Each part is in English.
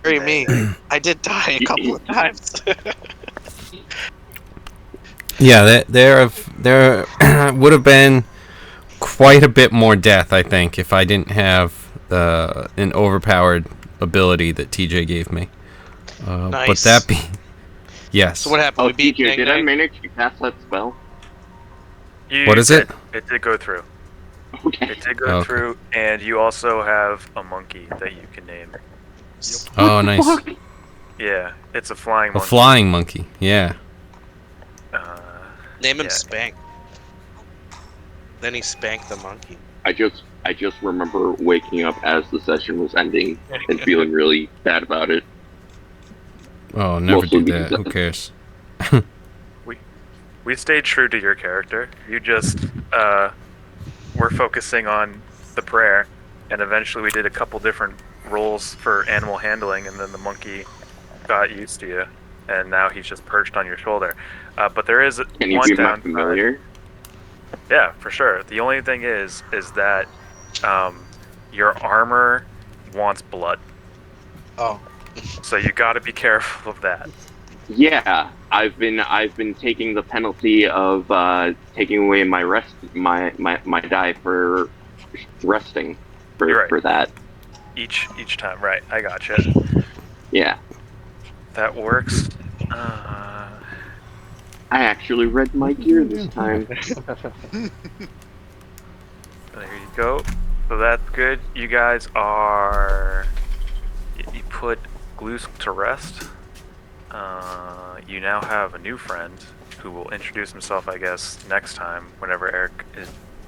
Very me. I did die a couple of times. Yeah, there would have been quite a bit more death, I think, if I didn't have an overpowered ability that TJ gave me. Nice. But that be yes. So what happened? We beat TJ, did I Nang. manage to cast that spell? What is it? It did go through. Okay. It did go through, and you also have a monkey that you can name. Oh, nice. Fuck? Yeah, it's a flying A monkey. flying monkey. Yeah. Name him Yeah. Spank. Then he spanked the monkey. I just remember waking up as the session was ending and feeling really bad about it. Oh, never Mostly do that. because Who cares? We stayed true to your character. You just were focusing on the prayer, and eventually we did a couple different roles for animal handling, and then the monkey got used to you, and now he's just perched on your shoulder. But there is Can you one be my downside. familiar? Yeah, for sure. The only thing is that your armor wants blood, Oh. so you got to be careful of that. Yeah, I've been taking the penalty of taking away my my die for resting You're right. for that. Each time, right? I gotcha. Yeah, That works. I actually read my gear this time. There you go. So that's good. You guys are. You put Gloos to rest. You now have a new friend who will introduce himself, I guess, next time whenever Eric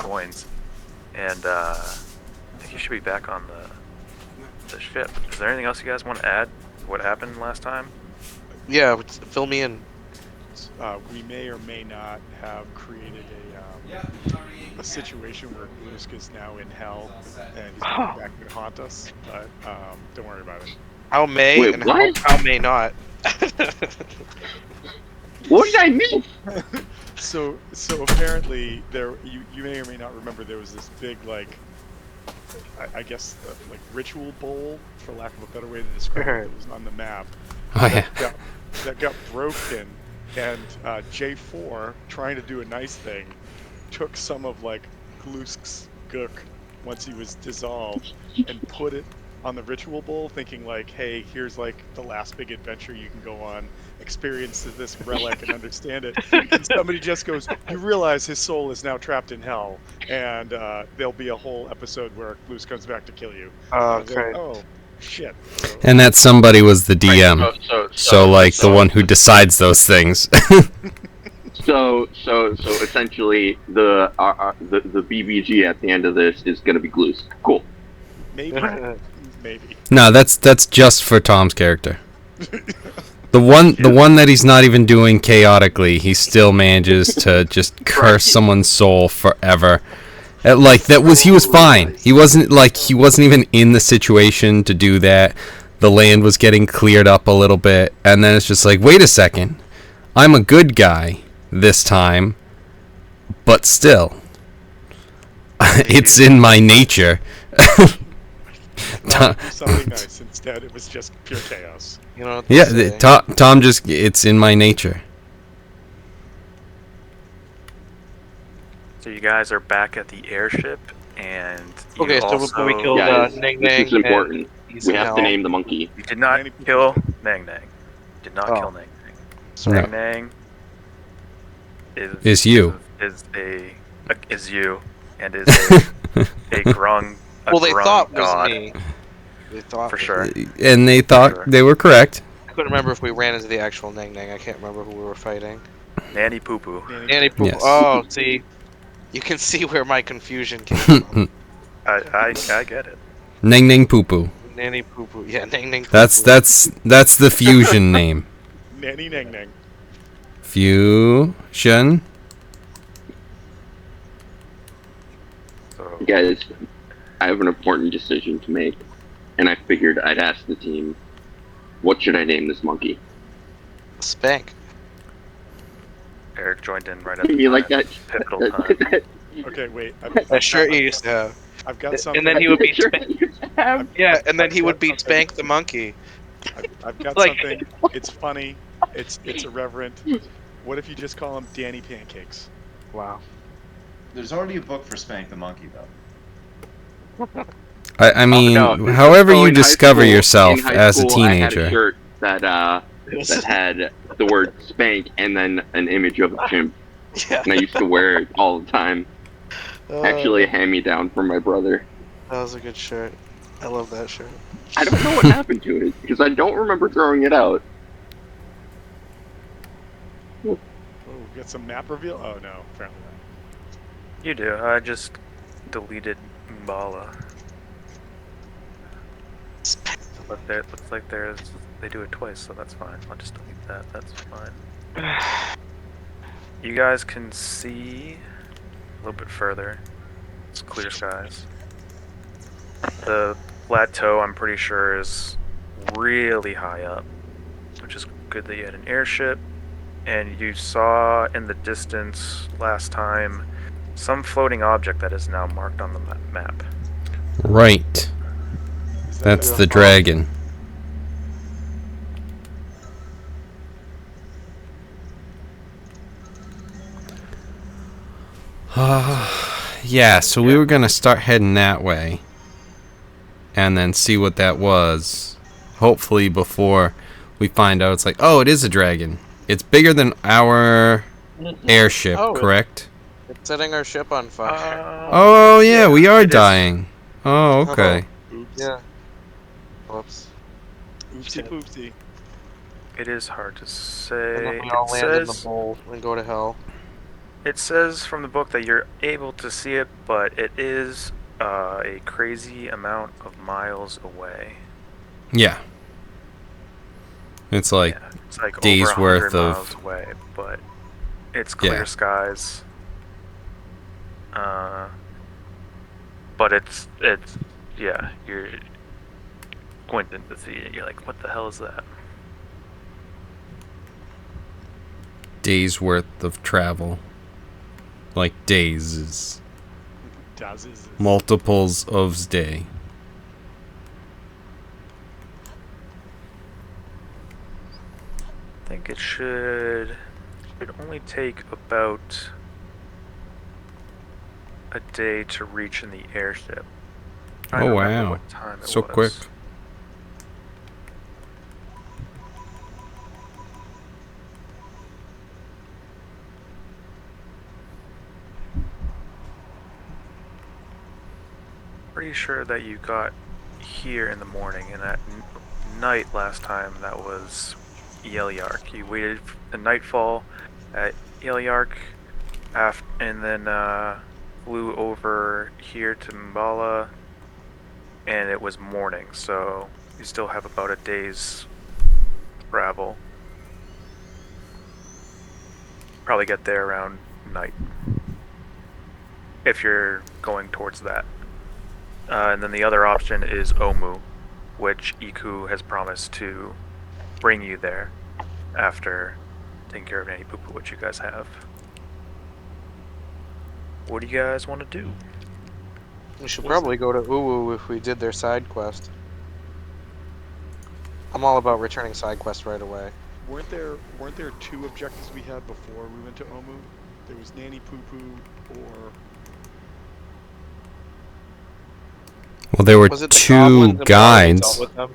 joins. And I think he should be back on the ship. Is there anything else you guys want to add? What happened last time? Yeah, fill me in. We may or may not have created a situation where Glusk is now in hell and he's coming back to haunt us, but don't worry about it. How may Wait, and what? how may not. What did I miss? So apparently you may or may not remember there was this big I guess like ritual bowl, for lack of a better way to describe it, that was on the map. Oh yeah. that got broken, and J4, trying to do a nice thing, took some of Glusk's gook once he was dissolved and put it on the ritual bowl, thinking hey, here's the last big adventure you can go on, experience this relic and understand it. And somebody just goes, you realize his soul is now trapped in hell, and there'll be a whole episode where Glusk comes back to kill you. Okay. Oh, shit. So, And that somebody was the DM. So the one who decides those things. So essentially, the BBG at the end of this is gonna be Glusk. Cool. maybe. No, that's just for Tom's character. The one that he's not even doing chaotically, he still manages to just curse someone's soul forever. He was fine. He wasn't even in the situation to do that. The land was getting cleared up a little bit, and then it's just wait a second. I'm a good guy this time, but still. It's in my nature. Something nice. Instead, it was just pure chaos. You know what they Yeah, say. Tom just, it's in my nature. So you guys are back at the airship, and you Okay, so also, we killed Guys, Nang this Nang. is important. He's We in have hell. to name the monkey. You did not kill Nang Nang. Did not Oh. kill Nang Nang. Sorry. Nang Nang Is you. Is you, and is a grung. Well, they grung thought god, was me. They thought for was sure. me. And they thought they were correct. I couldn't remember if we ran into the actual Nang Nang. I can't remember who we were fighting. Nanny Poo Poo. Nanny Poo. Yes. Oh, see, you can see where my confusion came from. I get it. Nang Nang Poo Poo. Nanny Poo Poo. Yeah, Nang Nang. Poo That's the fusion name. Nanny Nang Nang. Fusion. So Guys, I have an important decision to make, and I figured I'd ask the team, what should I name this monkey? Spank. Eric joined in right at the You like time. that? Pivotal time. Okay, wait. That shirt you used to have. I've got something. And then he would be Sure. Spank. Yeah, and then he would be Spank the monkey. I've got Like- something. It's funny. It's irreverent. What if you just call him Danny Pancakes? Wow. There's already a book for Spank the Monkey, though. I mean, No, however so you in high discover school- yourself in high as a school, I had a teenager. shirt that had the word spank and then an image of a chimp, Yeah. and I used to wear it all the time. Actually, a hand-me-down from my brother. That was a good shirt. I love that shirt. I don't know what happened to it because I don't remember throwing it out. Oh, we got some map reveal. Oh no, apparently not. You do. I just deleted Mbala. But it looks like they do it twice, so that's fine. I'll just delete that. That's fine. You guys can see a little bit further. It's clear skies. The plateau, I'm pretty sure, is really high up, which is good that you had an airship. And you saw in the distance last time some floating object that is now marked on the map. Right. Is that That's a- the dragon. Yeah, so we were gonna start heading that way. And then see what that was. Hopefully before we find out it's like, oh, it is a dragon. It's bigger than our airship, Oh, correct? It's setting our ship on fire. Oh, yeah, we are it is. dying. Oh, okay. Oops. Yeah. Whoops. Oopsie poopsie. It is hard to And say. then we all It land in the says, bowl and go to hell. it says from the book that you're able to see it, but it is a crazy amount of miles away. Yeah. It's like, Yeah, it's like days over 100 worth of- miles away, but it's clear Yeah. skies. But it's yeah, you're squinting to see it. You're like, what the hell is that? days worth of travel. Like days is Das is multiples of day. I think it should only take about a day to reach in the airship. Trying Oh, to remember wow. what time it So was. quick. Pretty sure that you got here in the morning, and at night last time that was Yelyark. You waited the nightfall at Yelyark, and then flew over here to Mbala, and it was morning, so you still have about a day's travel. Probably get there around night if you're going towards that. And then the other option is Omu, which Iku has promised to bring you there after taking care of any poo-poo which you guys have. What do you guys want to do? We should probably go to Uwu if we did their side quest. I'm all about returning side quests right away. Weren't there two objectives we had before we went to Omu? There was Nanny Poo Poo or Well, there were Was it the two goblins and we already guides. dealt with them?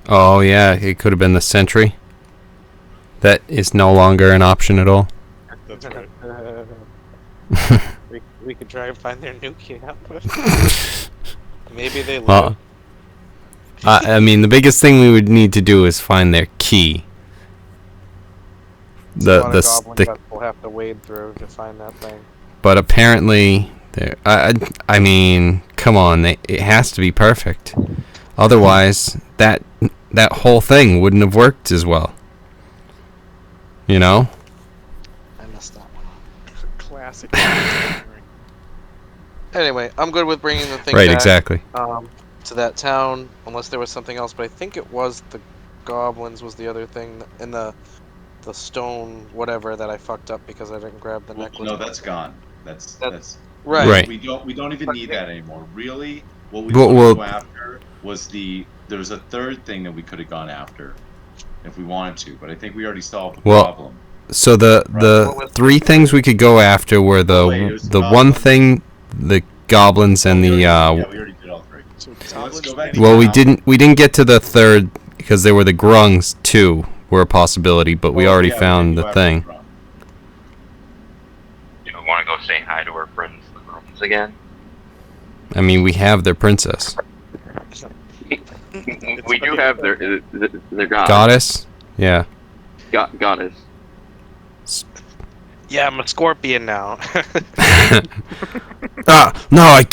Oh, yeah, it could have been the sentry. That is no longer an option at all. that's right. We could try and find their new camp. Maybe they live. Well, I mean, the biggest thing we would need to do is find their key. We'll have to wade through to find that thing. But apparently, I mean, come on, it has to be perfect. Otherwise, that whole thing wouldn't have worked as well. You know? I messed that one up. Classic. Anyway, I'm good with bringing the thing Right, back, exactly. to that town, unless there was something else. But I think it was the goblins was the other thing, and the stone whatever that I fucked up because I didn't grab the necklace. No, that's gone. That's Right. Right. We don't even need that anymore. Really, what we Well, want to go after was the there was a third thing that we could have gone after if we wanted to, but I think we already solved the Well, problem. So the What was three things we could go after were Oh, wait, it was the one goblins. thing, the goblins and we the already did all three. So So let's goblins go back can't to well even- we didn't get to the third because there were the grungs too were a possibility, but we Oh, already yeah, we found did the go after thing. Grung. You want to go say hi to our friends, the Romans, again? I mean, we have their princess, We do have their god. goddess. Yeah. Goddess. Yeah, I'm a scorpion now. No, I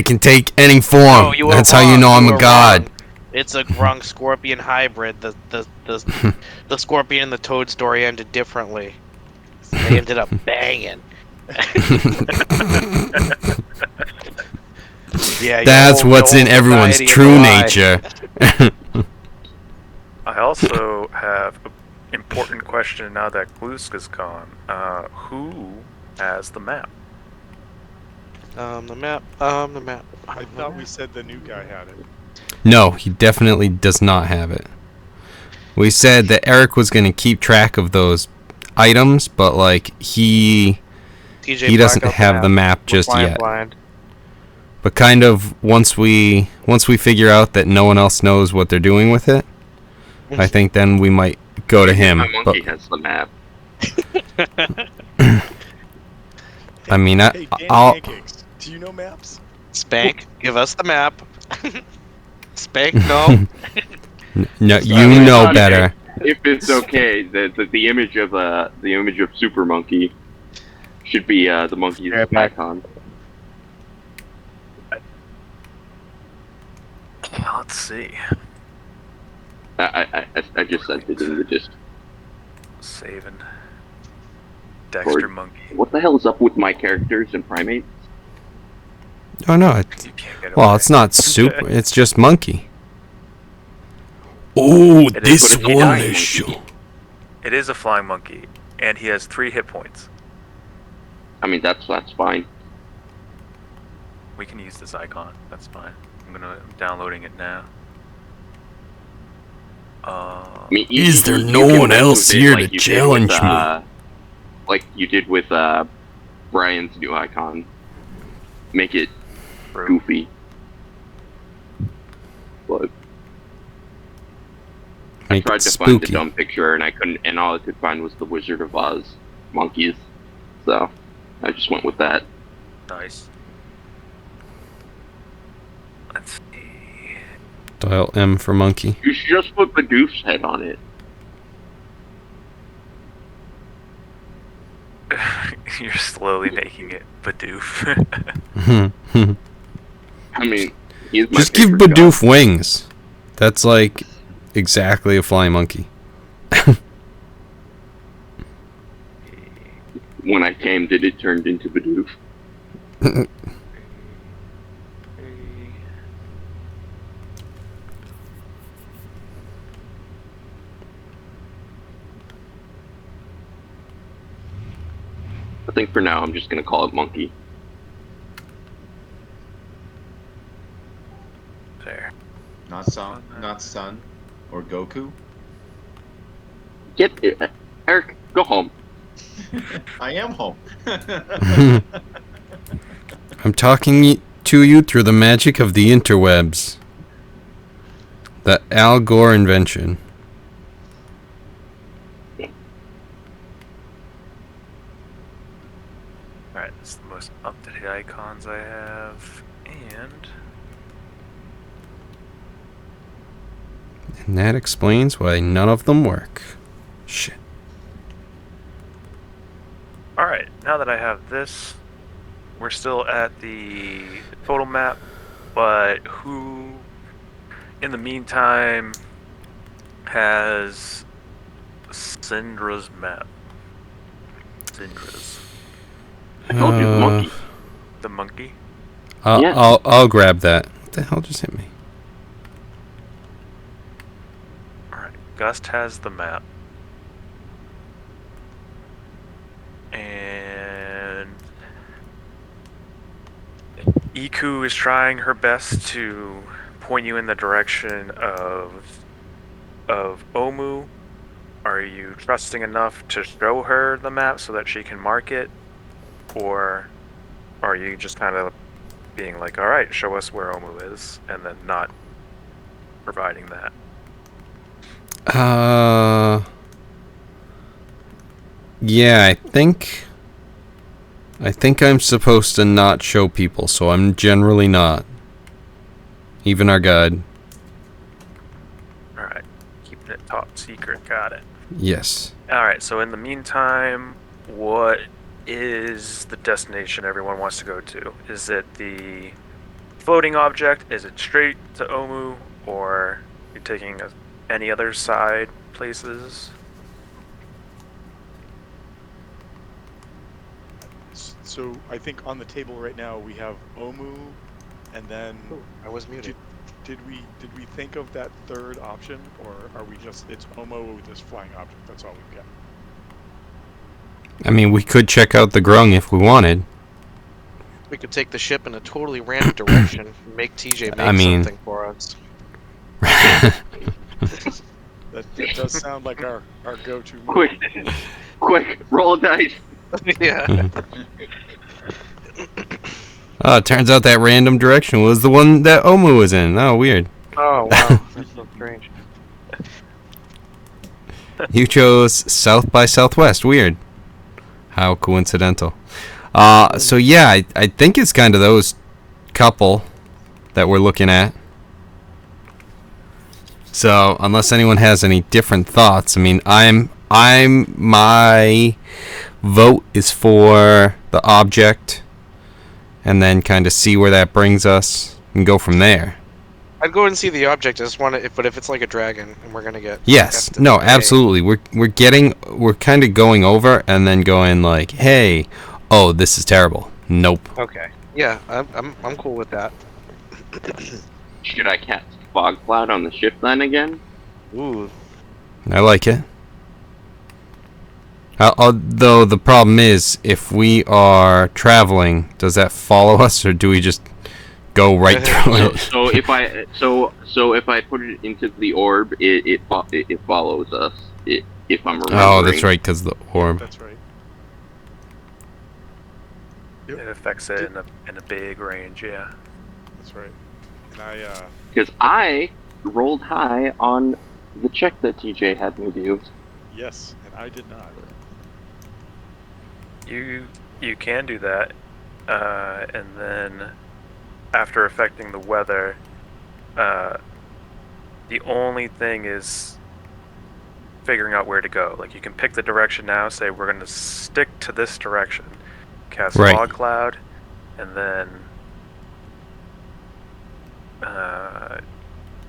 can take any form. No, you were That's how you wrong. know I'm You a were god. wrong. It's a grung scorpion hybrid. The scorpion and the toad story ended differently. They ended up banging. Yeah, That's your what's whole in everyone's society is true a lie. nature. I also have an important question now that Glusk is gone. Who has the map? The map. I thought we said the new guy had it. No, he definitely does not have it. We said that Eric was going to keep track of those items, but like he TJ doesn't black out have the map We're just flying yet. blind. But kind of once we figure out that no one else knows what they're doing with it, I think then we might go to him. My monkey But has the map. I mean, Hey, Dan I'll Pancakes, do you know maps? Spank, give us the map. Spank, no. no, I you mean, know okay. better. If it's okay, the image of Super Monkey should be the monkey's Right back. icon. Let's see. I just sent it in the just. Saving. Dexter Or- Monkey. What the hell is up with my characters and primates? Oh no, You can't get well, away. it's not super. It's just monkey. Oh, It is, but it's a dying monkey. It is a flying monkey, and he has 3 hit points. I mean, that's fine. We can use this icon. That's fine. I'm downloading it now. I mean, Is there you no can one move else it here like to you did challenge with, me? Like you did with Brian's new icon. Make it goofy. But I Make tried it to find the spooky. dumb picture and I couldn't, and all I could find was the Wizard of Oz monkeys. So I just went with that. Nice. Let's see. Dial M for monkey. You should just put Bidoof's head on it. You're slowly making it Bidoof. I mean, he's my Just give favorite god. Bidoof wings. That's like exactly a flying monkey. When I tamed it, it turned into Bidoof. I think for now I'm just gonna call it Monkey. There. Not Sun or Goku. Get it, Eric. Go home. I am home. I'm talking to you through the magic of the interwebs. The Al Gore invention. Alright, this is the most up-to-date icons I have. And that explains why none of them work. Shit. Alright, now that I have this, we're still at the total map, but who, in the meantime, has Syndra's map? Syndra's. I told you, the monkey. The monkey? Yeah. I'll grab that. What the hell just hit me? Alright, Gust has the map. And Iku is trying her best to point you in the direction of Omu. Are you trusting enough to show her the map so that she can mark it? Or are you just kind of being like, all right, show us where Omu is, and then not providing that? Yeah, I think I'm supposed to not show people, so I'm generally not. Even our guide. Alright, keeping it top secret, got it. Yes. Alright, so in the meantime, what is the destination everyone wants to go to? Is it the floating object? Is it straight to Omu? Or are you taking any other side places? So I think on the table right now we have Omu, and then I was muted. did we think of that third option, or are we just it's Omu with this flying object? That's all we've got. I mean, we could check out the Grung if we wanted. We could take the ship in a totally random direction and make TJ make I mean- something for us. That does sound like our go-to move. Quick, roll dice. Yeah. Oh, it turns out that random direction was the one that Omu was in. Oh, weird. Oh, wow. That's so strange. You chose South by Southwest. Weird. How coincidental. So yeah, I think it's kind of those couple that we're looking at. So unless anyone has any different thoughts, I mean, my vote is for the object, and then kind of see where that brings us and go from there. I'd go and see the object. I just want to, but if it's like a dragon, and we're gonna get Yes, tested, no, hey. absolutely. We're kind of going over and then going like, hey, oh, this is terrible. Nope. Okay. Yeah, I'm cool with that. Should I cast fog cloud on the ship then again? Ooh. I like it. Although the problem is, if we are traveling, does that follow us, or do we just go right through it? So if I put it into the orb, it follows us. If I'm remembering. Oh, that's right, because the orb. That's right. It affects it in a big range, yeah. That's right. And Because I rolled high on the check that TJ had me do. yes, and I did not. You can do that, and then after affecting the weather, the only thing is figuring out where to go. Like, you can pick the direction now, say we're going to stick to this direction, cast Right. fog cloud, and then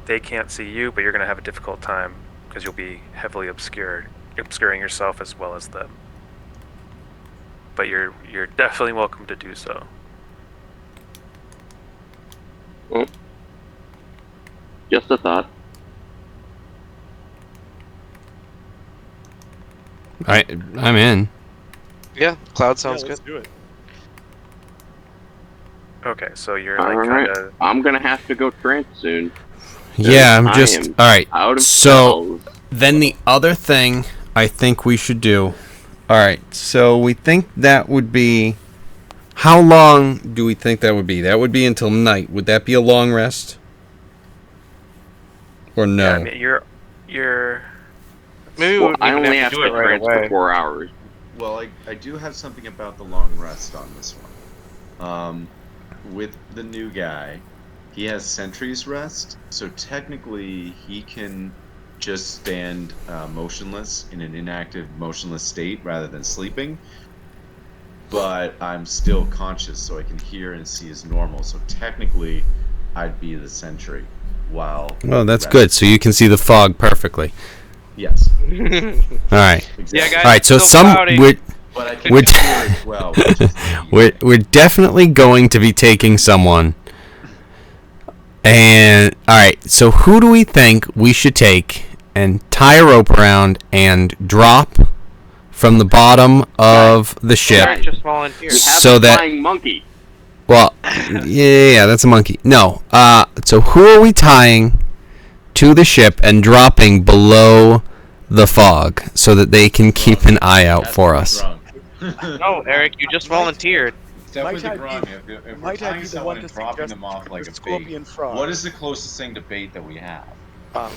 they can't see you, but you're going to have a difficult time because you'll be heavily obscuring yourself as well as them. But you're definitely welcome to do so. Just a thought. I'm in. Yeah, cloud sounds Yeah, let's good. do it. Okay, so you're like Alright. kind of I'm gonna have to go trance soon. Yeah, I'm I just am all right. Out of So spells. then the other thing I think we should do. All right, so we think that would be. How long do we think that would be? That would be until night. Would that be a long rest? Or no? yeah, I mean, you're Maybe Well, we I wouldn't only have have to do to it right trance for away. 4 hours. Well, I do have something about the long rest on this one. With the new guy, he has sentry's rest, so technically he can just stand motionless in an inactive, motionless state rather than sleeping. But I'm still conscious, so I can hear and see as normal. So technically, I'd be the sentry while. Oh, that's resting. good. So you can see the fog perfectly. Yes. All right. Exactly. Yeah, guys. All right. So Still cloudy. But I can We're- hear as well. Which is we're definitely going to be taking someone. And all right. So who do we think we should take and tie a rope around and drop from the bottom of the ship? Alright, just volunteer. We have So a that- flying monkey. Well, yeah, that's a monkey. No. So who are we tying to the ship and dropping below the fog so that they can keep an eye out for us? No, Eric, you just volunteered. It's definitely the Might I grung. be- If we're might I tying be the someone one and to dropping suggest them off like the a bait, scorpion frog? what is the closest thing to bait that we have?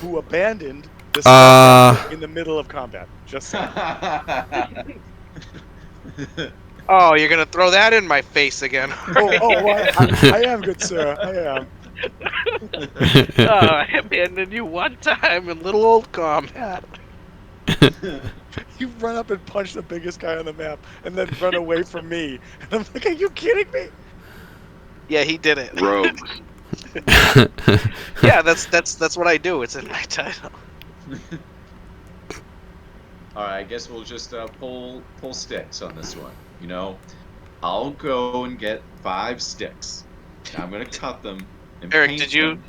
Who abandoned the Uh, scout in the middle of combat? Just saying. Oh, you're gonna throw that in my face again. I am good, sir. I am. Oh, I abandoned you one time in little old combat. You run up and punch the biggest guy on the map, and then run away from me. And I'm like, are you kidding me? Yeah, he did it. Rogues. Yeah, that's what I do. It's in my title. All right, I guess we'll just pull sticks on this one. You know, I'll go and get 5 sticks. I'm gonna cut them and Eric, paint did you- them.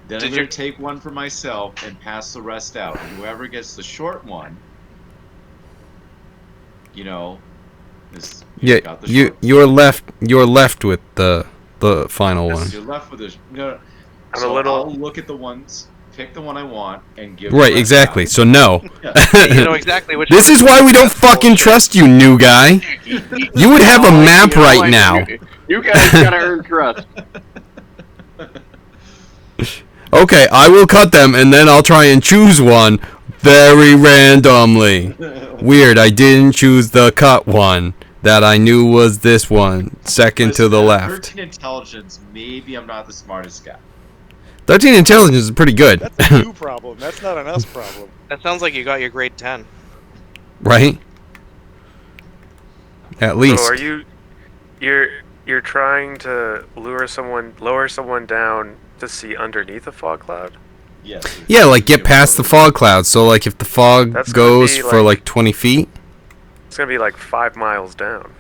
Then did I'm gonna you- take one for myself and pass the rest out. And whoever gets the short one, you know, is Yeah, got the short. you're left with the final one. You're left with this. No, I'm so a little- I'll look at the ones, pick the one I want, and give. the Right, rest exactly. out. So no. You know exactly which. This one is to why do. we don't That's fucking bullshit. trust you, new guy. You would have a map right now. You guys gotta earn trust. Okay, I will cut them and then I'll try and choose one very randomly. Weird, I didn't choose the cut one that I knew was this one, second to the Listen, left. 13 intelligence. Maybe I'm not the smartest guy. 13 intelligence is pretty good, That's a you problem. That's not an us problem. That sounds like you got your grade 10. right? At least. So are you're trying to lower someone down to see underneath a fog cloud? Yes. Yeah, like get past the fog clouds. So like if the fog That's gonna goes be, for like- like 20 feet, It's gonna be like 5 miles down.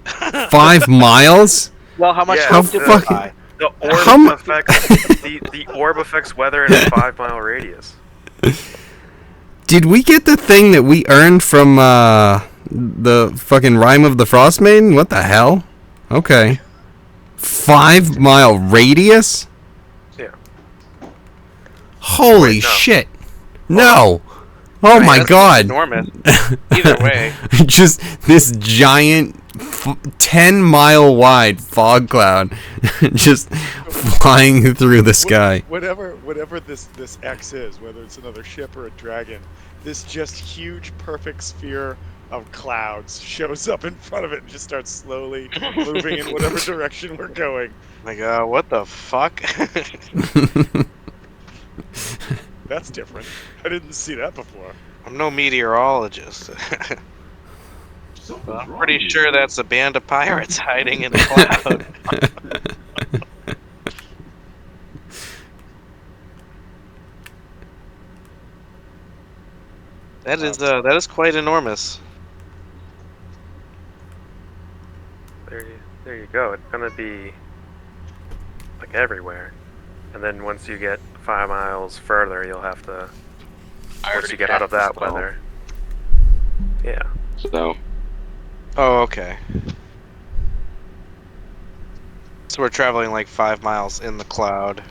5 miles? Well, how much Yeah, help how did fucking- buy? The orb How mu- affects the orb affects weather in a 5-mile radius. Did we get the thing that we earned from the fucking Rime of the Frost Maiden? What the hell? Okay. 5-mile radius? Yeah. Holy Wait, no. shit. No. Oh my That's god. enormous. Either way. Just this giant 10-mile wide fog cloud just flying through the sky. Whatever this X is, whether it's another ship or a dragon, this just huge perfect sphere of clouds shows up in front of it and just starts slowly moving in whatever direction we're going. Like, what the fuck? That's different. I didn't see that before. I'm no meteorologist. But I'm pretty sure that's a band of pirates hiding in a cloud. That is quite enormous. There you go. It's gonna be like everywhere. And then once you get 5 miles further, you'll have to. Once you get out of that weather. Yeah. So Oh, okay. So we're traveling like 5 miles in the cloud.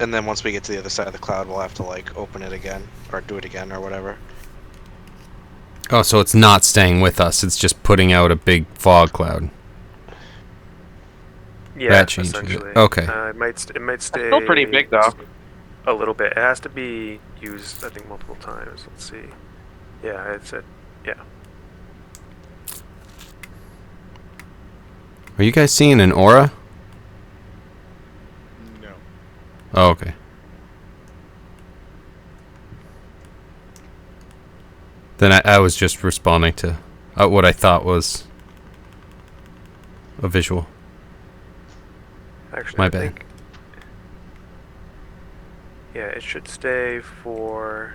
And then once we get to the other side of the cloud, we'll have to like open it again or do it again or whatever. Oh, so it's not staying with us. It's just putting out a big fog cloud. Yeah. That changes it. Essentially. Okay. It might stay. Still pretty big though. A little bit. It has to be used, I think, multiple times. Let's see. Yeah, it's it. Yeah. Are you guys seeing an aura? No. Oh, okay. Then I was just responding to what I thought was a visual. Actually, My I bad. think. Yeah, it should stay for.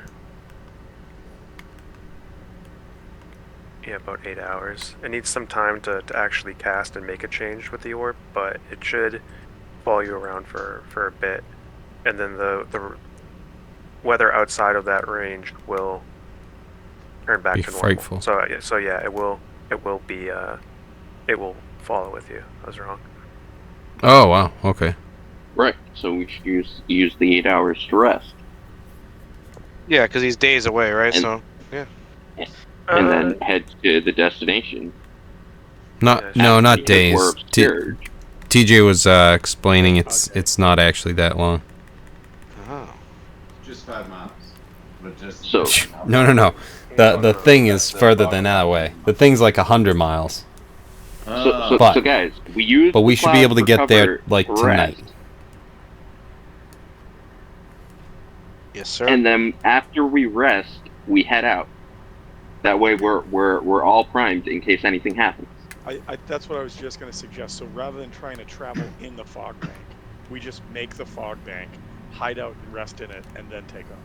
Yeah, about 8 hours. It needs some time to actually cast and make a change with the orb, but it should follow you around for a bit. And then the weather outside of that range will turn back Be to normal. frightful. So yeah, it will be it will follow with you. I was wrong. Oh wow. Okay. Right. So we should use the 8 hours to rest, Yeah, because he's days away, right? And- So and then head to the destination. Not Yeah, no, not because we're days. scared. TJ was explaining it's not actually that long. oh. Just 5 miles. But just So- No. The thing is further than that way. The thing's like 100 miles. So But- guys, we use. But we the should be able to cloud get for there cover like to tonight. rest. Yes, sir. And then after we rest, we head out. That way, we're all primed in case anything happens. That's what I was just going to suggest. So rather than trying to travel in the fog bank, we just make the fog bank, hide out and rest in it, and then take off.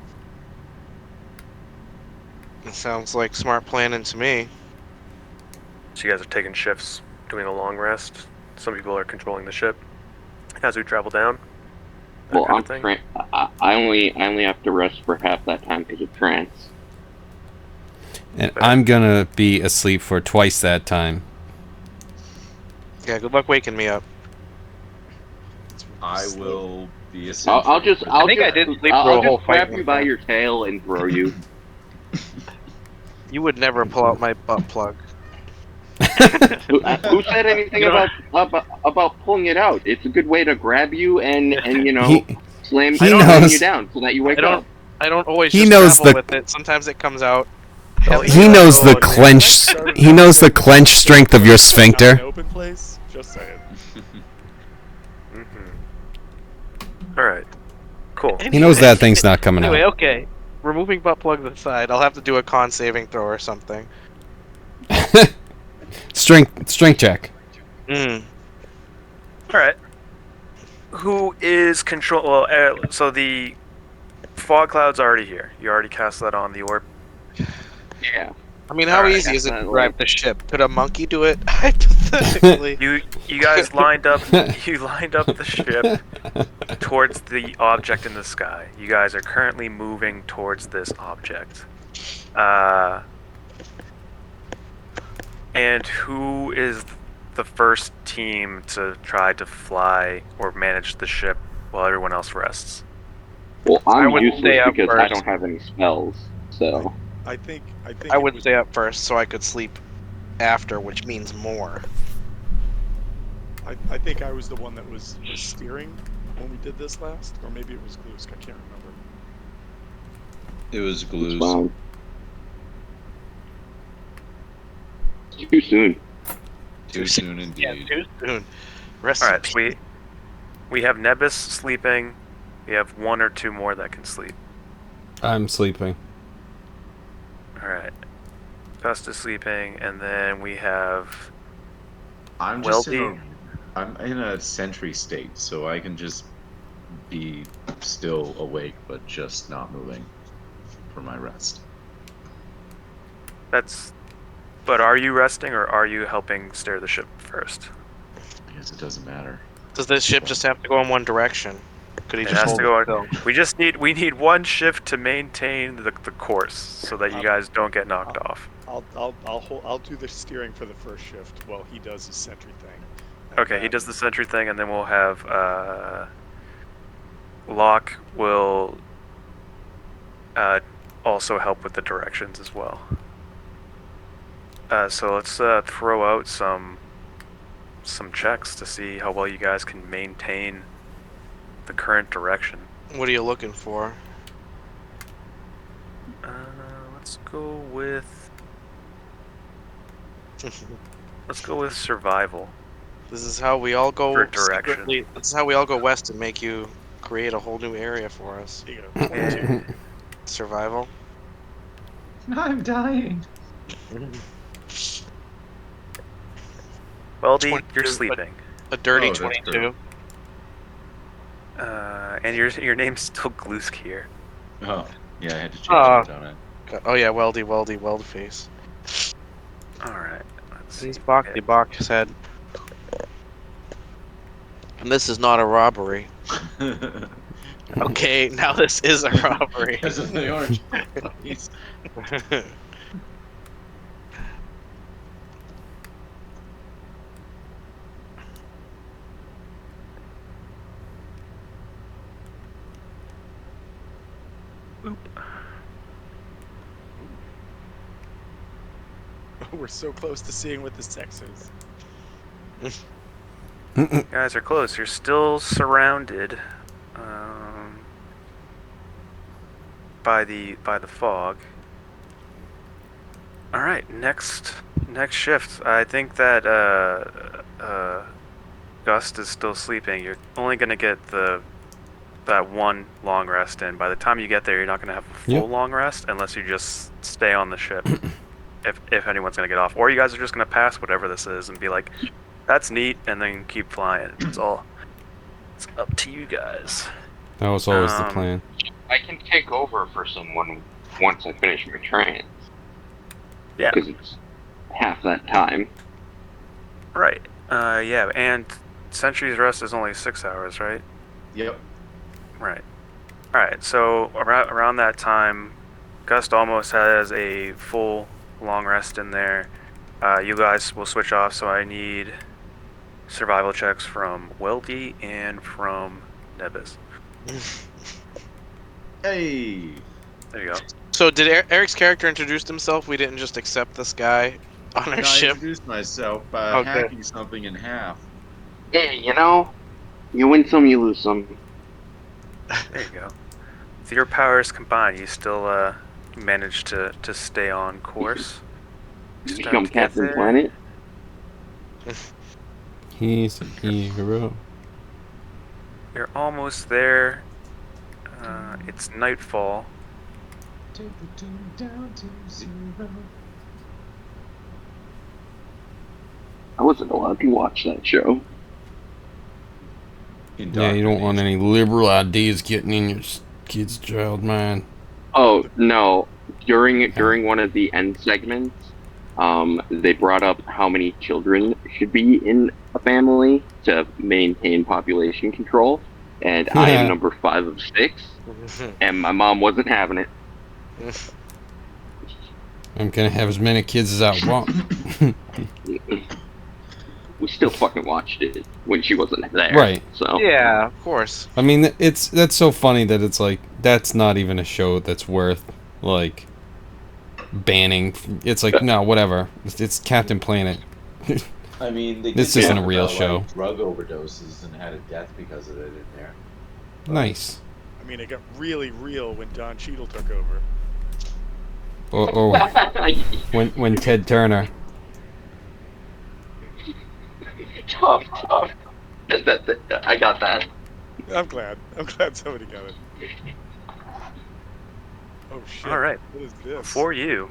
It sounds like smart planning to me. So you guys are taking shifts, doing a long rest. Some people are controlling the ship as we travel down. That Well, kind of thing. I only have to rest for half that time because of trance. And I'm gonna be asleep for twice that time. Yeah, good luck waking me up. I will be a I'll just I think I did sleep through a I'll whole just fight grab you with by that. your tail and throw you. You would never pull out my butt plug. Who said anything about pulling it out? It's a good way to grab you and slam he knows, you knows- down so that you wake I don't- up. I don't always He just knows travel the- with it. Sometimes it comes out. He knows the clench. He knows the clench strength of your Not sphincter. an open place. Just saying. All right. Cool. He knows that thing's not coming Anyway, out. okay. Removing butt plug aside, I'll have to do a con saving throw or something. Strength check. Mm. All right. Who is control? Well, so the fog cloud's already here. You already cast that on the orb. Yeah. I mean, how Alright, easy is it to definitely. drive the ship? Could a monkey do it? Hypothetically. You guys lined up. You lined up the ship towards the object in the sky. You guys are currently moving towards this object. And who is the first team to try to fly or manage the ship while everyone else rests? Well, I I'm would useless stay up because I first. don't have any spells. So I think I it would stay up first so I could sleep after, which means more. I think I was the one that was steering when we did this last, or maybe it was Glusk. I can't remember. It was it's glues. fine. Too soon. Too soon indeed. Yeah, too soon. Rest All in right, peace. so we have Nebus sleeping. We have one or two more that can sleep. I'm sleeping. All right, Gus is sleeping, and then we have I'm just Weldy. I'm in a sentry state, so I can just be still awake but just not moving for my rest. that's. But are you resting or are you helping steer the ship first? I guess it doesn't matter. Does this ship just have to go in one direction? Could he It just has hold to go. it still? We need one shift to maintain the course so that you guys don't get knocked off. I'll do the steering for the first shift while he does his sentry thing. And, Okay, he does the sentry thing, and then we'll have Locke will also help with the directions as well. So let's throw out some checks to see how well you guys can maintain the current direction. What are you looking for? Let's go with survival. This is how we all go For direction. secretly. This is how we all go west and make you create a whole new area for us. You know, 22. Survival. I'm dying. Well, D, 22, you're but- sleeping, A dirty Oh, that's 22. and your name's still Glusk here. Oh, yeah, I had to change Ah. it, don't I? Oh yeah, weld face. All right. Let's see. He's Bokty Bok said. And this is not a robbery. Okay, now this is a robbery. Because of the orange puppies. We're so close to seeing what the sex is. You guys are close. You're still surrounded by the fog. All right, next shift. I think that Gust is still sleeping. You're only gonna get that one long rest in. By the time you get there, you're not gonna have a full Yep. long rest unless you just stay on the ship. if anyone's gonna get off, or you guys are just gonna pass whatever this is and be like, "That's neat," and then keep flying. It's up to you guys. That was always the plan. I can take over for someone once I finish my trance. Yeah. Because it's half that time. Right. Yeah, and Sentry's rest is only 6 hours, right? Yep. Right. Alright, so around that time, Gust almost has a full long rest in there. You guys will switch off, so I need survival checks from Weldy and from Nebus. Hey. There you go. So did Eric's character introduce himself? We didn't just accept this guy on our I ship. introduced myself by Okay. hacking something in half. Hey, you win some, you lose some. There you go. With your powers combined, you still manage to stay on course. Just have Become to get Captain there. Planet. He's a hero. You're almost there. It's nightfall. Take the tune down to 0. I wasn't allowed to watch that show. Yeah, you don't want any liberal ideas getting in your kid's child mind. Oh no! During one of the end segments, they brought up how many children should be in a family to maintain population control, and I am number 5 of 6, and my mom wasn't having it. I'm gonna have as many kids as I want. We still fucking watched it when she wasn't there. Right. So Yeah, of course. I mean, that's so funny that it's like that's not even a show that's worth like banning. It's like no, whatever. It's Captain Planet. I mean, they This did isn't talk a real about, show. like, drug overdoses and had a death because of it in there. Nice. I mean, it got really real when Don Cheadle took over. Or when Ted Turner. tough. I got that. I'm glad somebody got it. Oh shit. All right. What is this? For you,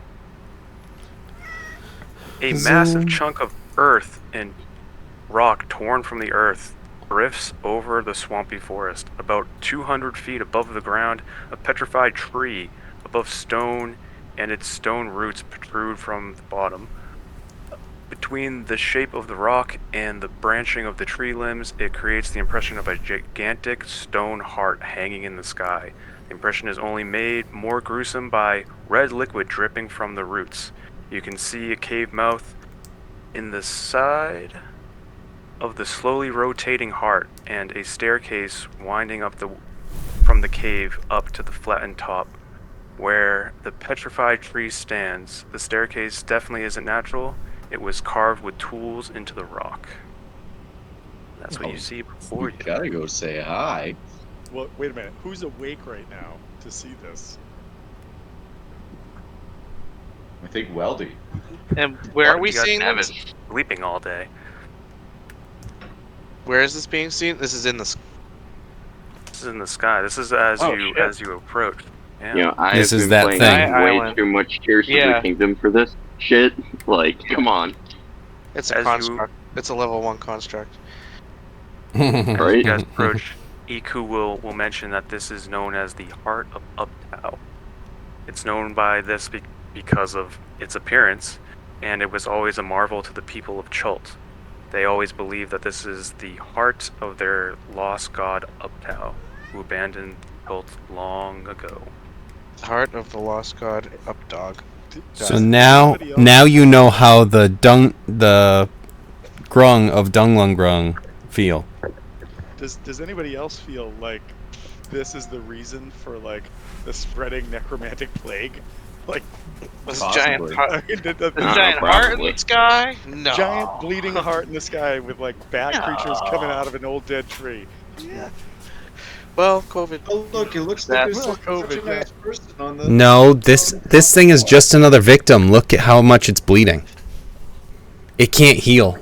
a Zoom. massive chunk of earth and rock torn from the earth drifts over the swampy forest. About 200 feet above the ground, a petrified tree above stone and its stone roots protrude from the bottom. Between the shape of the rock and the branching of the tree limbs, it creates the impression of a gigantic stone heart hanging in the sky. The impression is only made more gruesome by red liquid dripping from the roots. You can see a cave mouth in the side of the slowly rotating heart and a staircase winding up from the cave up to the flattened top. Where the petrified tree stands, the staircase definitely isn't natural. It was carved with tools into the rock. That's what you see before you. Gotta go say hi. Well, wait a minute. Who's awake right now to see this? I think Weldy. And where are we You guys seeing have this? it. Sleeping all day. Where is this being seen? This is in the. This is in the sky. This is as Oh, you shit. approach. Yeah. You know, I've This is been that playing thing. way Island. too much Tears of Yeah. the Kingdom for this shit. Like, come on. It's a As construct. It's a level 1 construct. As you Right? guys approach, Iku will mention that this is known as the Heart of Uptow. It's known by this because of its appearance, and it was always a marvel to the people of Chult. They always believed that this is the heart of their lost god Uptow, who abandoned Chult long ago. Heart of the Lost God, Updog. So now you know how the grung of Dunglung Grung feel. Does anybody else feel like this is the reason for like the spreading necromantic plague? Like This Possibly. giant, I mean, this giant heart in probably. the sky? No. giant bleeding heart in the sky with like bat creatures coming No. out of an old dead tree. Yeah. Well, COVID. Oh look, it looks That- like there's Well, such COVID, a nice person on the. No, this thing is just another victim. Look at how much it's bleeding. It can't heal.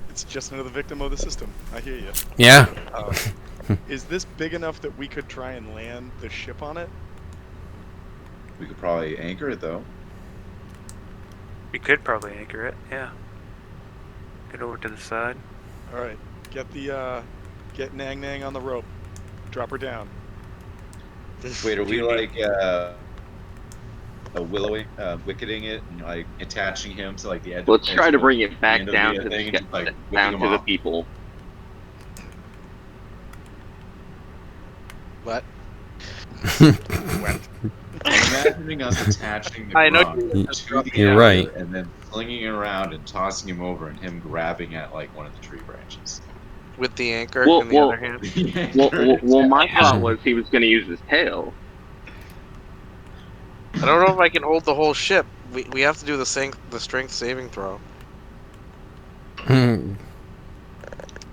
It's just another victim of the system. I hear you. Yeah. Is this big enough that we could try and land the ship on it? We could probably anchor it though. We could probably anchor it. Yeah. Get over to the side. All right. Get Nang Nang on the rope. Drop her down. Wait, are we Do you like wicketing it and like attaching him to like the edge? Let's of try to the bring it back end of down the to thing the and just, like, whipping down him to the off? people. What? I'm imagining us attaching the I know rock you- to the You're end right. and then flinging it around and tossing him over and him grabbing at like one of the tree branches. With the anchor Well- in the well- other hand. Well, my thought was he was going to use his tail. I don't know if I can hold the whole ship. We have to do the strength saving throw Hmm.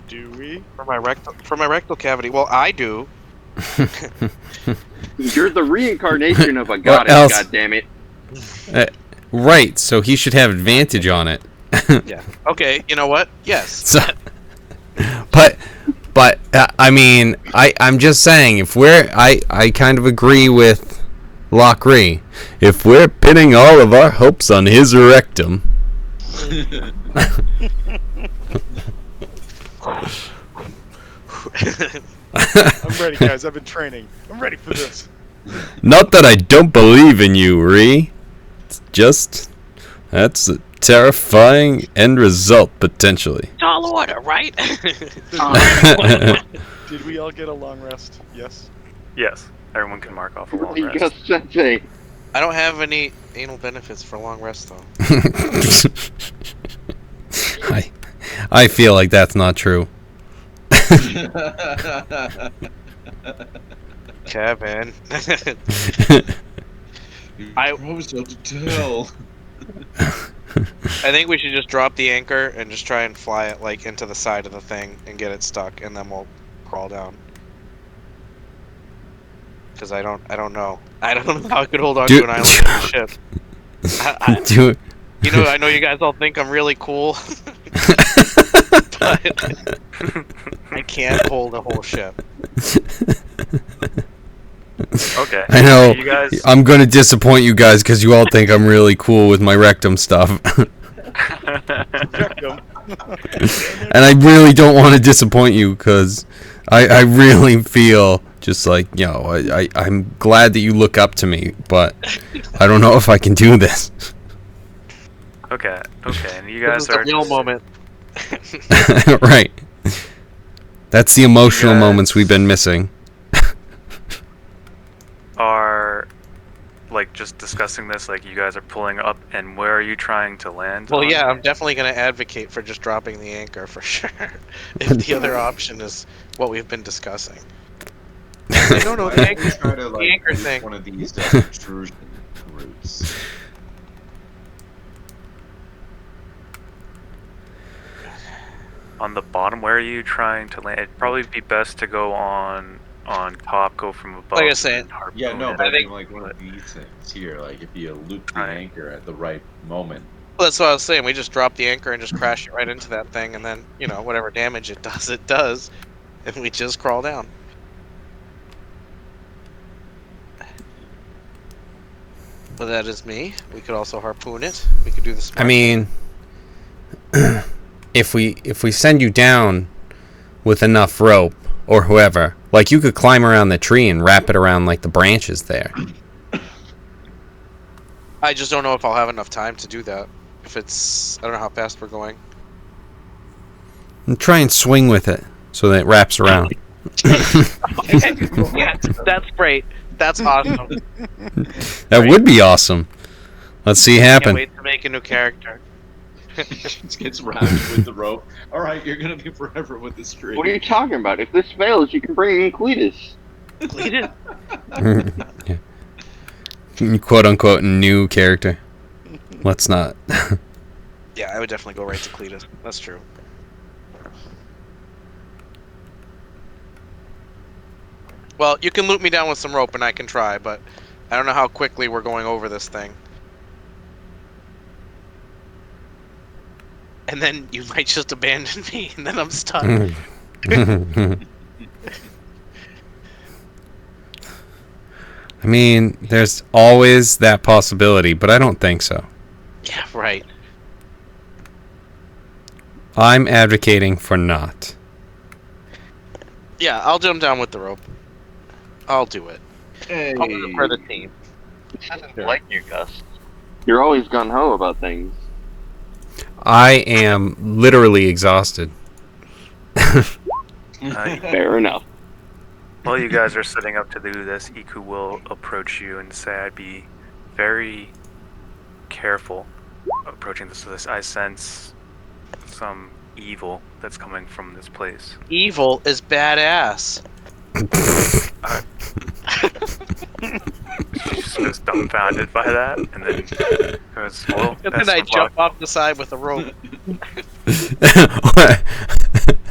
Do we? for my rectal cavity. Well, I do. You're the reincarnation of a What goddess, else? goddammit. Right, so he should have advantage on it. Yeah. Okay. You know what? Yes. So, but I mean, I'm just saying, if I kind of agree with Lockree. If we're pinning all of our hopes on his rectum, I'm ready, guys. I've been training. I'm ready for this. not that I don't believe in you, Ree. It's just that's a terrifying end result potentially. Tall order, right? Did we all get a long rest? Yes. Yes. Everyone can mark off a long You rest. just sensei. I don't have any anal benefits for long rest though. I feel like that's not true. Kevin. I was to tell. I think we should just drop the anchor and just try and fly it like into the side of the thing and get it stuck, and then we'll crawl down. Because I don't know. I don't know how I could hold on Dude. to an island in the ship. Do You know, I know you guys all think I'm really cool, but I can't hold a whole ship. Okay. I know. You guys. I'm gonna disappoint you guys because you all think I'm really cool with my rectum stuff, Rectum. and I really don't want to disappoint you because I really feel just like, you know, I'm glad that you look up to me, but I don't know if I can do this. Okay. And you This guys is the are real just- moment. Right. That's the emotional guys- moments we've been missing. are like just discussing this. Like you guys are pulling up, and where are you trying to land? Well, on? yeah, I'm definitely going to advocate for just dropping the anchor for sure. If the other option is what we've been discussing. No, Why the don't anchor, we try to like anchor use thing. one of these intrusion routes? On the bottom, where are you trying to land? It'd probably be best to go on top, go from above. Like I said, and harpoon Yeah, no, it. but I think- mean like one of these things here, like if you loop the Right. anchor at the right moment. Well, that's what I was saying. We just drop the anchor and just crash it right into that thing, and then, you know, whatever damage it does, and we just crawl down. But that is me. We could also harpoon it. We could do the smart I mean, if we send you down with enough rope or whoever, like you could climb around the tree and wrap it around like the branches there. I just don't know if I'll have enough time to do that. If it's, I don't know how fast we're going. And try and swing with it so that it wraps around. Yeah, that's great. That's awesome. That would be awesome. Let's see it Can't happen. wait to make a new character. Just gets wrapped with the rope. All right, you're gonna be forever with this tree. What are you talking about? If this fails, you can bring in Cletus. Cletus? Quote unquote new character. Let's not. Yeah, I would definitely go right to Cletus. That's true. Well, you can loop me down with some rope and I can try, but I don't know how quickly we're going over this thing. And then you might just abandon me, and then I'm stuck. I mean, there's always that possibility, but I don't think so. Yeah, right. I'm advocating for not. Yeah, I'll jump down with the rope. I'll do it. Hey. I'll do it for the team. Like you, Gus. You're always gung ho about things. I am literally exhausted. Fair enough. While you guys are setting up to do this, Iku will approach you and say, I'd be very careful approaching this. I sense some evil that's coming from this place. Evil is badass. She just goes dumbfounded by that, and then goes, well, And best then I of jump luck. off the side with a rope.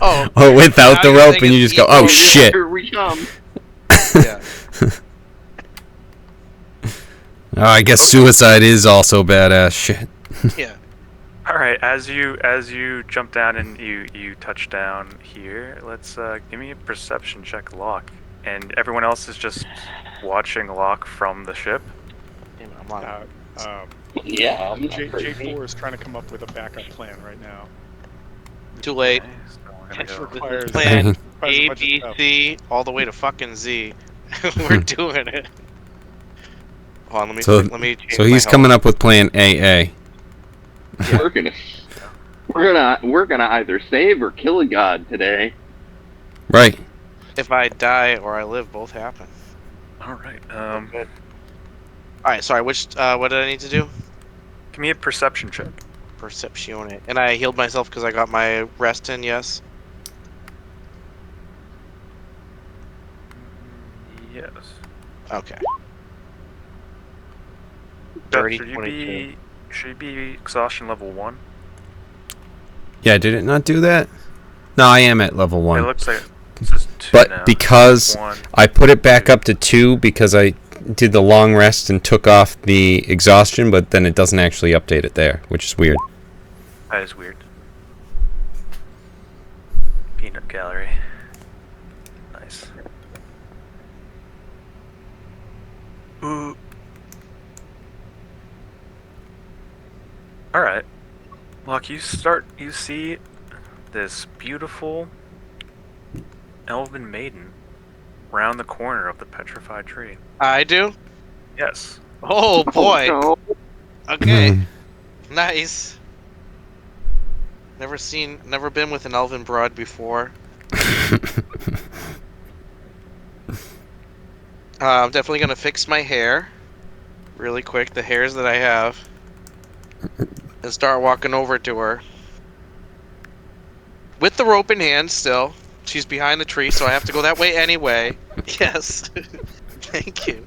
oh, Oh, without now the you're rope, saying and you it's just go, evil. oh shit. Here we come. Yeah. Oh, I guess suicide is also badass shit. Yeah. All right, as you jump down and you touch down here, let's give me a perception check, Locke, and everyone else is just watching Locke from the ship. Damn it, I'm on. Yeah. J4 is trying to come up with a backup plan right now. Too late. Okay, so we're gonna Which go. requires, Plan requires a A, bunch of B, stuff. C, all the way to fucking Z. We're doing it. Hold on, let me So change he's my coming up with plan AA. We're gonna either save or kill a god today. Right. If I die or I live, both happen. All right. Good. All right. Sorry. Which? What did I need to do? Give me a perception check. Perceptione. And I healed myself because I got my rest in. Yes. Yes. Okay. Beth, 30, should you 22. be exhaustion level 1? Yeah, did it not do that? No, I am at level It 1. looks like it says 2 But now. because 1. I put it back up to 2 because I did the long rest and took off the exhaustion, but then it doesn't actually update it there, which is weird. That is weird. Peanut gallery. Nice. Ooh. Alright. Locke, you see this beautiful elven maiden round the corner of the petrified tree. I do. Yes. Oh boy. Oh, Okay. Nice. Never been with an elven broad before. I'm definitely gonna fix my hair really quick, the hairs that I have, and start walking over to her with the rope in hand. Still, she's behind the tree, so I have to go that way anyway. Yes. Thank you.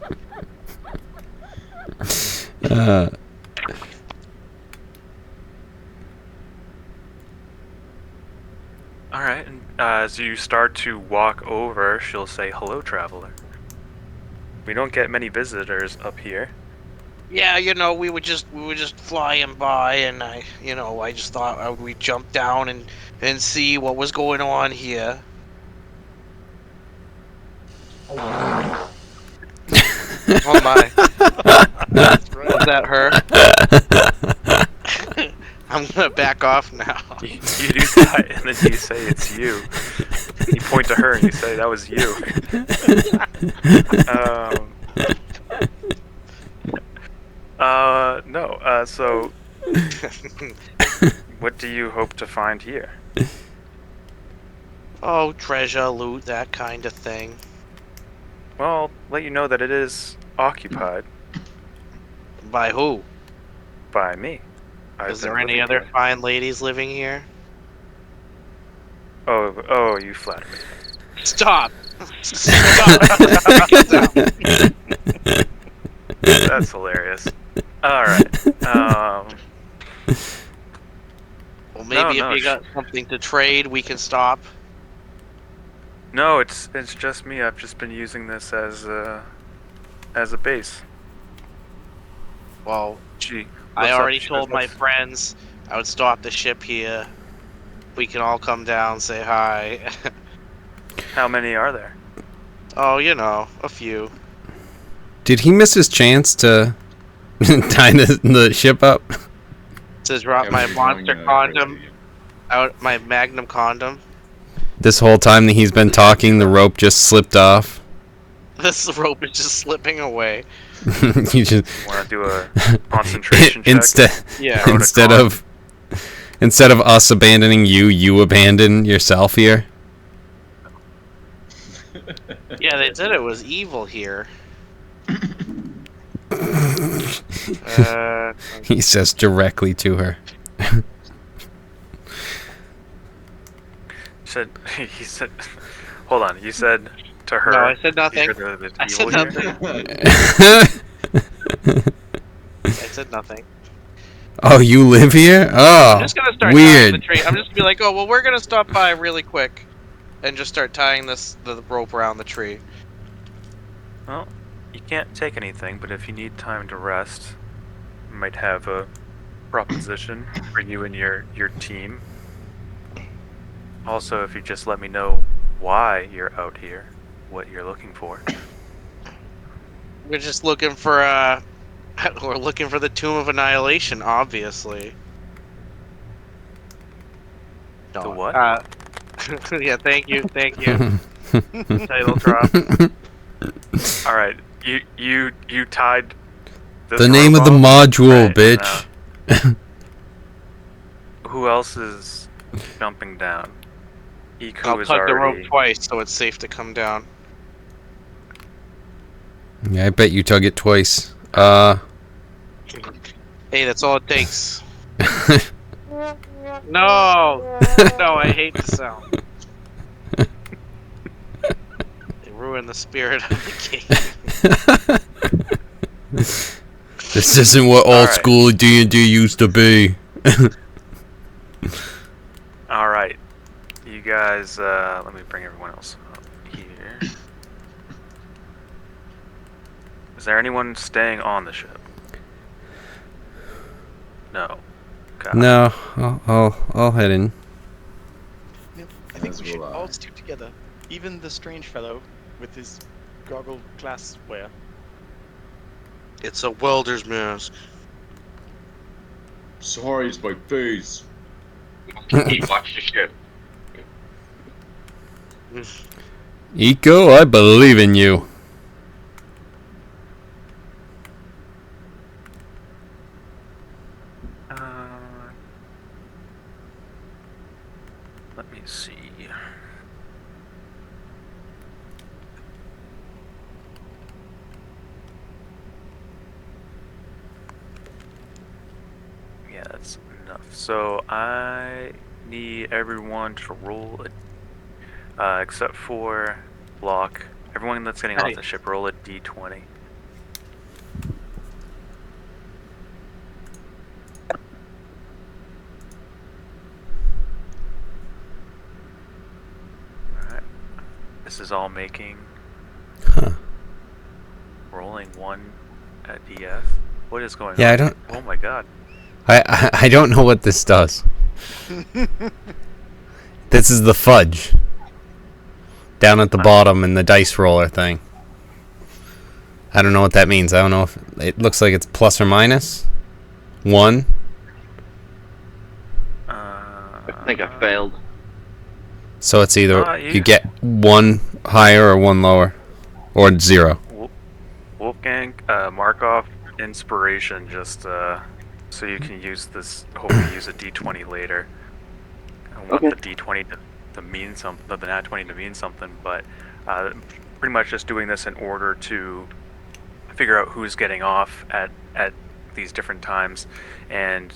Alright, and as you start to walk over, she'll say, "Hello, traveler." We don't get many visitors up here. Yeah, we were just flying by, and I just thought we'd jump down and see what was going on here. Oh my! That's right. Is that her? I'm gonna back off now. You do that, and then you say it's you. You point to her and you say that was you. No. So, what do you hope to find here? Oh, treasure, loot, that kind of thing. Well, I'll let you know that it is occupied By who? by me. I've Is been there any living other here. fine ladies living here? Oh, you flatter me. Stop. Stop. Get down. That's hilarious. All right. Well, maybe No, if you got something to trade, we can stop. No, it's just me. I've just been using this as a base. Well, Gee, I what's up, already told my Schmidt? friends I would stop the ship here. We can all come down, say hi. How many are there? Oh, you know, a few. Did he miss his chance to tie the ship up? To drop Yeah, my we're monster going, condom crazy. out, my magnum condom. This whole time that he's been talking, the rope just slipped off. This rope is just slipping away. You just Want to do a concentration check? Yeah. Throw it instead across. of us abandoning you, you abandon yourself here. Yeah, they said it was evil here. Uh, He says directly to her. Said he said. Hold on. You said to her. no, I said nothing. You're the I said evil here? nothing. I said nothing. Oh, you live here? Oh, I'm just gonna start tying the weird. tree. I'm just gonna be like, oh well, we're gonna stop by really quick, and just start tying the rope around the tree. Well, you can't take anything, but if you need time to rest, I might have a proposition for you and your team. Also, if you just let me know why you're out here, what you're looking for. We're just looking for we're looking for the Tomb of Annihilation, obviously. The what? Yeah, thank you. Title drop. All right, you tied this The name rope of the off? module, Right, bitch. who else is jumping down? Iku I'll is tug the rope already. twice so it's safe to come down. Yeah, I bet you tug it twice. Hey, that's all it takes. No, no, I hate the sound. They ruin the spirit of the game. This isn't what old Alright. school D&D used to be. All right, you guys. Let me bring everyone else up here. Is there anyone staying on the ship? No. Got it. No, I'll head in. I think As we should will I. all stick together. Even the strange fellow with his goggle glassware. It's a welder's mask. Sorry, it's my face. Watch the ship. Eco, I believe in you. Let me see. Yeah, that's enough. So I need everyone to roll a, except for Block. Everyone that's getting off the ship, roll a d20. Alright. This is all making. Huh. Rolling 1 at DF. What is going on? Yeah, I don't. Oh my god. I don't know what this does. This is the fudge. Down at the bottom in the dice roller thing. I don't know what that means. I don't know if it looks like it's plus or minus 1. I think I failed. So it's either you- you get 1 higher or 1 lower, or 0. Wolfgang, mark off inspiration just so you can use this. Hopefully, use a D20 later. I want Okay. the D20 to mean something, the nat 20 to mean something, but pretty much just doing this in order to figure out who's getting off at these different times. And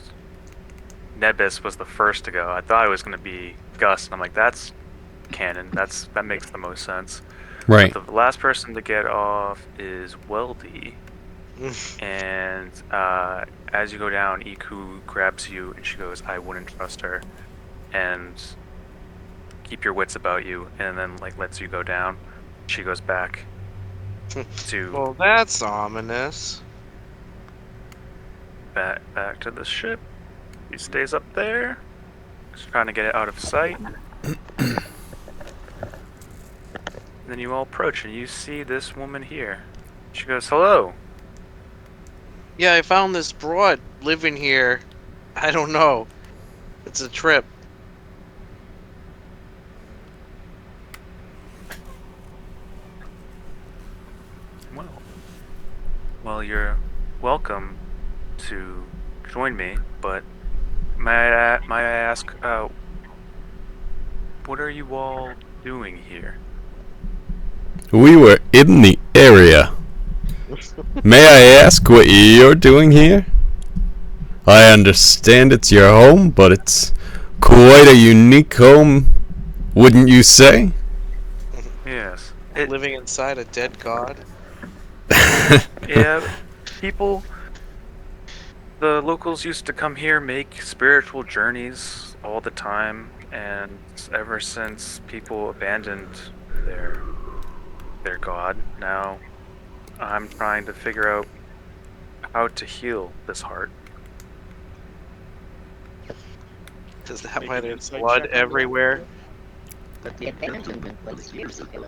Nebis was the first to go. I thought it was going to be Gus, and I'm like, that's canon. That makes the most sense. Right. The last person to get off is Weldy, and as you go down, Iku grabs you and she goes, "I wouldn't trust her," and keep your wits about you, and then like lets you go down. She goes back to Well, that's ominous. back to the ship. He stays up there. Just trying to get it out of sight. Then you all approach and you see this woman here. She goes, "Hello." Yeah, I found this broad living here. I don't know. It's a trip. Well, you're welcome to join me, but may I ask, what are you all doing here? We were in the area. May I ask what you're doing here? I understand it's your home, but it's quite a unique home, wouldn't you say? Yes. Living inside a dead god. Yeah, people, the locals used to come here, make spiritual journeys all the time, and ever since people abandoned their their god, now I'm trying to figure out how to heal this heart. Is that Make why an there's insight blood check on that. everywhere? But the abandonment was years ago.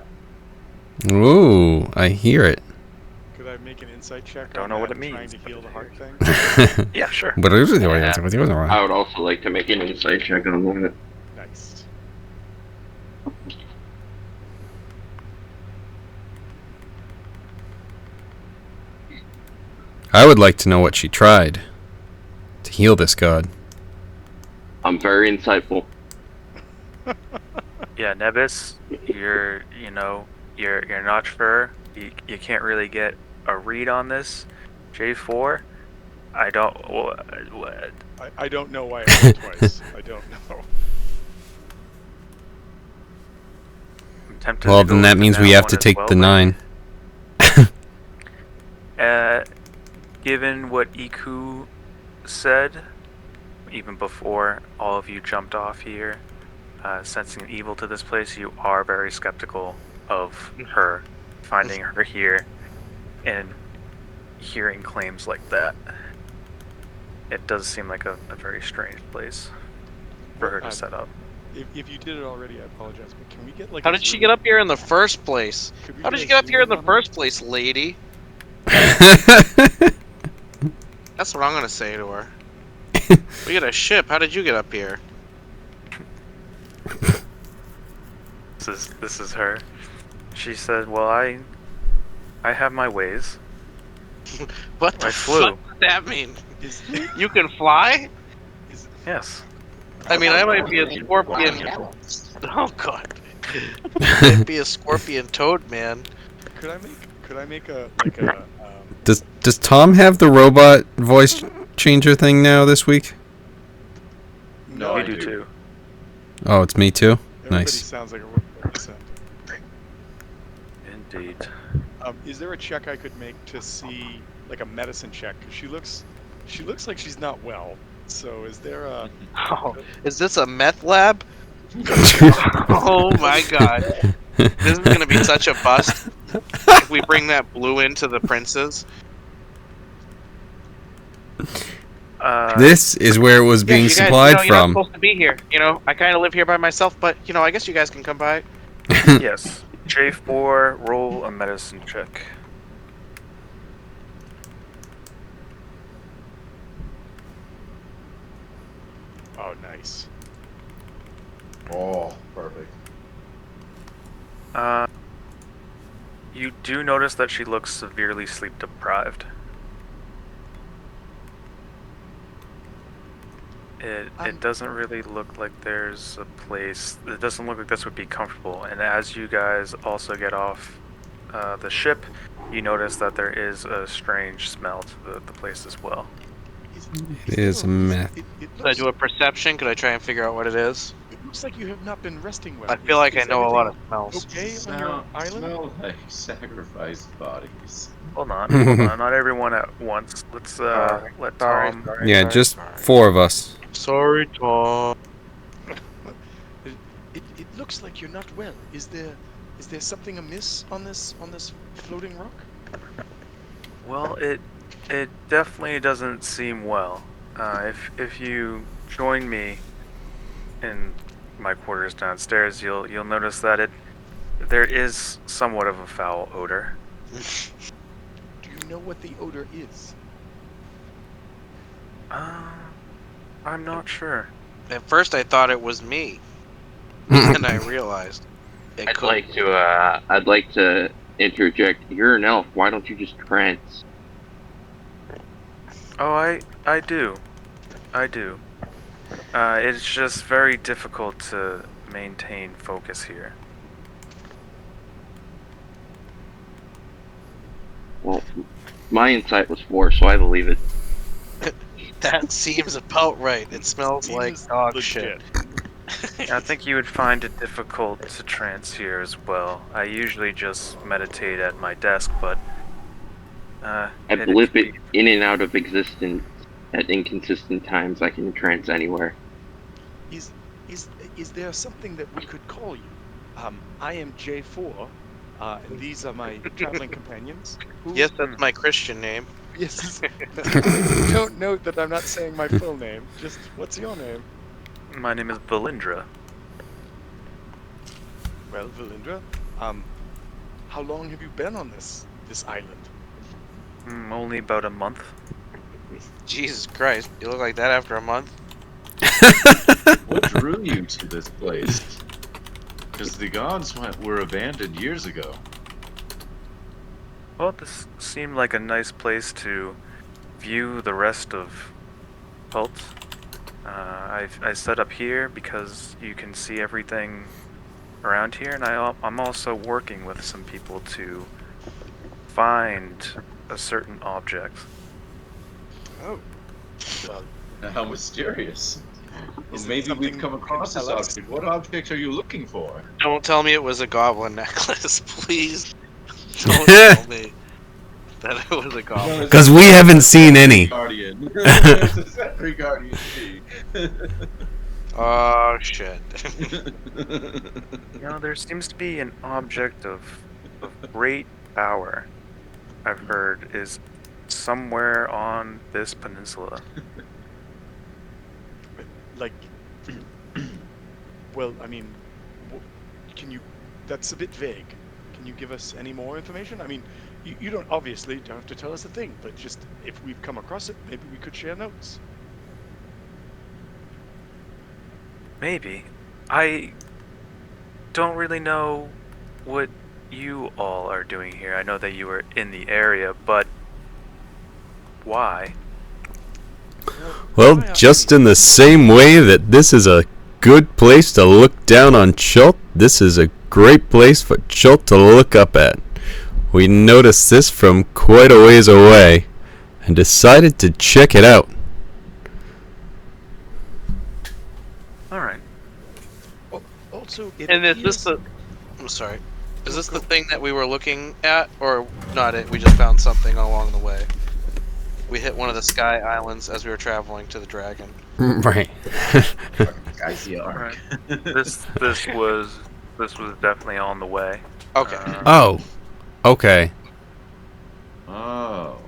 Ooh, I hear it. Could I make an insight check Don't on know what that it trying means, to but heal the heart thing? Yeah, sure. I would also like to make an insight check on that. Nice. I would like to know what she tried to heal this god. I'm very insightful. Yeah, Nebis, you're not sure. You can't really get a read on this. J4, I don't. What? I don't know why it went twice. I don't know. I'm tempted Well, to then go that into means we that have one to as take well, the but, 9. Given what Iku said, even before all of you jumped off here, sensing evil to this place, you are very skeptical of her, finding her here, and hearing claims like that. It does seem like a very strange place for her to set up. If you did it already, I apologize. But can we get like? How did she get up here in the first place? How did you get up here in the first place, lady? That's what I'm gonna say to her. We got a ship. How did you get up here? This is her. She said, "Well, I have my ways." What the I flew. fuck does that mean? Is, You can fly? Yes. I mean, I might be a scorpion. Oh god. I might be a scorpion toad, man. could I make a like a Does Tom have the robot voice changer thing now this week? No, You I do do. too. Oh, it's me too? everybody Nice. sounds like a robot. Indeed. Is there a check I could make to see like a medicine check? 'Cause she looks like she's not well. So is there a Oh, is this a meth lab? Oh my god. This is gonna be such a bust if we bring that blue into the princes. This is where it was being you guys, supplied you're not from. supposed to be here. I kind of live here by myself, but I guess you guys can come by. Yes. J4, roll a medicine check. Oh, nice. Oh, perfect. You do notice that she looks severely sleep deprived. It doesn't really look like there's a place. It doesn't look like this would be comfortable. And as you guys also get off the ship, you notice that there is a strange smell to the place as well. It is a myth. It Could I do a perception? Could I try and figure out what it is? Looks like you have not been resting well. I feel like I Is know a lot of everything smells. okay on your island? Smell like sacrificed bodies. Hold on, hold on. Not everyone at once. Let's Sorry, let sorry, Tom. sorry, Yeah, sorry, just sorry. 4 of us. Sorry, Tom. It looks like you're not well. Is there something amiss on this floating rock? Well, it definitely doesn't seem well. If you join me in my quarters downstairs, you'll notice that there is somewhat of a foul odor. Do you know what the odor is? I'm not sure. At first, I thought it was me, and I realized it could. I'd like to interject. You're an elf. Why don't you just trance? Oh, I do. It's just very difficult to maintain focus here. Well, my insight was 4, so I believe it. That seems about right. It smells like Seems dog legit. shit. I think you would find it difficult to trance here as well. I usually just meditate at my desk, but I it blip can it be- in and out of existence at inconsistent times. I can trance anywhere. Is there something that we could call you? I am J4, and these are my traveling companions. Who, Yes, that's my Christian name. Yes. Don't note that I'm not saying my full name. Just what's your name? My name is Valindra. Well, Valindra. How long have you been on this island? Only about a month. Jesus Christ, you look like that after a month? What drew you to this place? Because the gods were abandoned years ago. Well, this seemed like a nice place to view the rest of Pult. I set up here because you can see everything around here, and I'm also working with some people to find a certain object. Oh. Well, How mysterious. Well, Is it maybe something we've come you can across this tell us? object. What object are you looking for? Don't tell me it was a goblin necklace, please. Don't tell me that it was a goblin. 'Cause we haven't seen any. Guardian. It's a Sentry Guardian key. Oh shit. You know, there seems to be an object of great power, I've heard, is somewhere on this peninsula. Like, well, I mean, can you? That's a bit vague. Can you give us any more information? I mean, you don't obviously don't have to tell us a thing, but just if we've come across it, maybe we could share notes. Maybe. I don't really know what you all are doing here. I know that you were in the area, but why? Well, just in the same way that this is a good place to look down on Chult, this is a great place for Chult to look up at. We noticed this from quite a ways away and decided to check it out. Alright. Also, And is this the? I'm sorry. Is this the thing that we were looking at, or not? It. We just found something along the way. We hit one of the sky islands as we were traveling to the dragon. Right. Guys, yeah. Alright. This was definitely on the way. Okay. Oh. Okay. Oh.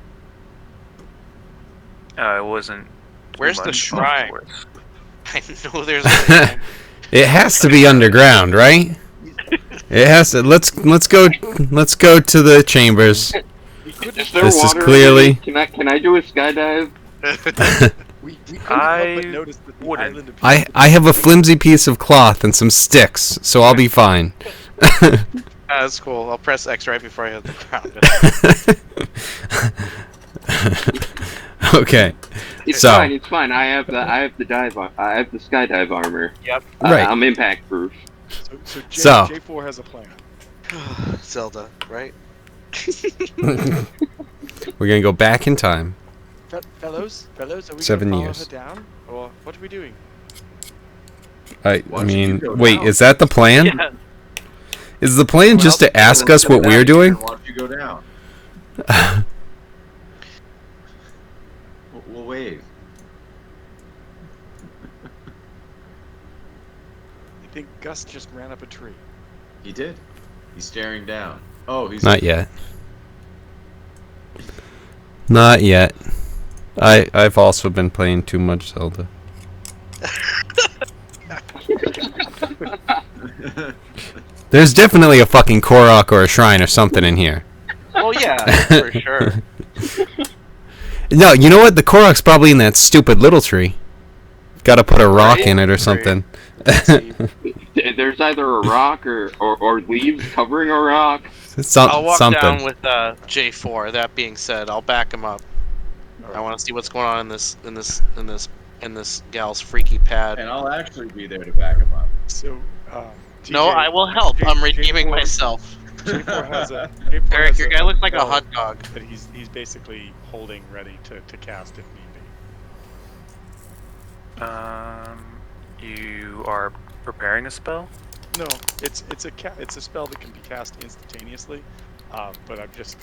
It wasn't. too Where's the much, shrine? of course. I know there's. A It has to be underground, right? It has to. Let's go to the chambers. Is there This is water? clearly- Can I do a skydive? we couldn't I help but notice that the wouldn't. island appears to be I have a flimsy piece of cloth and some sticks, so I'll be fine. That's cool. I'll press X right before I hit the ground. Okay. It's So- fine. It's fine. I have the skydive armor. Yep. Right. I'm impact proof. So So- J4 has a plan. Zelda, right? We're gonna go back in time. Fellows, are we 7 gonna follow years. her down, or what are we doing? I Why don't you mean, go wait, down? is that the plan? Yeah. Is the plan Well, just to ask then us put what it we're out doing? Why don't you go down? We'll wave. I think Gus just ran up a tree. He did. He's staring down. Oh, he's Not yet. Not yet. I've also been playing too much Zelda. There's definitely a fucking Korok or a shrine or something in here. Well, yeah, for sure. No, you know what? The Korok's probably in that stupid little tree. Gotta put a rock Right, in it or right. something. There's either a rock or leaves covering a rock. I'll walk Something. down with J4. That being said, I'll back him up. All I right. want to see what's going on in this gal's freaky pad. And I'll actually be there to back him up. So, No, TJ, I will help. J- I'm redeeming J4 myself. J4 has a. J4 Eric, has your guy looks like a bell hot dog. that he's basically holding ready to cast if need be. You are preparing a spell? No, it's a spell that can be cast instantaneously, but I've just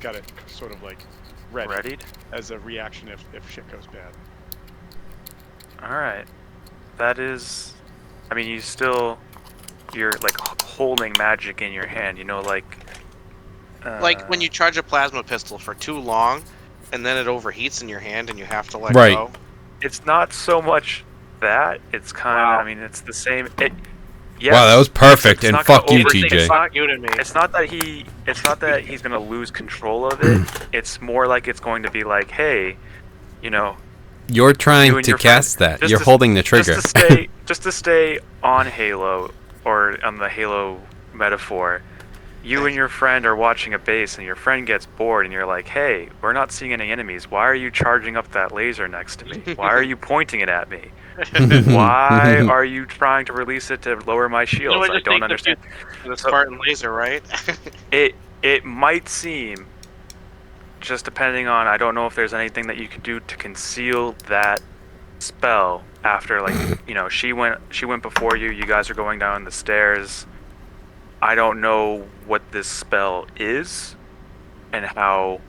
got it sort of like ready Readied? as a reaction if shit goes bad. Alright. That is... I mean, you're like holding magic in your hand, you know, like... Like when you charge a plasma pistol for too long, and then it overheats in your hand, and you have to let Right. go. It's not so much that, it's kind of... Wow. I mean, it's the same... Yes, Wow, that was perfect, it's and not gonna fuck you, overtake- TJ. It's not, You to me. it's not that he's gonna lose control of it. It's more like it's going to be like, hey, you know, You're you trying and to your cast friend- that. just You're to- holding the trigger. just to stay on Halo, or on the Halo metaphor. You and your friend are watching a base, and your friend gets bored, and you're like, hey, we're not seeing any enemies. Why are you charging up that laser next to me? Why are you pointing it at me? Why are you trying to release it to lower my shields? what I just don't take understand. The Spartan laser, right? It might seem, just depending on, I don't know if there's anything that you can do to conceal that spell after, like, you know, she went before you. You guys are going down the stairs. I don't know what this spell is, and how,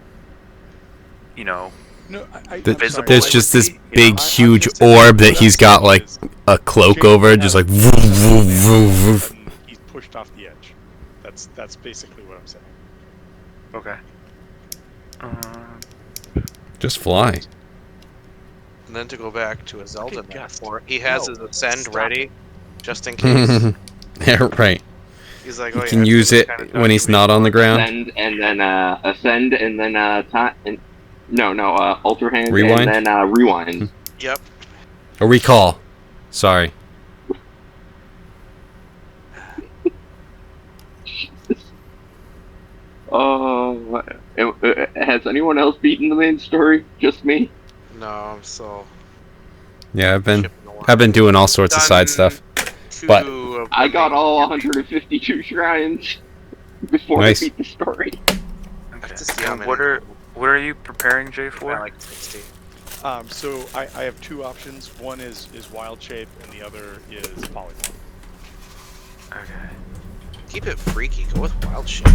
you know. No, I'm There's sorry, there's I just would this be- big, I'm huge just saying orb that what he's I'm got saying like is a cloak Jake over, has just like. a- Woof, woof, woof, woof. and he's pushed off the edge. That's basically what I'm saying. Okay. Just fly. And then to go back to a Zelda Okay, Gus. metaphor, he has No, his ascend stop ready, just in case. Yeah, right. He's like, You oh, can yeah, use it's it kinda when he's not on the ground. Ascend and then ultra hand Rewind? and then rewind. Yep. A recall. Sorry. Oh, has anyone else beaten the main story? Just me? No, I'm so. Yeah, chipping away. I've been doing all sorts of side Done stuff. two but- of I the got main- all 152 shrines before Nice. I beat the story. Okay. to see how And many- what are you preparing, Jay, I for? like 60. So I have two options. One is wild shape, and the other is polymorph. Okay. Keep it freaky. Go with wild shit.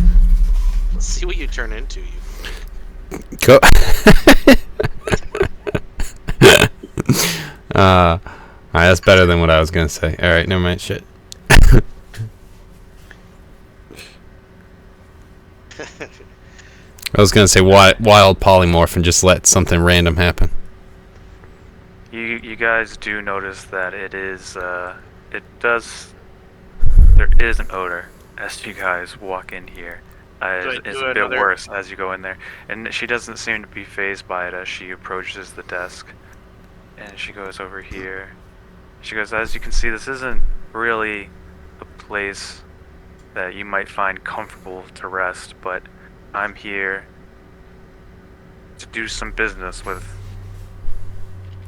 Let's see what you turn into. You. Go. Alright, that's better than what I was gonna say. Alright, never mind. Shit. I was gonna say wild polymorph and just let something random happen. You guys do notice that there is an odor as you guys walk in here. Do I It's do a bit another- worse as you go in there, and she doesn't seem to be phased by it as she approaches the desk, and she goes over here. She goes, as you can see, this isn't really a place that you might find comfortable to rest, but I'm here to do some business with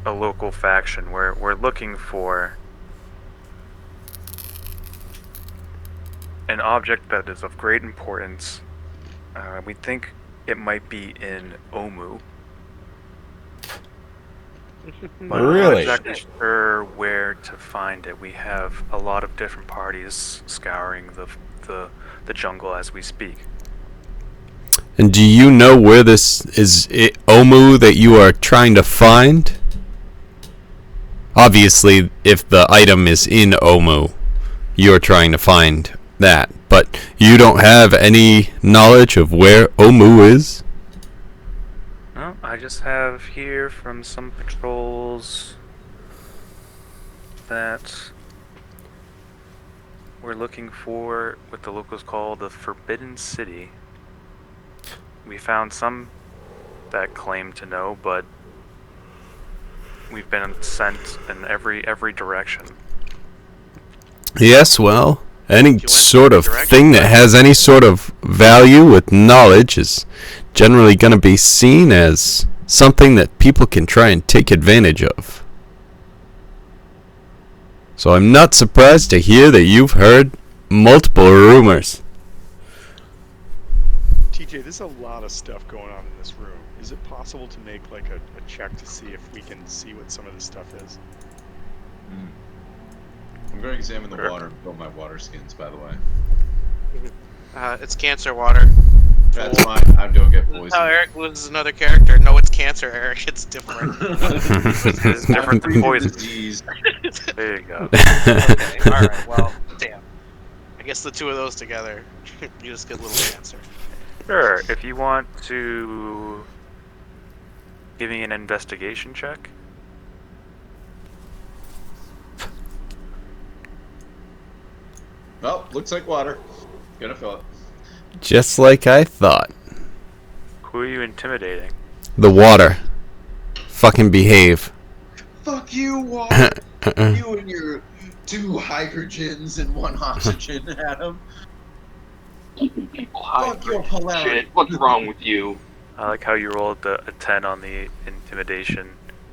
a local faction. We're looking for an object that is of great importance. We think it might be in Omu. But I'm not Really? exactly sure where to find it. We have a lot of different parties scouring the jungle as we speak. And do you know where this is Omu that you are trying to find? Obviously, if the item is in Omu, you're trying to find that. But you don't have any knowledge of where Omu is? No, I just have here from some patrols that we're looking for what the locals call the Forbidden City. We found some that claim to know, but we've been sent in every direction. Yes, well, any went sort of direction, thing that but- has any sort of value with knowledge is generally going to be seen as something that people can try and take advantage of. So I'm not surprised to hear that you've heard multiple rumors. TJ, there's a lot of stuff going on in this room. Is it possible to make like a check to see if we can see what some of this stuff is? I'm going to examine the water and fill my water skins, by the way. It's cancer water. That's fine. I don't get This is how poisoned. Eric loses another character. No, it's cancer, Eric. It's different. It's different than poison. Disease. There you go. Okay, alright, well, damn. I guess the two of those together, you just get a little cancer. Sure, if you want to give me an investigation check. Well, looks like water. Gonna fill it. Just like I thought. Who are you intimidating? The water. Fucking behave. Fuck you, water. You and your 2 hydrogens and 1 oxygen, Adam. Fuck your polarity. Shit, what's wrong with you? I like how you rolled a 10 on the intimidation,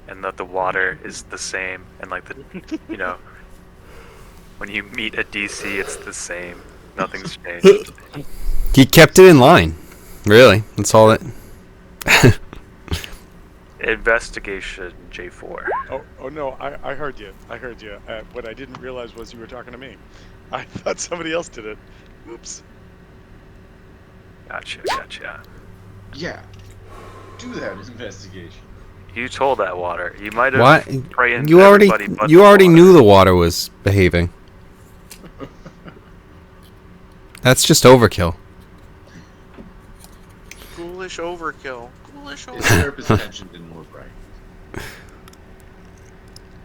and that the water is the same, and like the, you know, when you meet a DC, it's the same. Nothing's changed. He kept it in line. Really. That's all it. Investigation J4. Oh no, I heard you. I heard you. What I didn't realize was you were talking to me. I thought somebody else did it. Oops. Gotcha. Yeah. Do that investigation. You told that water. You might have Why? prayed You already everybody but you the already water. knew the water was behaving. That's just overkill. Ghoulish overkill. Ghoulish His overkill. therapist tension didn't work right.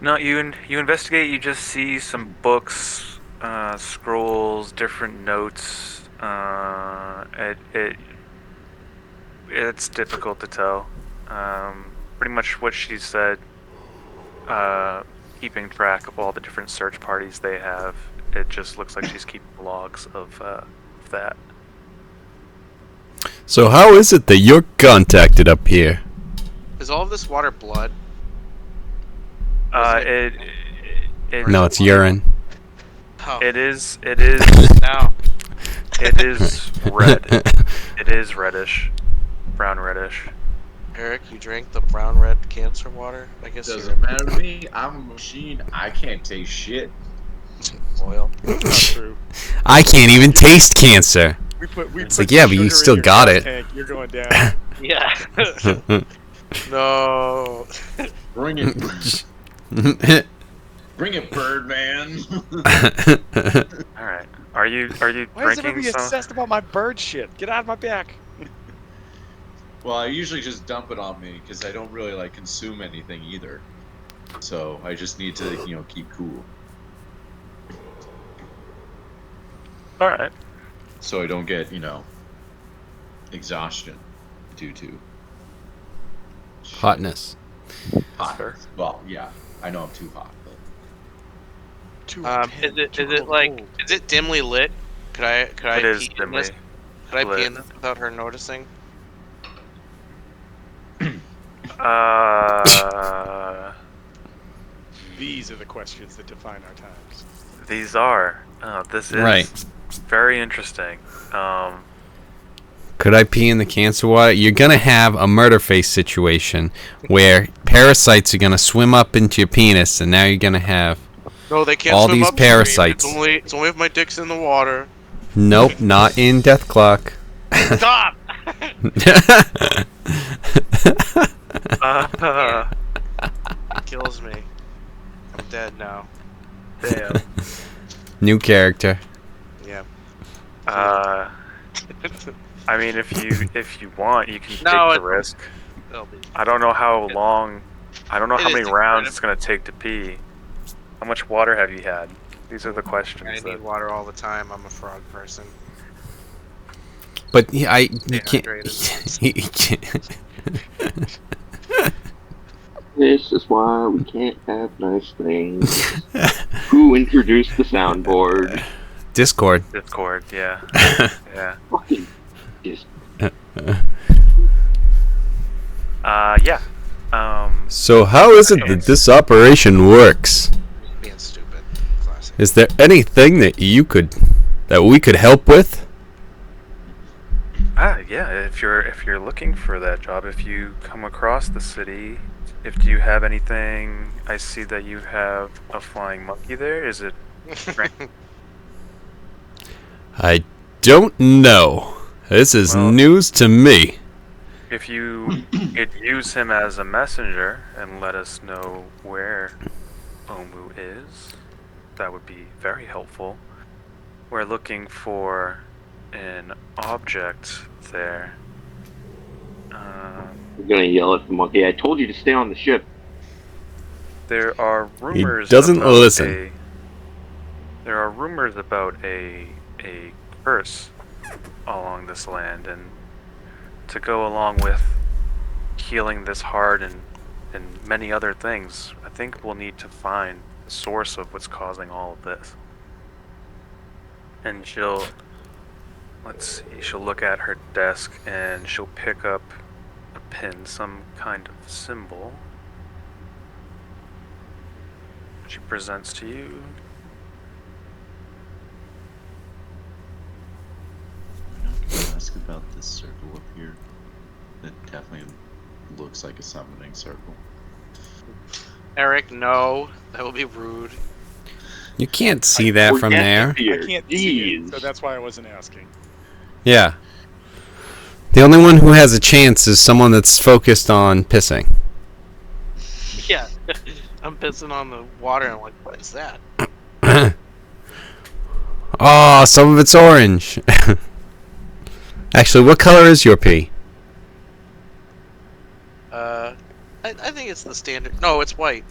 No, you investigate. You just see some books, scrolls, different notes. It's difficult to tell. Pretty much what she said. Keeping track of all the different search parties they have. It just looks like she's keeping logs of that. So how is it that you're contacted up here? Is all of this water blood? It No, it's urine. Oh, it is now. it is red. It is reddish, brown reddish. Eric, you drank the brown-red cancer water? I guess Doesn't matter to me. I'm a machine. I can't taste shit. oil. That's not true. I can't even taste cancer. We put like, yeah, but you sugar in still your got gas it. tank, you're going down. Yeah. No. Bring it. Bring it, Birdman. All right. Are you Why is drinking everybody some? obsessed about my bird shit? Get out of my back. Well, I usually just dump it on me because I don't really like consume anything either. So I just need to, keep cool. All right. So I don't get, exhaustion due to Hotness. hot. Fair. Well, yeah, I know I'm too hot, but Too Is it dimly lit? Could I It is pee in dimly this? Could I pee lit. in this without her noticing? These are the questions that define our times. These are. This is Right. very interesting. Could I pee in the cancer water? You're gonna have a murder face situation where parasites are gonna swim up into your penis, and now you're gonna have No, they can't all swim these upstream. parasites. It's only if my dick's in the water. Nope, not in Death Clock. Stop! Uh, It kills me. I'm dead now. damn. New character. Yeah. I mean, if you want, you can No, take the risk. It'll be- I don't know how long. I don't know It how is many different. rounds it's gonna take to pee. How much water have you had? These are the I questions. need water all the time. I'm a frog person. But you can't. Dehydrated. He can't. This is why we can't have nice things. Who introduced the soundboard? Discord. Discord, yeah, yeah. Fucking just Yeah. So how is it that this operation works? Being stupid. Classic. Is there anything that we could help with? Yeah. If you're looking for that job, if you come across the city, if you have anything, I see that you have a flying monkey there. Is it? I don't know. This is Well- news to me. If you could use him as a messenger and let us know where Omu is, that would be very helpful. We're looking for an object there. I'm gonna yell at the monkey. I told you to stay on the ship. There are rumors. doesn't about listen. There are rumors about a curse along this land, and to go along with healing this heart and many other things, I think we'll need to find the source of what's causing all of this. And let's see, she'll look at her desk and she'll pick up a pin, some kind of symbol. She presents to you. I'm not gonna ask about this circle up here. It definitely looks like a summoning circle. Eric, no. That would be rude. You can't see that from there. I can't see it, Jeez. so that's why I wasn't asking. Yeah. The only one who has a chance is someone that's focused on pissing. Yeah. I'm pissing on the water and I'm like, what is that? Oh, some of it's orange. Actually, what color is your pee? I think it's the standard. No, it's white.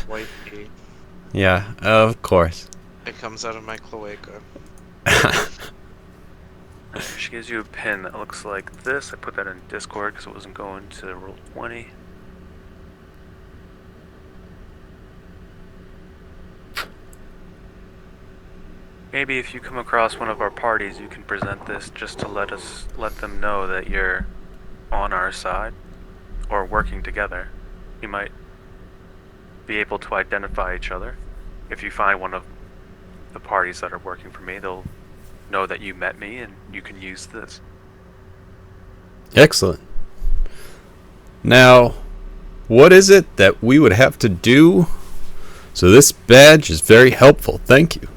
White pee. Yeah, of course. It comes out of my cloaca. She gives you a pin that looks like this. I put that in Discord because it wasn't going to Roll20. Maybe if you come across one of our parties, you can present this just to let them know that you're on our side or working together. You might be able to identify each other. If you find one of the parties that are working for me, they'll know that you met me and you can use this. Excellent. Now, what is it that we would have to do? So this badge is very helpful. Thank you.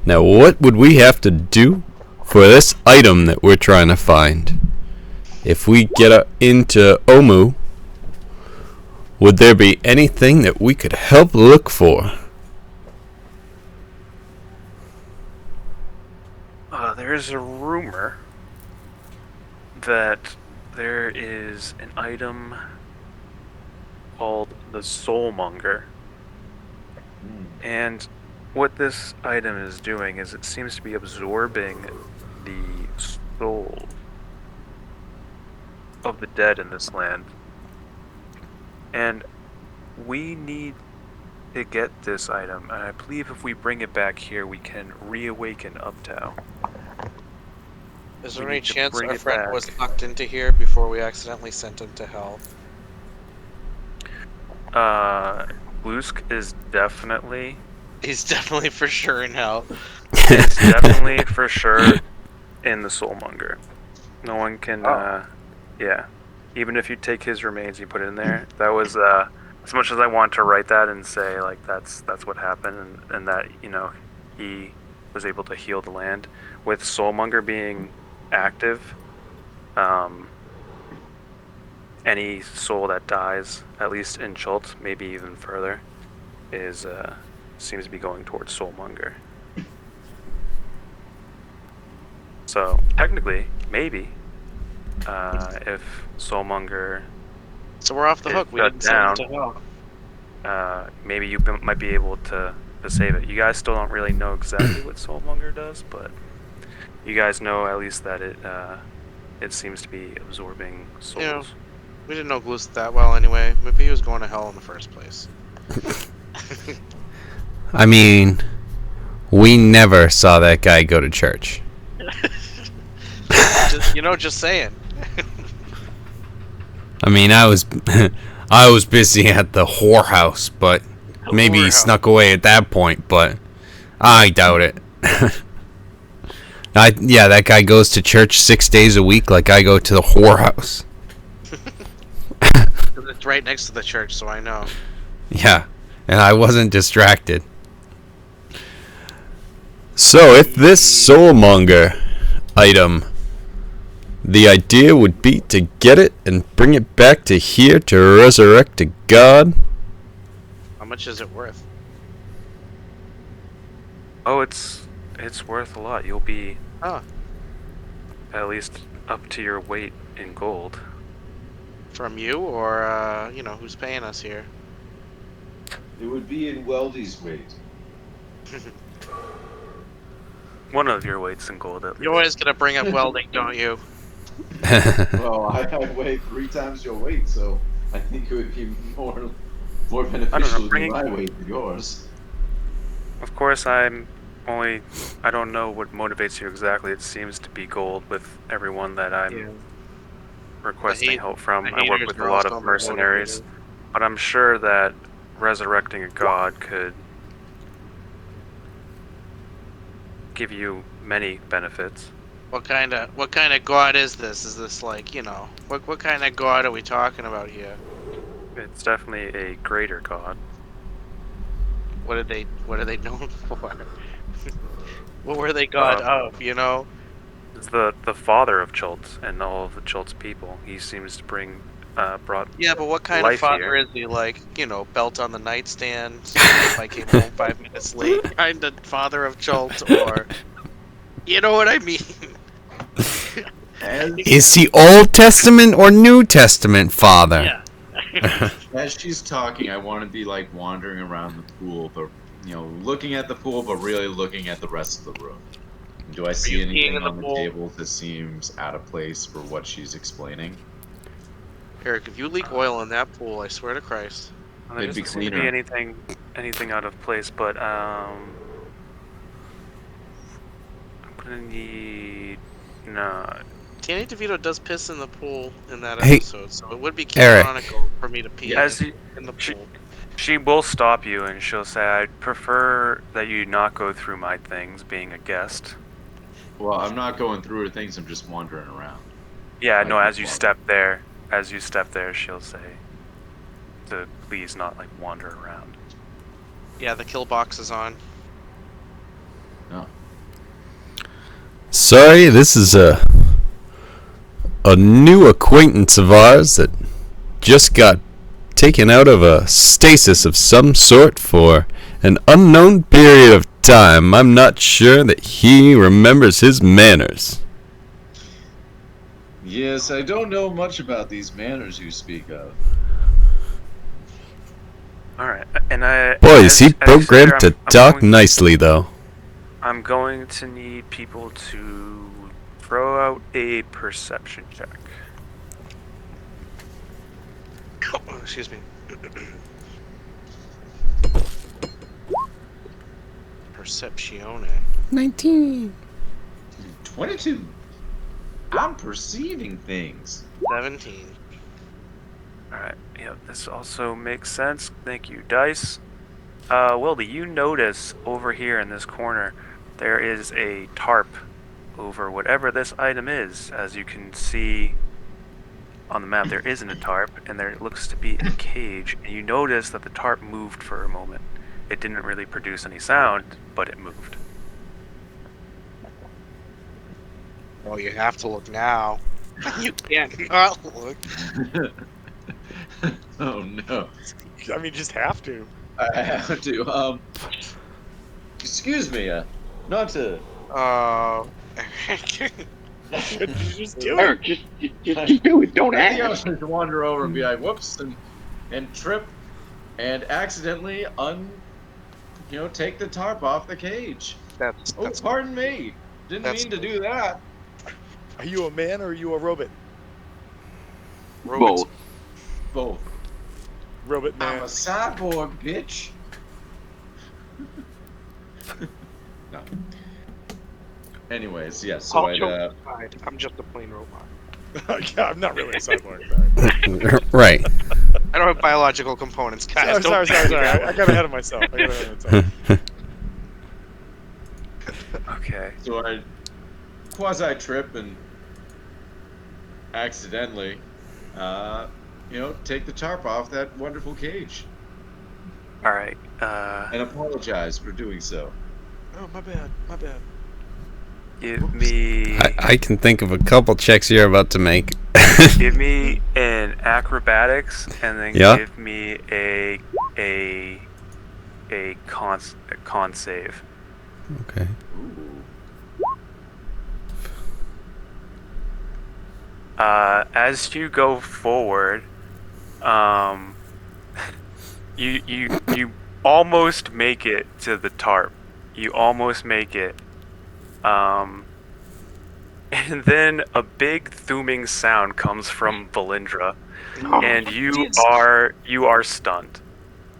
Now, what would we have to do for this item that we're trying to find? If we get into Omu, would there be anything that we could help look for? There's a rumor that there is an item called the Soulmonger. And what this item is doing is it seems to be absorbing the soul of the dead in this land. And we need to get this item, and I believe if we bring it back here, we can reawaken Uptown. Is there We any need to chance bring our it friend back. was sucked into here before we accidentally sent him to hell? Glusk is definitely He's definitely for sure in hell. It's definitely for sure in the Soulmonger. No one can. Yeah. Even if you take his remains, and you put it in there. That was as much as I want to write that and say like that's what happened, and that he was able to heal the land. With Soulmonger being active, any soul that dies, at least in Chult, maybe even further, is seems to be going towards Soulmonger. So technically, maybe if Soulmonger So we're off the is hook. We shut didn't send him down, to hell. maybe you might be able to save it. You guys still don't really know exactly what Soulmonger does, but you guys know at least that it seems to be absorbing souls. Yeah. We didn't know Gloos that well anyway. Maybe he was going to hell in the first place. I mean, we never saw that guy go to church. Just saying. I mean, I was I was busy at the whorehouse, but maybe he Whorehouse. snuck away at that point, but I doubt it. Yeah, that guy goes to church 6 days a week like I go to the whorehouse. It's right next to the church, so I know. Yeah, and I wasn't distracted. So, if this soulmonger item, the idea would be to get it and bring it back to here to resurrect a god. How much is it worth? Oh, it's worth a lot. You'll be Oh, at least up to your weight in gold. from you or who's paying us here? It would be in Weldy's weight. One of your weights in gold, at least. You're always gonna bring up welding, don't you? Well, I weigh 3 times your weight, so I think it would be more beneficial to bringing- be my weight than yours. Of course, I don't know what motivates you exactly. It seems to be gold with everyone that I'm requesting help from. the I work haters with are a lot also of mercenaries, motivated. but I'm sure that resurrecting a god could give you many benefits. What kind of god is this? Is this like, what kind of god are we talking about here? It's definitely a greater god. What are they known for? What were they god of, It's the father of Chult and all of the Chult's people. He seems to brought Yeah, but what kind life of father here. is he? Like, belt on the nightstand, if I came home 5 minutes late, kind of father of Chult, or you know what I mean? Is he Old Testament or New Testament father? Yeah. As she's talking, I want to be like wandering around the pool, but looking at the pool, but really looking at the rest of the room. Do I see you peeing anything in the on the pool? table that seems out of place for what she's explaining? Eric, if you leak oil in that pool, I swear to Christ. There It'd be doesn't seem to cleaner. be anything out of place, but I'm gonna need Danny DeVito does piss in the pool in that Hey, episode, so it would be Eric. canonical for me to pee As in the she- pool. She will stop you and she'll say, "I'd prefer that you not go through my things, being a guest." Well, I'm not going through her things. I'm just wandering around. Yeah, I no. can As you walk. step there, she'll say to please not like wander around. Yeah, the kill box is on. Sorry, this is a new acquaintance of ours that just got taken out of a stasis of some sort for an unknown period of time. I'm not sure that he remembers his manners. Yes, I don't know much about these manners you speak of. All right, and I. Boys, he as you programmed sit to there, talk nicely, though. I'm going to need people to throw out a perception check. Excuse me. Perceptione. 19. 22. I'm perceiving things. 17. All right, yeah, this also makes sense. Thank you, dice. Wildy, you notice over here in this corner, there is a tarp over whatever this item is. As you can see on the map, there isn't a tarp, and there looks to be a cage. And you notice that the tarp moved for a moment. It didn't really produce any sound, but it moved. Well, you have to look now. You can't not look. Oh no. I mean, just have to. I have to. Excuse me. Not to. Should you just do it? Eric, just do it. Don't I think I was ask. going to wander over and be like, whoops, and trip, and accidentally take the tarp off the cage. that's Oh, pardon me. Didn't that's- mean to do that. Are you a man or are you a robot? robots. Both. Both. Robot I'm man. a cyborg, bitch. No. Anyways, yes. So All jokes aside, I'm just a plain robot. Yeah, I'm not really a cyborg. Sorry. Right. I don't have biological components, guys. Sorry. Don't I got ahead of myself. Okay. So I quasi trip and accidentally, take the tarp off that wonderful cage All right. and apologize for doing so. Oh, my bad. Give me I can think of a couple checks you're about to make. give me an acrobatics, and then Yeah. give me a con save. Okay. Ooh. As you go forward, you almost make it to the tarp. You almost make it. And then a big thooming sound comes from Valindra, and you are stunned.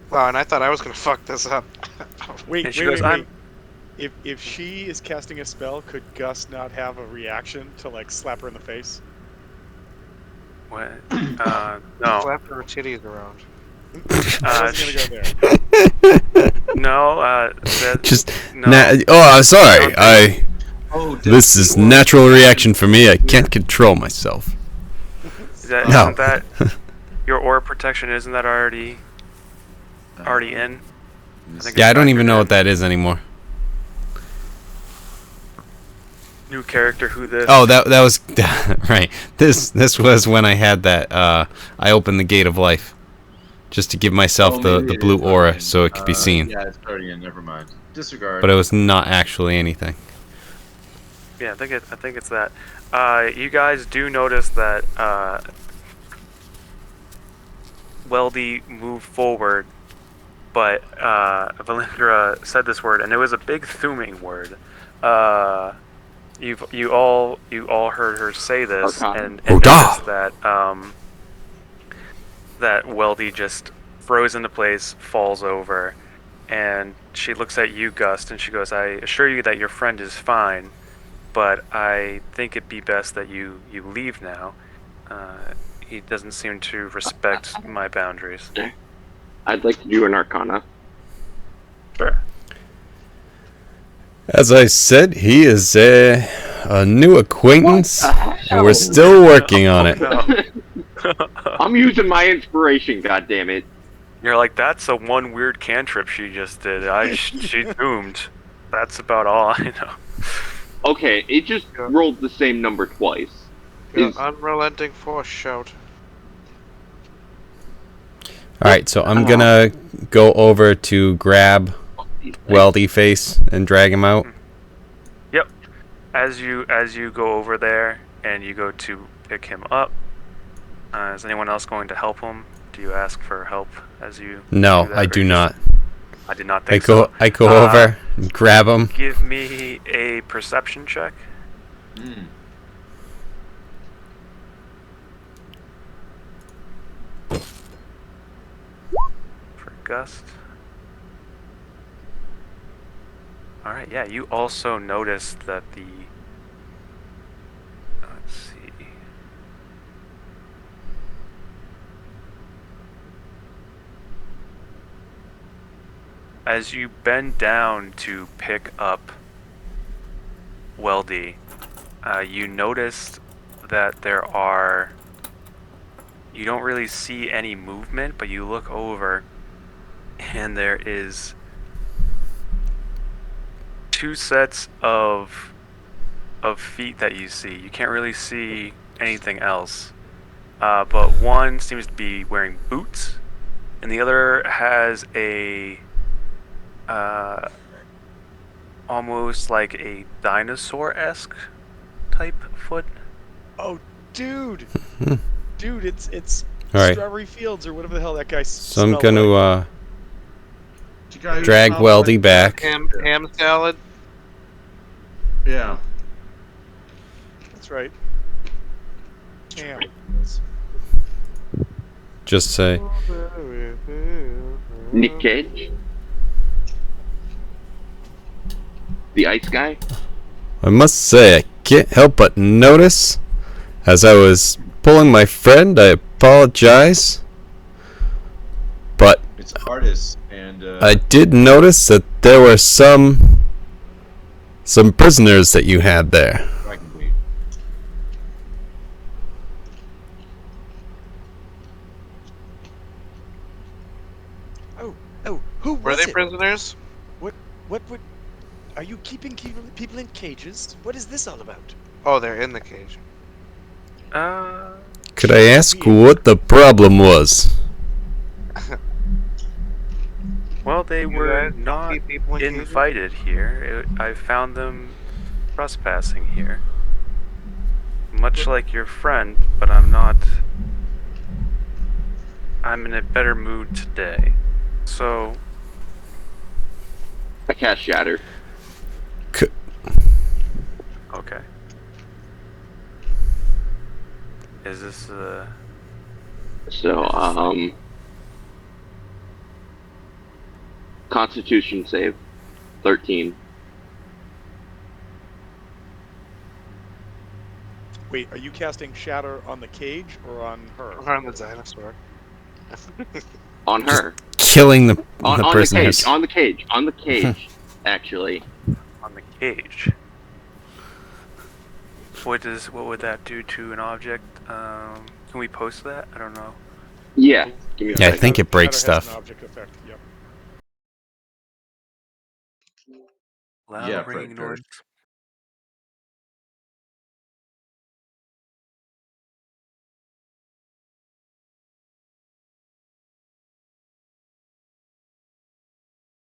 Wow, and I thought I was gonna fuck this up. Wait. And she goes, If she is casting a spell, could Gus not have a reaction to like slap her in the face? What? No. No. Slap her titties around. I wasn't gonna go there. No. Just no. I'm sorry. Oh, This is natural reaction for me. I can't control myself. No. Isn't that your aura protection? Isn't that already in? Yeah, I don't even know what that is anymore. New character. Who this? Oh, that was right. This was when I had that. I opened the gate of life, just to give myself the blue aura so it could be seen. Yeah, it's already in. Never mind. Disregard. But it was not actually anything. Yeah, I think it's that. You guys do notice that Weldy moved forward, but Valindra said this word, and it was a big thooming word. You all heard her say this, and noticed that that Weldy just froze into place, falls over, and she looks at you, Gust, and she goes, "I assure you that your friend is fine, but I think it'd be best that you leave now. He doesn't seem to respect my boundaries." I'd like to do an Arcana. Sure. As I said, he is a new acquaintance, and we're still working on it. No. I'm using my inspiration. God damn it! You're like, that's a one weird cantrip she just did. She doomed. That's about all I know. Okay, it just rolled the same number twice. Your unrelenting force shout. Alright, so I'm gonna go over to grab Weldy Face and drag him out. Yep. As you go over there and you go to pick him up, is anyone else going to help him? Do you ask for help as you? No, that, I or do you not. I did not think so. I go over, and grab him. Give me a perception check. Mm. For Gust. Alright, yeah, you also noticed that the... Let's see... as you bend down to pick up Weldy, you notice that you don't really see any movement, but you look over and there is 2 sets of feet that you see. You can't really see anything else. But one seems to be wearing boots, and the other has a almost like a dinosaur-esque type foot. Oh, dude, dude, it's All right. Strawberry Fields or whatever the hell that guy. So I'm gonna The guy who drag smells Weldy like- back. Ham salad. Yeah. That's right. Damn. Just say, Nick Cage? The ice guy? I must say, I can't help but notice, as I was pulling my friend, I apologize, but It's artists and I did notice that there were some prisoners that you had there. Dragon Bleed. Oh, who Were was they it? prisoners? What would? Are you keeping people in cages? What is this all about? Oh, they're in the cage. Could I ask what the problem was? Well, they You were guys don't not keep people in cages? invited here. I found them trespassing here. Much like your friend, but I'm in a better mood today. So, I cast Shatter. okay. Is this So, Constitution save. 13. Wait, are you casting Shatter on the cage or on her? Or on the dinosaur. On her. Killing the On the prisoners. cage. On the cage. On the cage, actually. on the cage? What would that do to an object? Can we post that? I don't know. Yeah. Give me a Yeah, I second. think it breaks Shatter has stuff. an object effect. Yep. Loud Yeah, ringing Fred noise.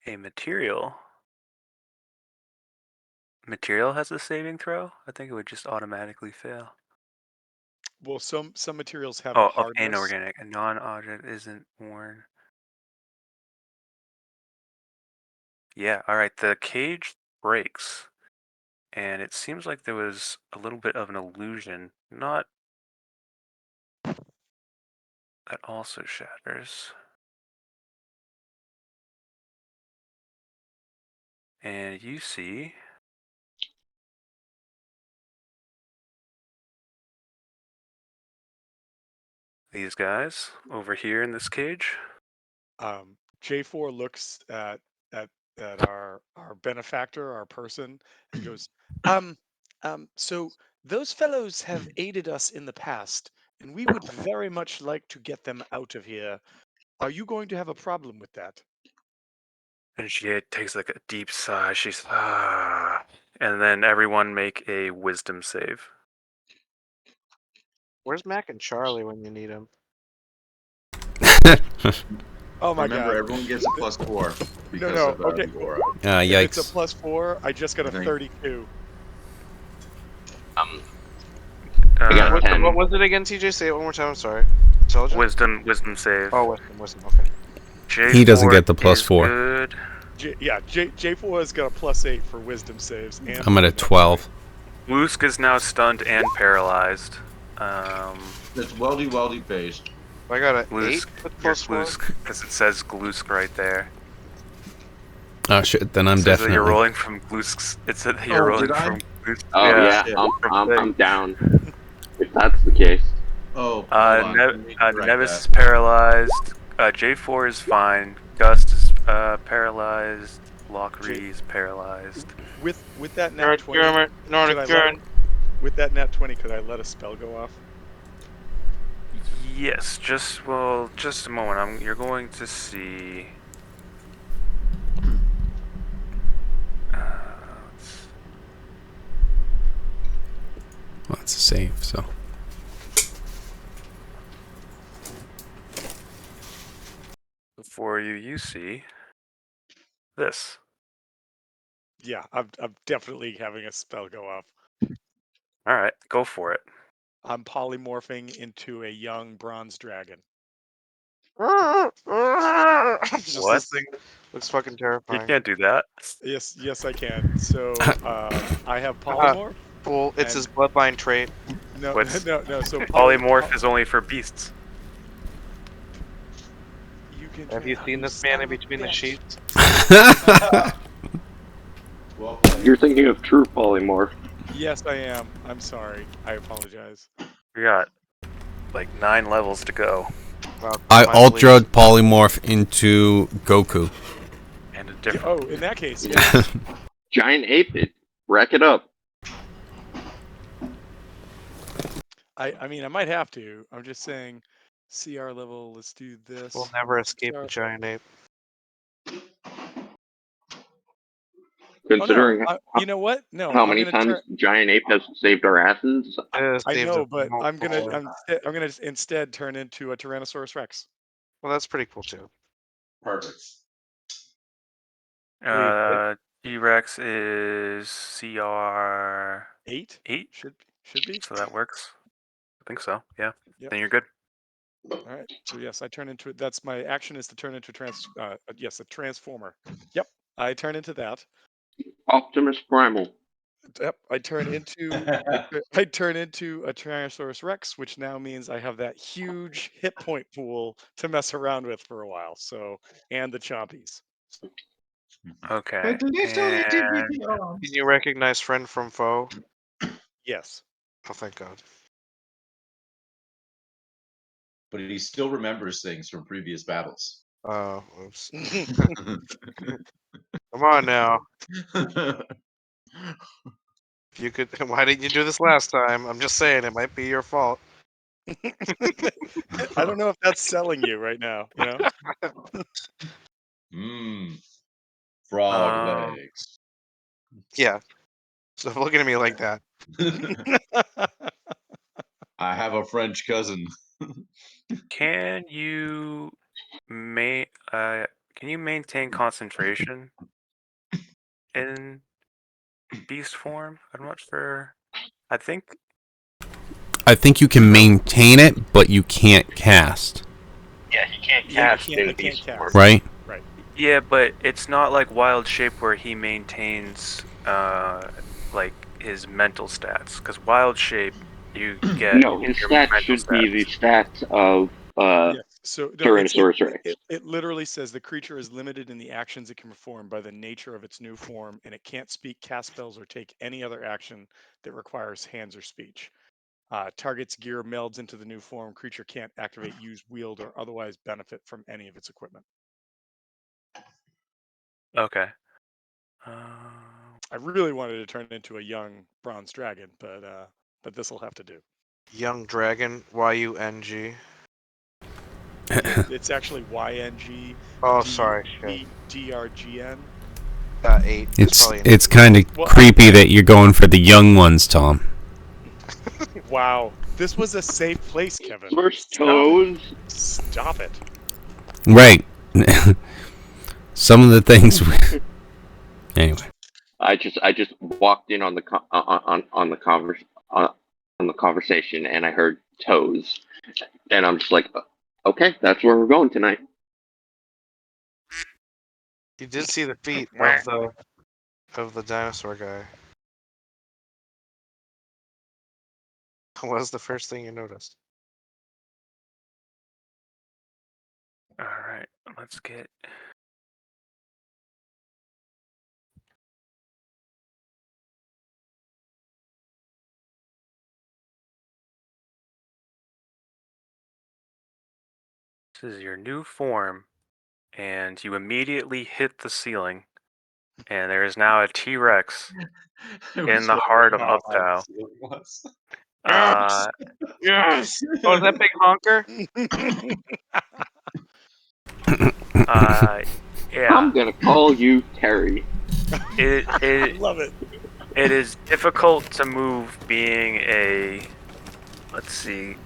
A material. Material has a saving throw? I think it would just automatically fail. Well, some materials have Oh, a of hardness. inorganic. A non-object isn't worn. Yeah, alright, the cage breaks. And it seems like there was a little bit of an illusion. Not... That also shatters. And you see... these guys over here in this cage. J4 looks at our benefactor, our person, and goes, so those fellows have aided us in the past, and we would very much like to get them out of here. Are you going to have a problem with that? And she takes like a deep sigh. She's ah. And then everyone make a wisdom save. Where's Mac and Charlie when you need them? Oh my Remember, god. everyone gets a +4 because no, of okay. the aura. If it's a Yikes. +4, I just got a Okay. 32. I got a What, 10. what was it again, TJ? Say it one more time. I'm sorry. Intelligence? Wisdom save. Oh, wisdom. Okay. J4 He doesn't get the is +4. Good. J4 has got a +8 for wisdom saves. And I'm at a 12. Lusk is now stunned and paralyzed. That's weldy based. I got an 8 Lusk, with you're +4. Lusk, because it says Glusk right there. Oh shit, then I'm It says that definitely... you're rolling from Glusk's. It said that you're rolling did I? from Glusk. Oh, yeah. shit. I'm down. If that's the case. Oh, hold on. Let me correct Nevis that. is paralyzed. J4 is fine. Gust is Paralyzed. Lockery's paralyzed. With that nat Nordic 20, German, could Nordic I let German. with that nat 20, could I let a spell go off? Yes, just a moment. You're going to see. Let's- Well, it's a save, so. Before you see this. Yeah, I'm definitely having a spell go off. All right, go for it. I'm polymorphing into a young bronze dragon. Just What? this thing looks fucking You terrifying. can't do that. Yes, I can. So I have Uh-huh. polymorph. Fool, it's his And- bloodline trait. No, What's no. So polymorph is only for beasts. You can. Have you seen You this man son in of a between the bitch. sheets? Well played. You're thinking of true polymorph. Yes, I am. I'm sorry. I apologize. We got like 9 levels to go, Well, I my ultra belief- polymorph into Goku. and a Yeah, different. oh, in that case, yeah. Giant ape it. Rack it up. I mean, I might have to. I'm just saying, CR level. Let's do this. We'll never escape CR the giant ape. Oh no! Considering You know what? No, how I'm many gonna turn. times Giant Ape has saved our asses, I Saves know, it but I'm gonna multiple- I'm gonna instead turn into a Tyrannosaurus Rex. Well, that's pretty cool too. Perfect. T-Rex is CR 8 8, should be. so that works. I think so. Yeah. Yep. Then you're good. All right. So yes, I turn into. That's my action is to turn into a transformer. Yep. I turn into that. Optimus Primal. Yep. I turn into a Tyrannosaurus Rex, which now means I have that huge hit point pool to mess around with for a while. So and the chompies. Okay. But little And itty bitty arms. Can you recognize friend from foe? Yes. Oh, thank God. But he still remembers things from previous battles. Oh, oops. Come on now. If you could, why didn't you do this last time? I'm just saying, it might be your fault. I don't know if that's selling you right now. You know. Mmm. Frog Um, legs. Yeah. Stop looking at me like that. I have a French cousin. can you can you maintain concentration in beast form? I'm not sure. I think I think you can maintain it, but you can't cast, Yeah, he can't Yeah, I cast can't. in I can't Beast cast. form. right? Right. yeah, but it's not like Wild Shape where he maintains like his mental stats. Because Wild Shape, you get No, his your stats mental should be the stats. stats of Yes. So no, Tyrannosaurus Rex. it literally says the creature is limited in the actions it can perform by the nature of its new form, and it can't speak, cast spells, or take any other action that requires hands or speech. Target's gear melds into the new form. Creature can't activate, use, wield, or otherwise benefit from any of its equipment. Okay. I really wanted to turn it into a young bronze dragon, but this will have to do. Young Dragon, YUNG. It's actually YNG Oh, sorry. Shit. DRGN. 8. probably It's kind of Well, creepy that you're going for the young ones, Tom. Wow, this was a safe place, Kevin. First Stop it. toes. Stop it. Right. Some of the things. Anyway. I just walked in on the on the conversation, and I heard toes, and I'm just like, okay, that's where we're going tonight. You did see the feet of the dinosaur guy. What was the first thing you noticed? All right. Let's get. This is your new form and you immediately hit the ceiling, and there is now a T-Rex in the heart of Uptow. Uh, Yes. Oh, is that big honker? yeah. I'm gonna call you Terry. It I it love it. it is difficult to move, being a, let's see,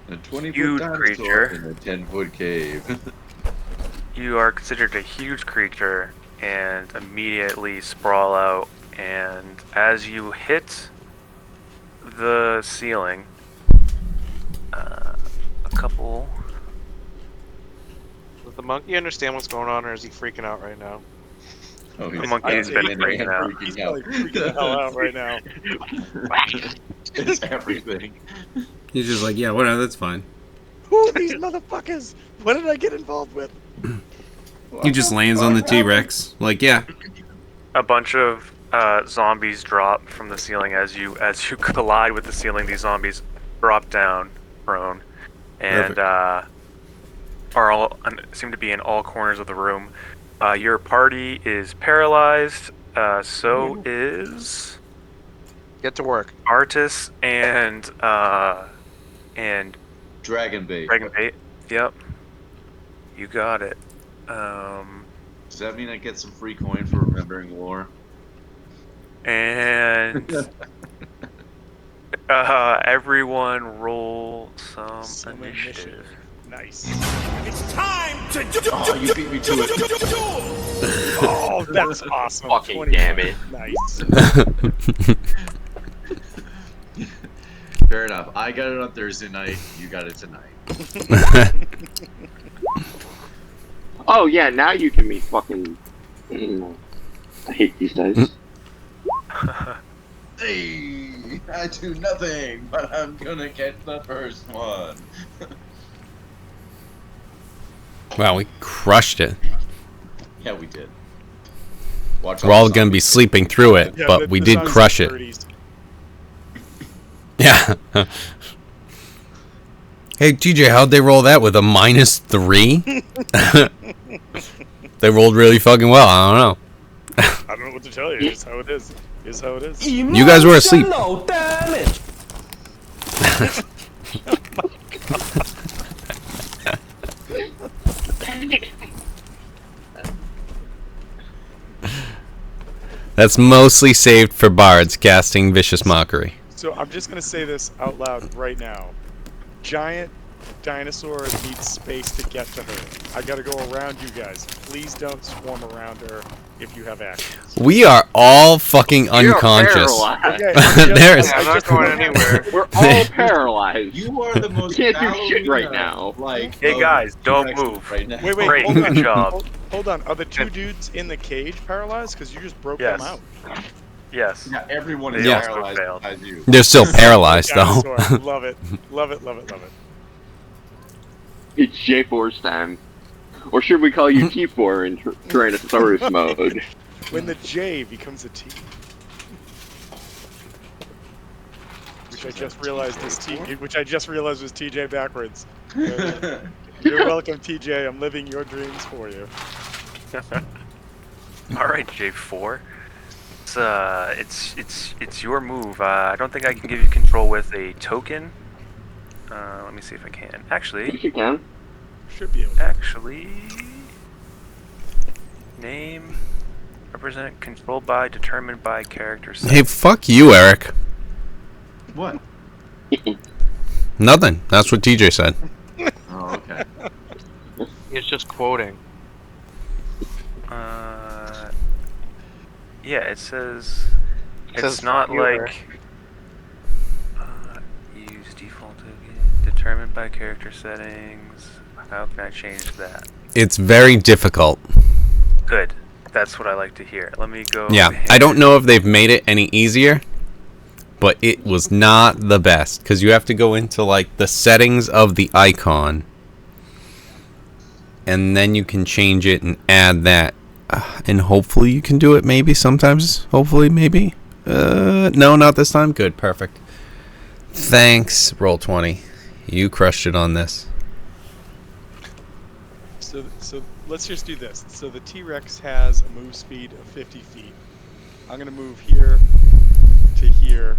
A 20-foot huge dinosaur creature. in a 10-foot cave. You are considered a huge creature and immediately sprawl out. And as you hit the ceiling, a couple. Does the monkey understand what's going on, or is he freaking out right now? Oh, The monkey's I'd been say freaking out. He's probably freaking the hell out right now. It's everything. He's just like, yeah, whatever, that's fine. Who are these motherfuckers? What did I get involved with? He just lands on the T-Rex. Like, yeah. A bunch of zombies drop from the ceiling as you collide with the ceiling. These zombies drop down, prone, and are all seem to be in all corners of the room. Your party is paralyzed. So is Get to work. Artis and Dragon bait. Dragon Bait. Yep, you got it. Does that mean I get some free coin for remembering lore? And everyone roll some initiative. Nice. Oh, you beat me to it. Oh, that's awesome. Fucking 20. damn it. Nice. Fair enough. I got it on Thursday night. You got it tonight. Oh yeah, now you can be fucking. I hate these dice. Hey, I do nothing, but I'm gonna get the first one. Wow, we crushed it. Yeah, we did. Watch We're all gonna be sleeping through it, Yeah, but the- we the did zombies crush are it. 30s. Yeah. Hey, TJ, how'd they roll that with a -3? They rolled really fucking well. I don't know. I don't know what to tell you. It's how it is. It's how it is. You guys were asleep. That's mostly saved for bards casting vicious mockery. So I'm just gonna say this out loud right now. Giant dinosaur needs space to get to her. I gotta go around you guys. Please don't swarm around her if you have actions. We are all fucking unconscious. Paralyzed. Okay, I'm There's- just- I'm not going anywhere. We're all paralyzed. You are the most. Can't do shit right ballerina, now. Like, Hey of guys, don't T-Rex move. Right now. Wait, Great, hold on. good job. Hold on. Are the two dudes in the cage paralyzed? Because you just broke Yes. them out. Yes. Yeah, everyone is Yeah. paralyzed Failed. besides you. They're still paralyzed, though. Dinosaur. Love it. Love it. Love it. Love it. It's J4's time. Or should we call you T4 in Tyrannosaurus mode? When the J becomes a T. Which I just realized is T. Which I just realized was TJ backwards. You're welcome, TJ. I'm living your dreams for you. All right, J4. It's your move. I don't think I can give you control with a token. Let me see if I can. Actually, Yes, you can. Should be able to. Name, represent, controlled by, determined by character set. Hey, fuck you, Eric. What? Nothing. That's what TJ said. Oh, okay. He's just quoting. Yeah, it says it's says not computer. like use default token, determined by character settings. How can I change that? It's very difficult. Good. That's what I like to hear. Let me go. Yeah, I don't know if they've made it any easier, but it was not the best because you have to go into like the settings of the icon, and then you can change it and add that, and hopefully you can do it. Maybe sometimes, hopefully, maybe. No, not this time. Good, perfect. Thanks, Roll20. You crushed it on this. So let's just do this. So the T-Rex has a move speed of 50 feet. I'm gonna move here to here,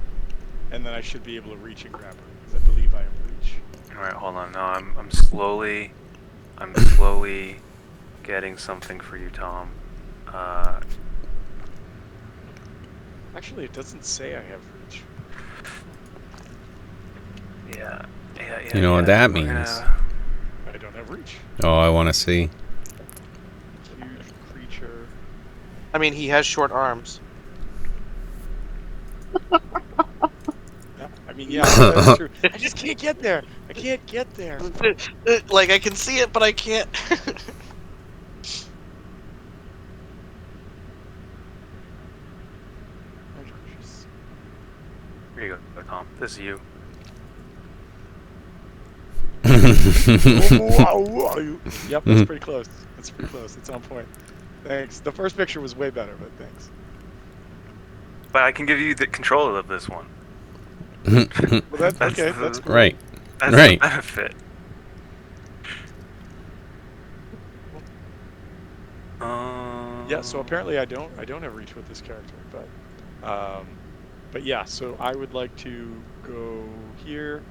and then I should be able to reach and grab her because I believe I have reach. All right, hold on. No, I'm slowly getting something for you, Tom. Actually, it doesn't say I have reach. Yeah. You know what that We're means. I don't have reach. Oh, I want to see. Huge creature. I mean, he has short arms. Yeah, I mean, yeah, that's true. I just can't get there. I can't get there. Like, I can see it, but I can't. Here you go, Tom. This is you. Yep, that's pretty close. That's pretty close. It's on point. Thanks. The first picture was way better, but thanks. But I can give you the control of this one. Well, that's That's okay. the- That's cool. Right. That's Right. the benefit. Yeah. So apparently I don't have reach with this character, but yeah. So I would like to go here,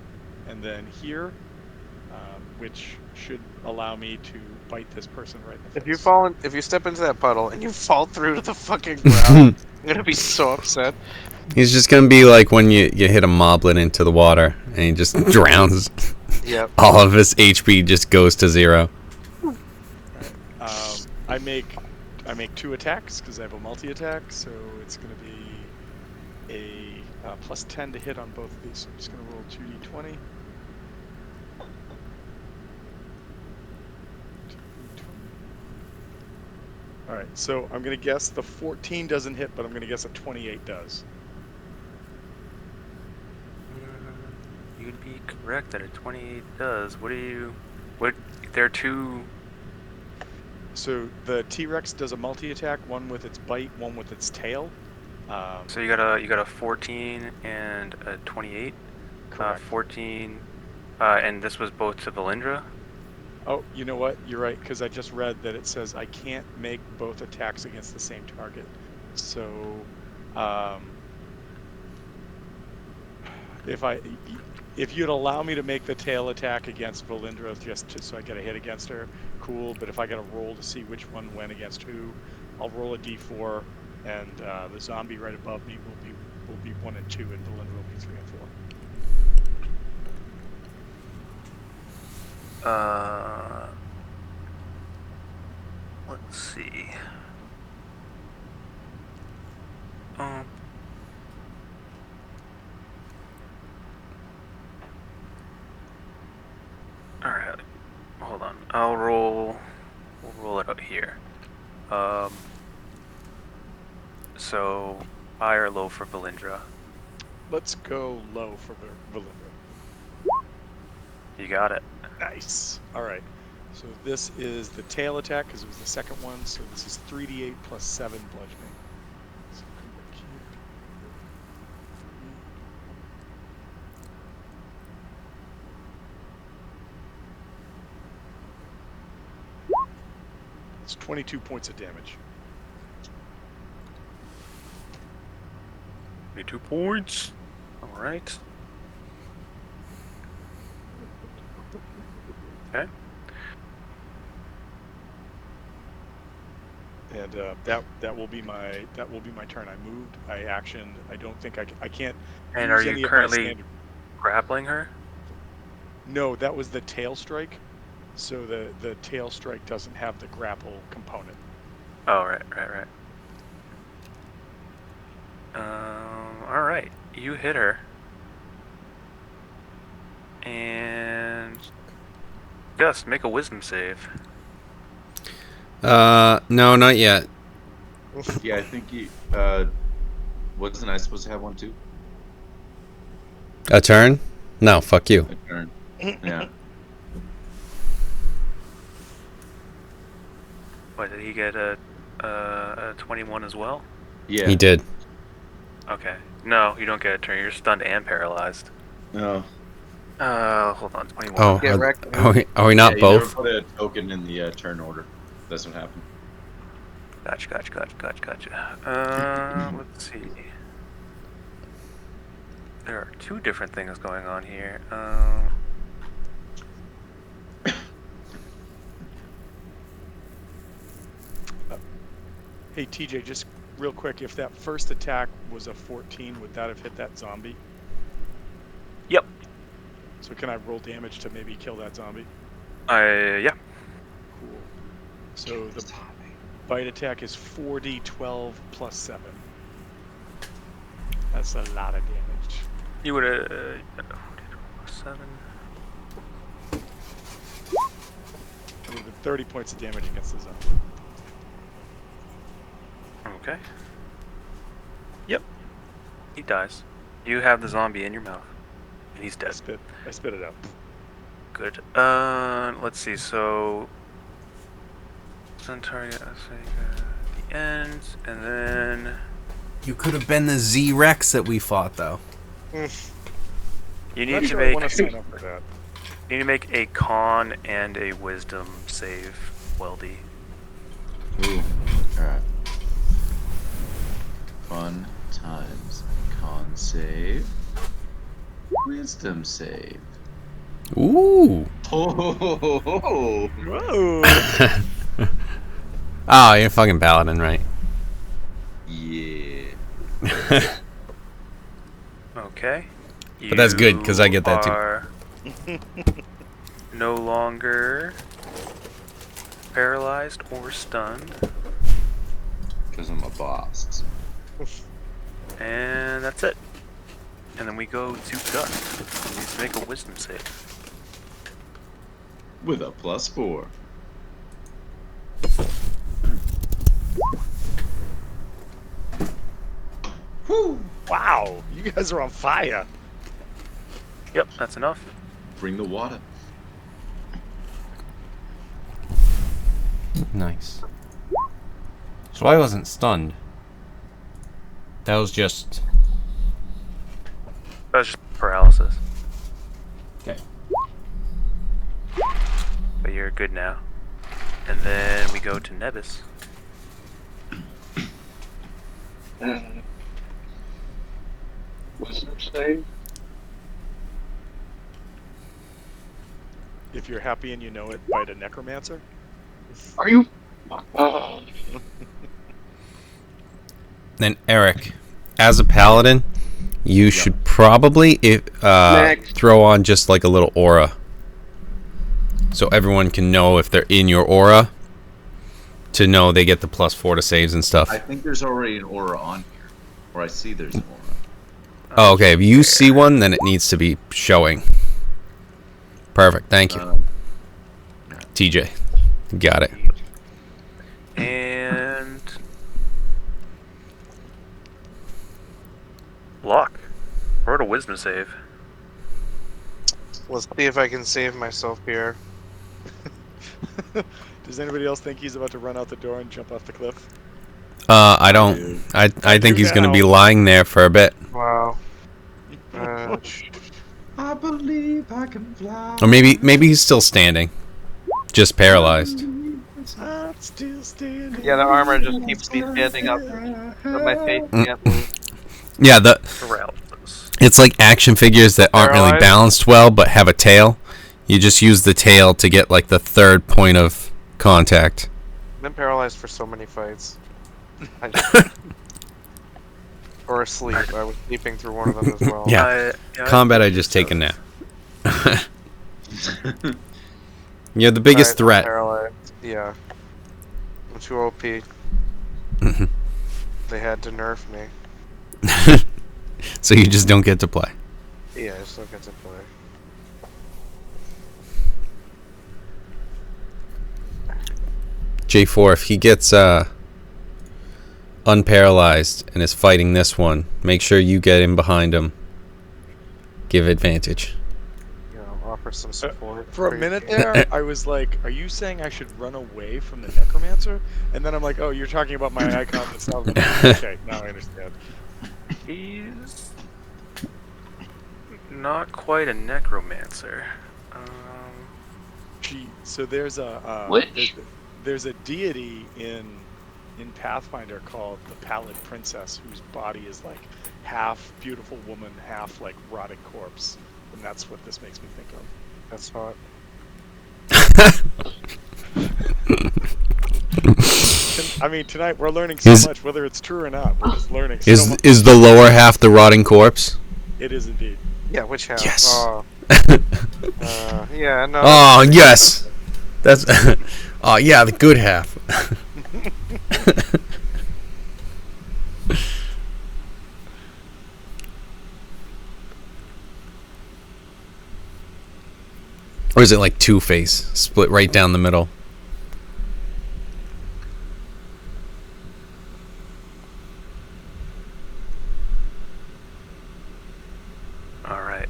and then here, which should allow me to bite this person right in the face. If you step into that puddle and you fall through to the fucking ground, I'm gonna be so upset. He's just gonna be like when you hit a moblin into the water and he just drowns. Yep. All of his HP just goes to 0. I make 2 attacks because I have a multi-attack, so it's going to be a plus 10 to hit on both of these. So I'm just going to roll 2d20. 2d20. All right, so I'm going to guess the 14 doesn't hit, but I'm going to guess a 28 does. You'd be correct that a 28 does. What? There are two. So the T-Rex does a multi-attack, one with its bite, one with its tail. So you got a 14 and a 28. Correct. 14, and this was both to Valindra. Oh, you know what? You're right, because I just read that it says I can't make both attacks against the same target. So, if you'd allow me to make the tail attack against Valindra so I get a hit against her, cool. But if I got a roll to see which one went against who, I'll roll a d4, and the zombie right above me will be 1 and 2, and Valindra will be 3 and 4. Let's see. All right. Hold on. We'll roll it out here. So high or low for Valindra? Let's go low for Valindra. You got it. Nice. All right. So this is the tail attack because it was the second one. So this is 3d8 plus 7 bludgeoning. So come back here. It's 22 points of damage. 22 points. All right. Okay. And that will be my turn. I moved. I actioned. I don't think I can't. And use are any you of my currently standard- grappling her? No, that was the tail strike. So the tail strike doesn't have the grapple component. Oh, right. All right. You hit her. And Gus, make a wisdom save. No, not yet. Yeah, I think you. Wasn't I supposed to have one too? A turn? No, fuck you. A turn. Yeah. What, did he get a 21 as well? Yeah. He did. Okay. No, you don't get a turn. You're stunned and paralyzed. No. Hold on. 21. Oh, Get wrecked. are we not Yeah, you both? never put a token in the turn order. That's what happened. Gotcha. Let's see. There are two different things going on here. Hey TJ, just real quick, if that first attack was a 14, would that have hit that zombie? Yep. So can I roll damage to maybe kill that zombie? Yeah. Cool. So the bite attack is 4d12 plus 7. That's a lot of damage. You would have 7. That would have been 30 points of damage against the zombie. Okay. Yep. He dies. You have the zombie in your mouth, and he's I dead. spit it out. Good. Let's see. So, target the end, and then You could have been the Z-Rex that we fought, though. you I'm need not to sure I make want to sign up for that. you need to make a con and a wisdom save, Weldy. Ooh. Alright. Fun times. Con save. Wisdom save. Ooh. Oh. Whoa! Oh, you're fucking paladin, right? Yeah. Okay. But that's good, 'cause I get that too. are no longer paralyzed or stunned, Because I'm a boss. and that's it. And then we go to Dust. He needs to make a wisdom save. With a +4. Whew. Wow, you guys are on fire. Yep, that's enough. Bring the water. Nice. So I wasn't stunned. That was just... That's just paralysis. Okay. But you're good now. And then we go to Nebis. Wisdom save? If you're happy and you know it, bite a necromancer. Are you? Then Eric, as a paladin, you should probably Next. throw on just like a little aura. So everyone can know if they're in your aura. To know they get the +4 to saves and stuff. I think there's already an aura on here. Or I see there's an aura. Oh, okay. If you see one, then it needs to be showing. Perfect. Thank you. TJ. Got it. And Lock. We're at a wisdom save. Let's see if I can save myself here. Does anybody else think he's about to run out the door and jump off the cliff? I don't. I think he's going to be lying there for a bit. Wow. I believe I can fly. Or maybe he's still standing. Just paralyzed. I'm still standing. Yeah, the armor just keeps me standing up. But my face can't move. Yeah, Paralysis. it's like action figures that aren't really Paralyzed? balanced well but have a tail. You just use the tail to get like the third point of contact. I've been paralyzed for so many fights. I just... or asleep. I was sleeping through one of them as well. Yeah. Combat, I just take a nap. You're the biggest I'm threat. paralyzed. Yeah. I'm too OP. They had to nerf me. So you just don't get to play. Yeah, I still get to play. J4, if he gets unparalyzed and is fighting this one, make sure you get in behind him. Give advantage. You know, offer some support. For a minute there, I was like, are you saying I should run away from the necromancer? And then I'm like, oh, you're talking about my icon that's not... Okay, now I understand. He's not quite a necromancer. Gee, so there's a... Lich? there's a deity in Pathfinder called the Pallid Princess, whose body is like half beautiful woman, half like rotting corpse, and that's what this makes me think of. That's hot. I mean, tonight we're learning so much, whether it's true or not. We're just learning so much. Is the lower half the rotting corpse? It is indeed. Yeah, which half? Yes. Oh, yeah, no. Oh yes, that's. Oh yeah, the good half. Or is it like Two-Face, split right down the middle? All right.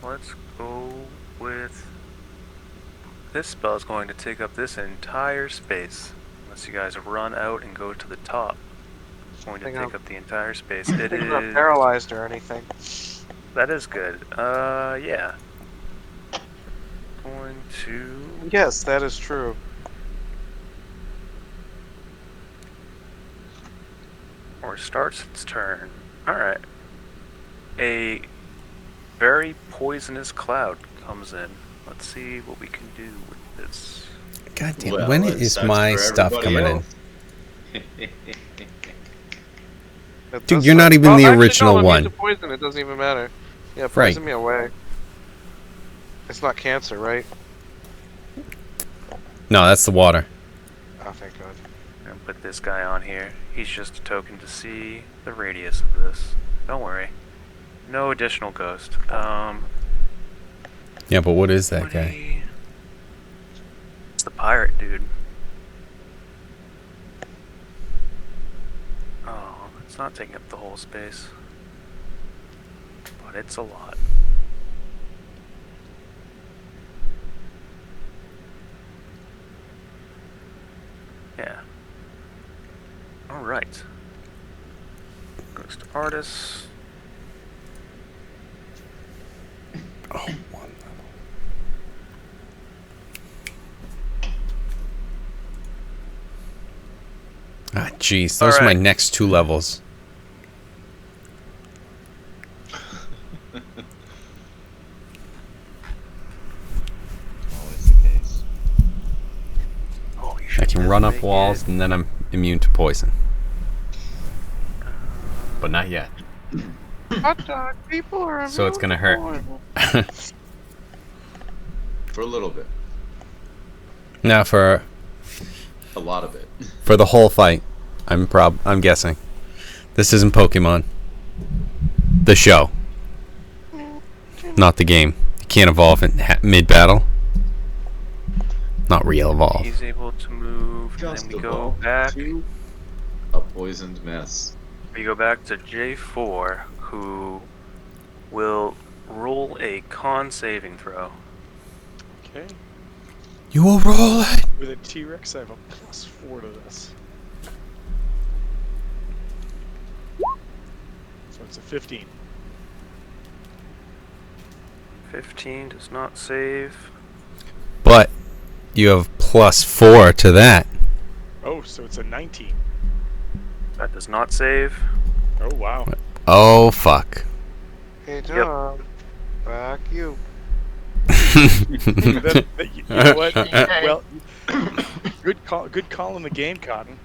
Let's go with this spell is going to take up this entire space. Unless you guys run out and go to the top. It's going to Think take I'm- up the entire space. I It think I'm not is. paralyzed or anything. That is good. Yeah. Going to. Yes, that is true. Or starts its turn. Alright. A very poisonous cloud comes in. Let's see what we can do with this. God damn! Well, when it is sucks my for stuff everybody coming else. It Dude, does you're not suck. even Oh, the actually, original no, I'm one. immune to poison. It doesn't even matter. Yeah, Right. poison me away. It's not cancer, right? No, that's the water. Oh, thank God. I'm gonna put this guy on here. He's just a token to see the radius of this. Don't worry. No additional ghost. Yeah, but what is that guy? 20. It's the pirate dude. Oh, it's not taking up the whole space. But it's a lot. Yeah. Alright. Ghost artist. Oh, ah, jeez, those are my Alright. next 2 levels. Always the case. Oh, you I should can run just up make walls, it- and then I'm immune to poison. But not yet. Hot dog people are So it's gonna hurt. For a little bit. Now for A lot of it. the whole fight, I'm guessing. This isn't Pokemon. The show, not the game. You can't evolve in mid-battle. Not real evolve. He's able to move, and Just then we go evolve back. to a poisoned mess. We go back to J4, who will roll a con saving throw. Okay. You will roll it. With a T-Rex, I have a +4 to this. So it's a 15. 15 does not save. But you have +4 to that. Oh, so it's a 19. That does not save. Oh, wow. Oh fuck. Hey, John. Back you. You know what? Well, good call in the game, Cotton.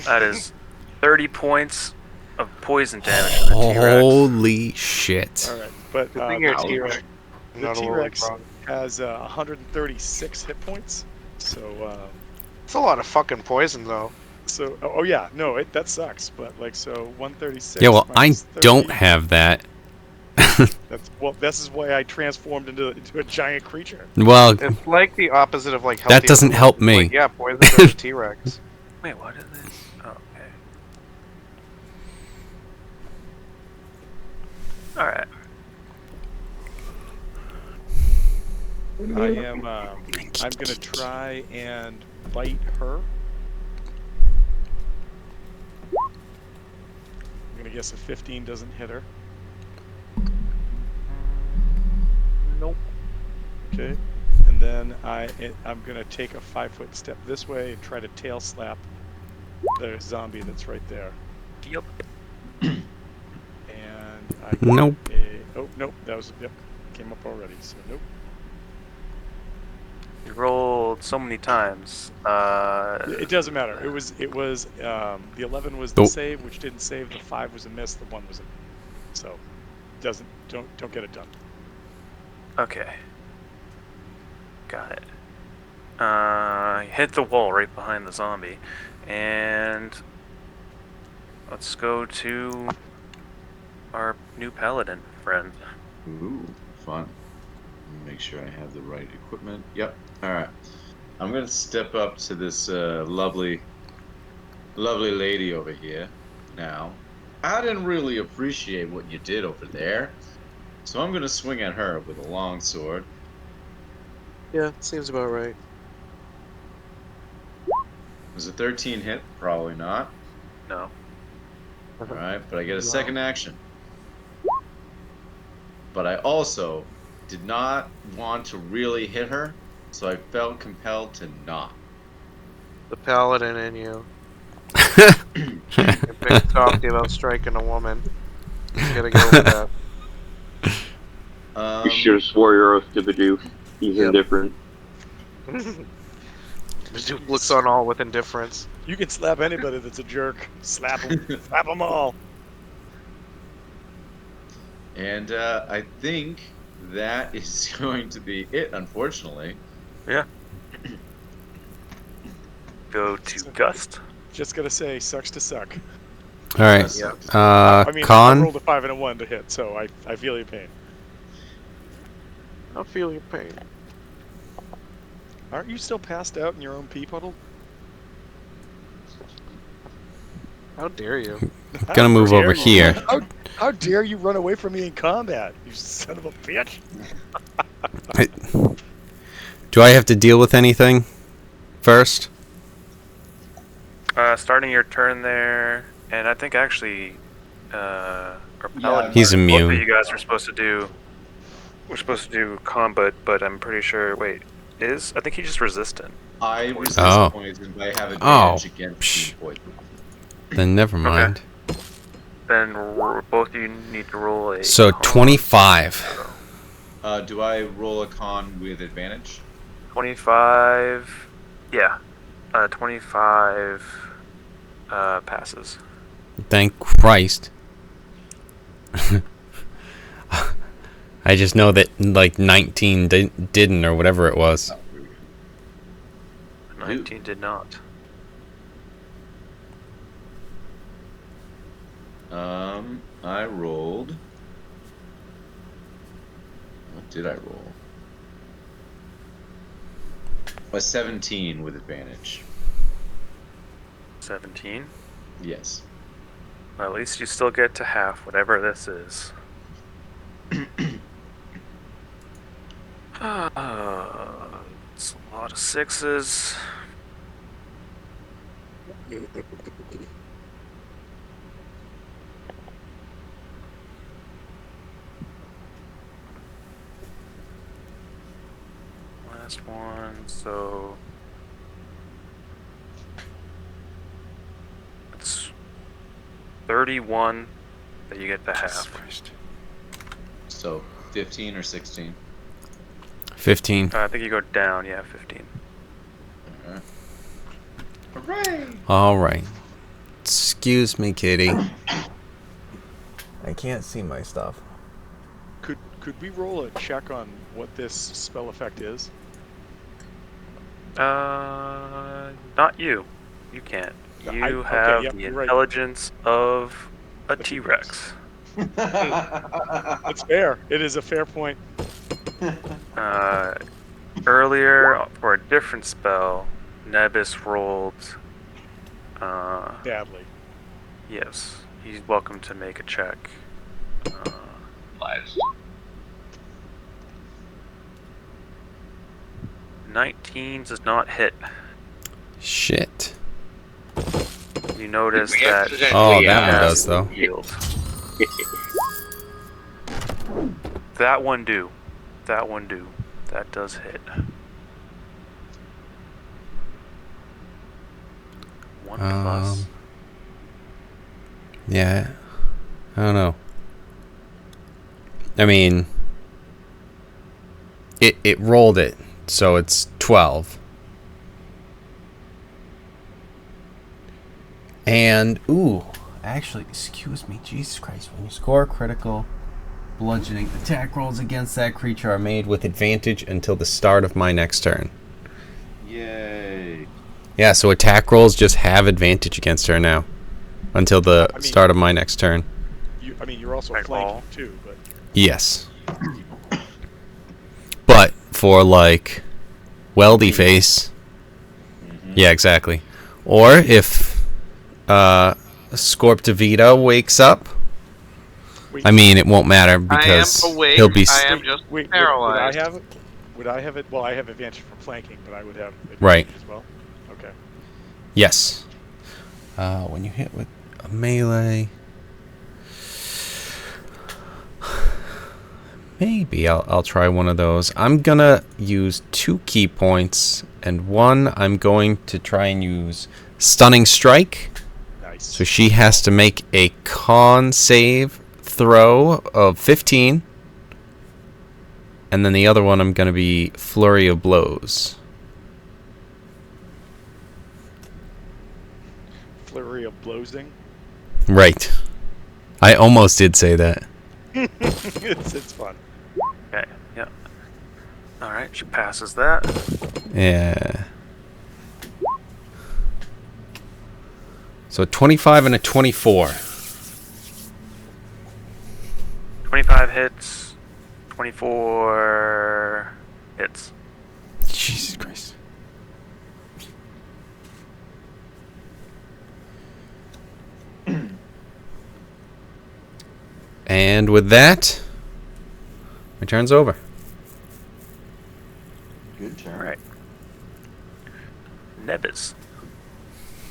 That is 30 points of poison damage to the T-Rex. Holy shit. All right, but Good thing you're a ouch. T-Rex. the Not a T-Rex little frog. has 136 hit points. So, It's a lot of fucking poison, though. oh yeah, no, that sucks. But like, so 136. Yeah, well, I minus 30, don't have that. This is why I transformed into a giant creature. Well, It's like the opposite of like that healthy doesn't animals. help It's me. Like, yeah, poison versus T-Rex. Wait, what is this? Oh, okay. Alright. I am. I'm gonna try and bite her. I'm gonna guess a 15 doesn't hit her. Okay. And then I'm gonna take a 5-foot step this way and try to tail slap the zombie that's right there. Yep. And I get Nope. oh nope, that was yep, came up already. So nope. You rolled so many times. It doesn't matter. It was the 11 was the Nope. save, which didn't save. The 5 was a miss. The 1 was a so don't get it done. Okay. Got it. Hit the wall right behind the zombie, and let's go to our new paladin friend. Ooh, fun. Make sure I have the right equipment. Yep. All right. I'm gonna step up to this lovely lady over here. Now, I didn't really appreciate what you did over there, so I'm gonna swing at her with a long sword. Yeah, seems about right. Was a 13 hit? Probably not. No. All right, but I get a second action. But I also did not want to really hit her, so I felt compelled to not. The paladin in you. You're big talking about striking a woman. You gotta go with that. You should have swore your oath to the Duke. He's Yep. indifferent. The dude looks on all with indifference. You can slap anybody that's a jerk. Slap them. Slap them all. And I think that is going to be it, unfortunately. Go to Gust. Just gotta say, sucks to suck. All right. Yeah. I mean, I Con. rolled a 5 and a 1 to hit, so I feel your pain. I feel your pain. Aren't you still passed out in your own pee puddle? How dare you? Gonna move How over dare you? here. How dare you run away from me in combat, you son of a bitch! Do I have to deal with anything first? Starting your turn there, and I think actually, our paladin. He's both immune. of you guys are supposed to do. We're supposed to do combat, but I'm pretty sure. Wait, I think he's just resistant. I resist Oh. poison, but I have Oh. advantage against Psh. being poisoned. Then never mind. Then both of you need to roll a. So con. 25. Do I roll a con with advantage? 25. Yeah. 25 passes. Thank Christ. I just know that like 19 didn't or whatever it was. Oh, here we go. 19 did not. I rolled. What did I roll? A 17 with advantage. 17. Yes. Well, at least you still get to half, whatever this is. It's a lot of sixes. Last one, so it's 31 that you get to half. So 15 or 16. 15. I think you go down, yeah, 15. Alright. Hooray! All right. Excuse me, kitty. I can't see my stuff. Could we roll a check on what this spell effect is? Not you. You can't. You okay, have yep, the you're right. intelligence of a T-Rex. That's fair. It is a fair point. Earlier, for a different spell, Nebis rolled. Badly. Yes, he's welcome to make a check. Lives. 19 does not hit. Shit. You notice We that. accidentally Oh, that one asked- does though. Healed. That one do. That one do. That does hit. 1 plus. Yeah. I don't know. I mean, it rolled it, so it's 12. And actually, excuse me, Jesus Christ! When you score critical bludgeoning attack rolls against that creature are made with advantage until the start of my next turn. Yay. Yeah, so attack rolls just have advantage against her now until the start of my next turn. You're also Right, flanking all. too, but Yes. But for like weldy face. Yeah, exactly. Or if Scorptavita wakes up, wait, I mean it won't matter because I am awake. he'll be I am just paralyzed. Would I have it? Would I have it? Well, I have advantage from flanking, but I would have advantage Right. as well. Okay. yes. When you hit with a melee, maybe I'll try one of those. I'm gonna use 2 key points, and one I'm going to try and use Stunning Strike. Nice. So she has to make a con save throw of 15. And then the other one I'm going to be Flurry of Blows. Flurry of blowsing. Right. I almost did say that. it's fun. Okay, yep. Alright, she passes that. Yeah. So a 25 and a 24. 25 hits. 24 hits. Jesus Christ. And with that, my turn's over. Good turn. Alright. Nebis.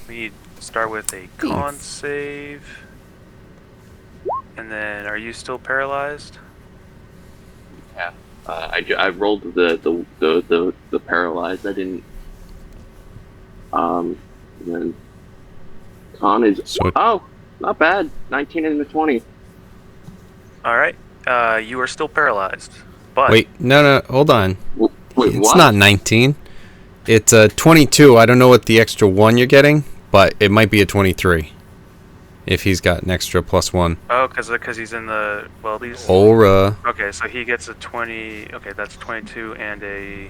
We start with a con save. And then, are you still paralyzed? Yeah. I rolled the paralyzed. I didn't. And then con is not bad. 19 and a 20. Alright. You are still paralyzed. But Wait, no, hold on. Wait, It's what? not 19. It's a 22. I don't know what the extra 1 you're getting, but it might be a 23. If he's got an extra +1. oh, because he's in the these. Aura. Okay, so he gets a 20. Okay, that's 22 and a.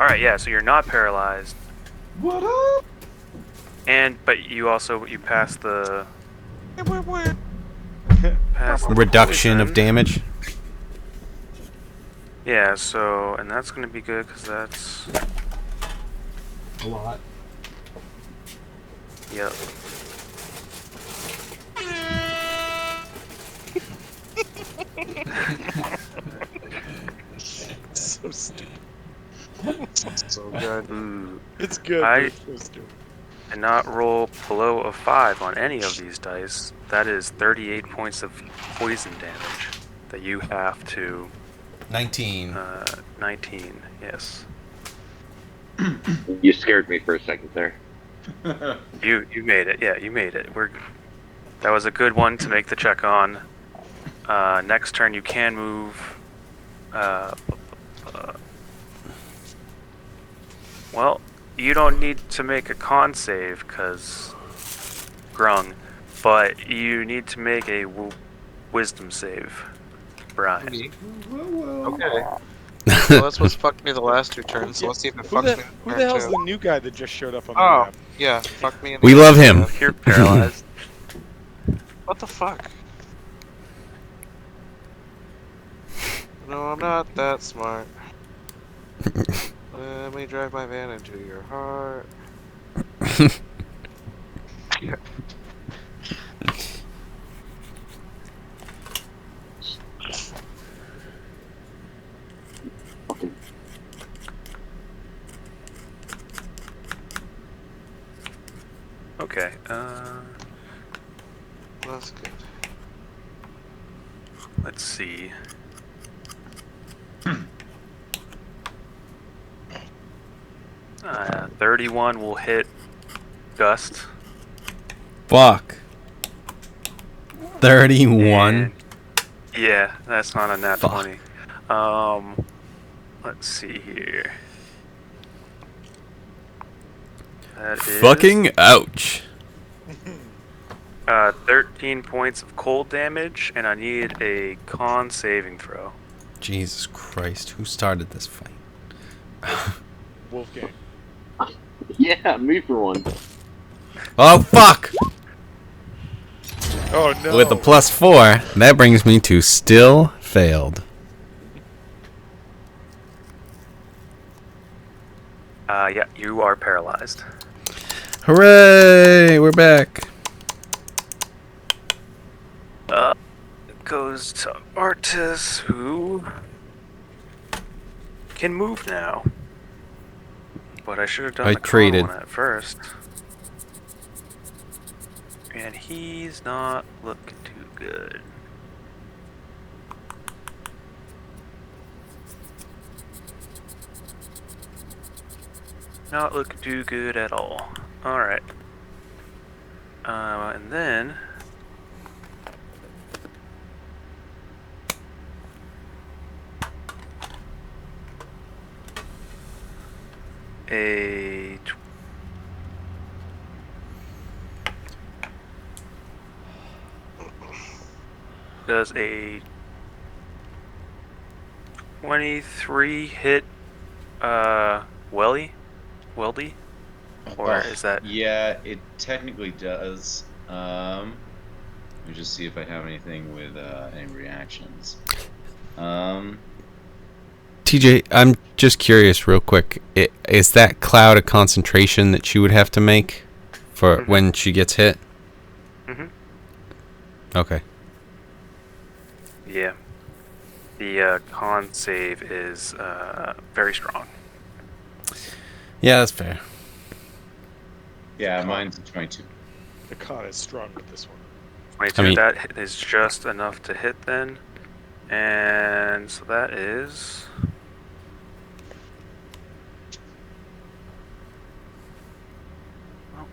All right, yeah. So you're not paralyzed. What up? But you pass the. Pass the Reduction of poison. damage. Yeah. So and that's gonna be good because that's. A lot. Yep. So stupid. So good. Ooh. It's good. I- but it's so stupid. And not roll below a 5 on any of these dice. That is 38 points of poison damage that you have to. 19. 19. Yes. You scared me for a second there. You made it. Yeah, you made it. That was a good one to make the check on. Next turn you can move. Well, you don't need to make a con save because Grung, but you need to make a wisdom save, Brian. Me? Okay. Well, that's what's fucked me the last 2 turns, so let's see if it Who fucks the, me who this the turn, hell's too. the new guy that just showed up on the Oh, map? yeah, fuck me. We love him. You're paralyzed. What the fuck? No, I'm not that smart. Let me drive my van into your heart. Okay. That's good. Let's see. 31 will hit Gust. Fuck. 31. And yeah, that's not a nat Fuck. 20. Let's see here. That is Fucking ouch. 13 points of cold damage, and I need a con saving throw. Jesus Christ, who started this fight? Wolfgang. Yeah, me for one. Oh fuck! Oh no. With a +4, that brings me to still failed. Yeah, you are paralyzed. Hooray! We're back. It goes to Artis, who can move now. But I should have done I the con traded. one at first. And he's not looking too good. Not looking too good at all. Alright. And then... a... Does a 23 hit, Weldy? Or is that... Yeah, it technically does. Let me just see if I have anything with any reactions. TJ, I'm just curious real quick. Is that cloud a concentration that she would have to make for when she gets hit? Mm-hmm. Okay. Yeah. The con save is very strong. Yeah, that's fair. Yeah, mine's a 22. The con is strong with this one. 22, I mean- that is just enough to hit then. And so that is... Oh,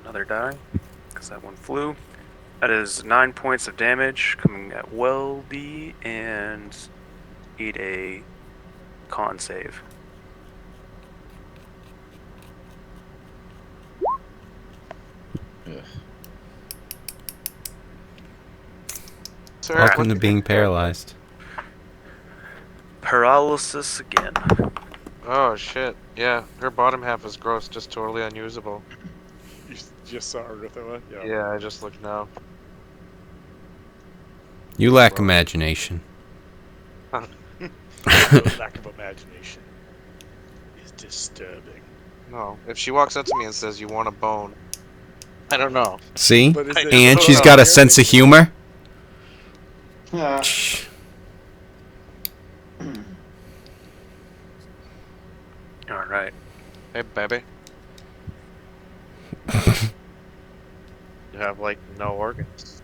another die, because that one flew. That is 9 points of damage coming at Weldy, and need a con save. Ugh. Sir, Welcome to what- being paralyzed. Paralysis again. Oh shit! Yeah, her bottom half is gross, just totally unusable. You just saw Argothoa? Yeah. Yeah, I just looked now. You lack imagination. The lack of imagination is disturbing. No, if she walks up to me and says, "You want a bone?" I don't know. See? But is it And so she's got a sense of scary? humor. Ah. Shh. All right. Hey, baby. You have like no organs.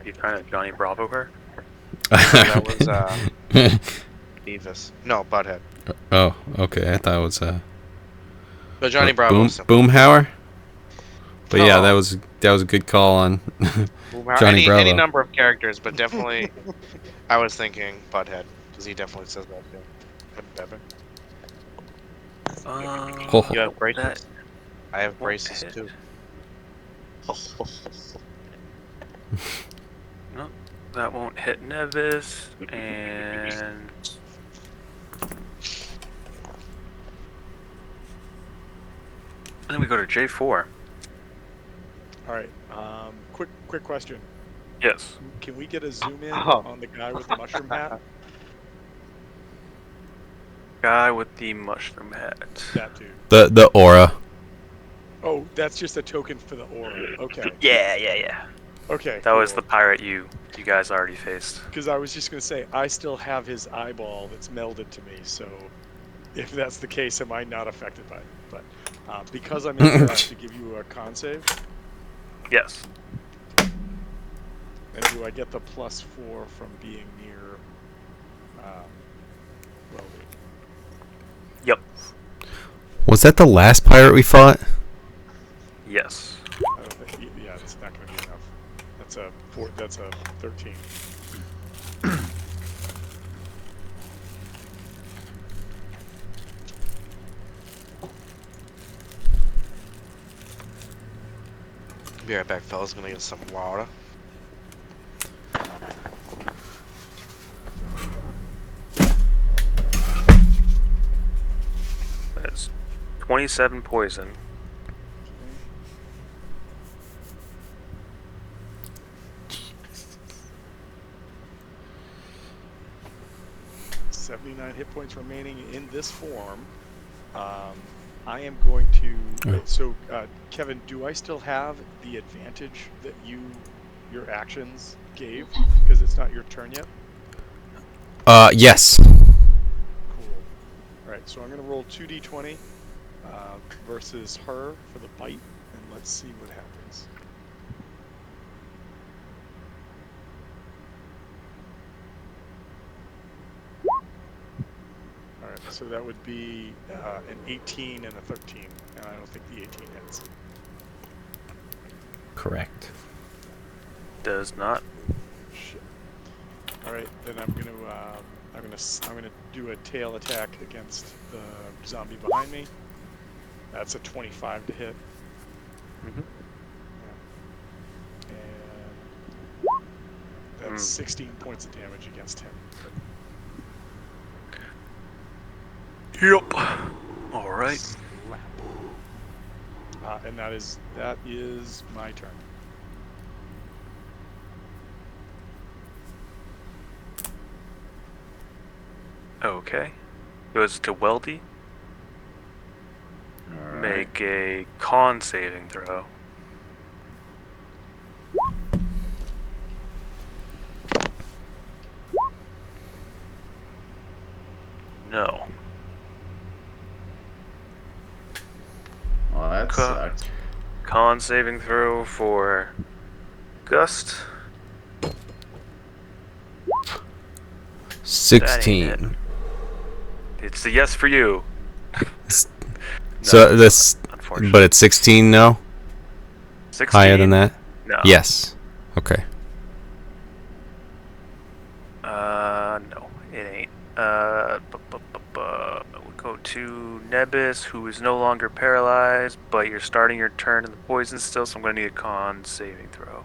You trying to Johnny Bravo her? That was Beavis. No, Butthead. Oh, okay. I thought it was But Johnny Bravo. Boom, was simple. Boomhauer. But yeah, Oh. that was a good call on Boomhauer. Johnny Bravo. Any number of characters, but definitely, I was thinking Butthead because he definitely says that too. Baby. Ho, ho. You have braces. that I have won't braces hit. too. No, that won't hit Nevis, and then we go to J4. All right. Quick question. Yes. Can we get a zoom in Oh. on the guy with the mushroom hat? Guy with the mushroom hat. That dude. The aura. Oh, that's just a token for the aura. Okay. Yeah. Okay. That was the pirate you guys already faced. Because I was just gonna say I still have his eyeball that's melded to me. So if that's the case, am I not affected by it? But because I'm in there, I have to give you a con save. Yes. And do I get the +4 from being near Weldy? Yep. Was that the last pirate we fought? Yes. I don't think, yeah, it's not going to be enough. That's a 4. That's a 13. Be right back, fellas. Gonna get some water. That's 27 poison. 79 hit points remaining in this form. I am going to. So, Kevin, do I still have the advantage that your actions gave because it's not your turn yet? Yes. Cool. All right, so I'm going to roll 2d20 versus her for the bite, and let's see what happens. All right, so that would be an 18 and a 13, and I don't think the 18 hits. Correct. Does not. Shit. All right, then I'm gonna do a tail attack against the zombie behind me. That's a 25 to hit. Mhm. And that's 16 points of damage against him. Yep. All right. Slap. And that is my turn. Okay. Goes to Weldy. All right. Make a con saving throw. No. Well, that Cut. sucked. Con saving throw for Gust. 16. It's a yes for you. So this, Unfortunately. but it's 16. No, 16? higher than that. No. Yes. Okay. No, it ain't. We'll go to Nebis, who is no longer paralyzed, but you're starting your turn in the poison still, so I'm going to need a con saving throw.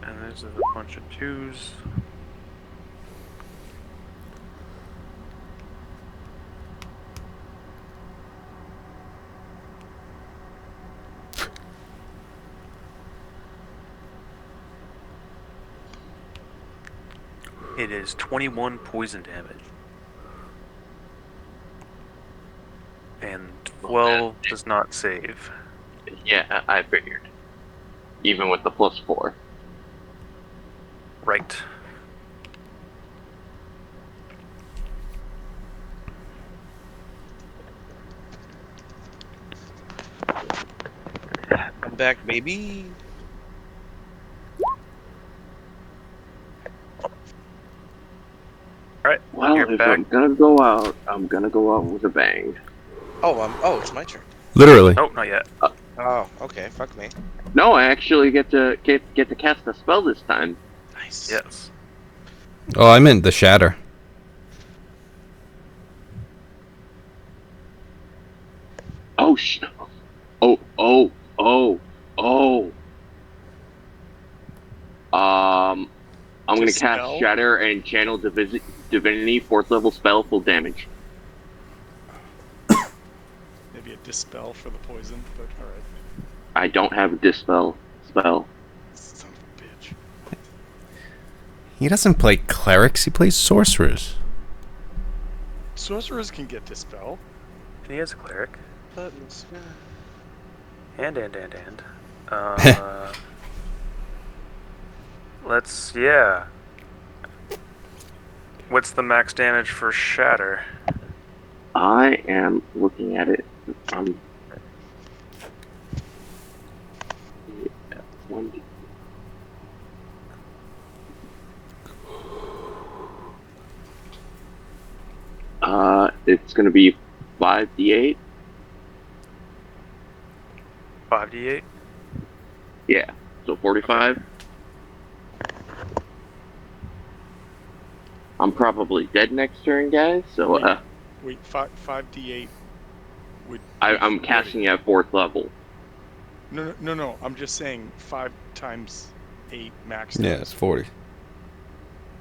And this is a bunch of 2s. It is 21 poison damage. And 12 does not save. Yeah, I figured. Even with the +4. Right. I'm back, baby. Alright, Well, you're if back. I'm gonna go out, I'm gonna go out with a bang. Oh, it's my turn. Literally. Nope, not yet. Oh, okay. Fuck me. No, I actually get to cast a spell this time. Nice. Yes. Oh, I meant the shatter. Oh sh! Oh. I'm gonna cast Dispel? Shatter and Channel Divinity, 4th level spell, full damage. Maybe a dispel for the poison, but all right. I don't have a Dispel spell. Son of a bitch. He doesn't play clerics. He plays sorcerers. Sorcerers can get dispel. And he is a cleric. But in the sky. And. Yeah. What's the max damage for Shatter? I am looking at it. it's going to be 5d8. 5d8. Yeah, so 45. I'm probably dead next turn, guys. So Wait, 5d8 would. I'm casting it at 4th level. No. I'm just saying 5 times 8 max. Yeah, it's 40.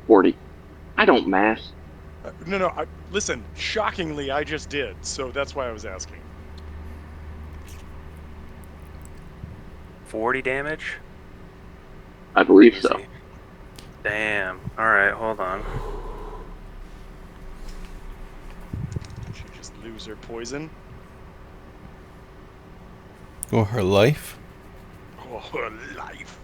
40. I don't math. No. Listen, shockingly, I just did. So that's why I was asking. 40 damage? I believe Easy. so. Damn. Alright, hold on. She just lose her poison. Or her life. Oh, her life.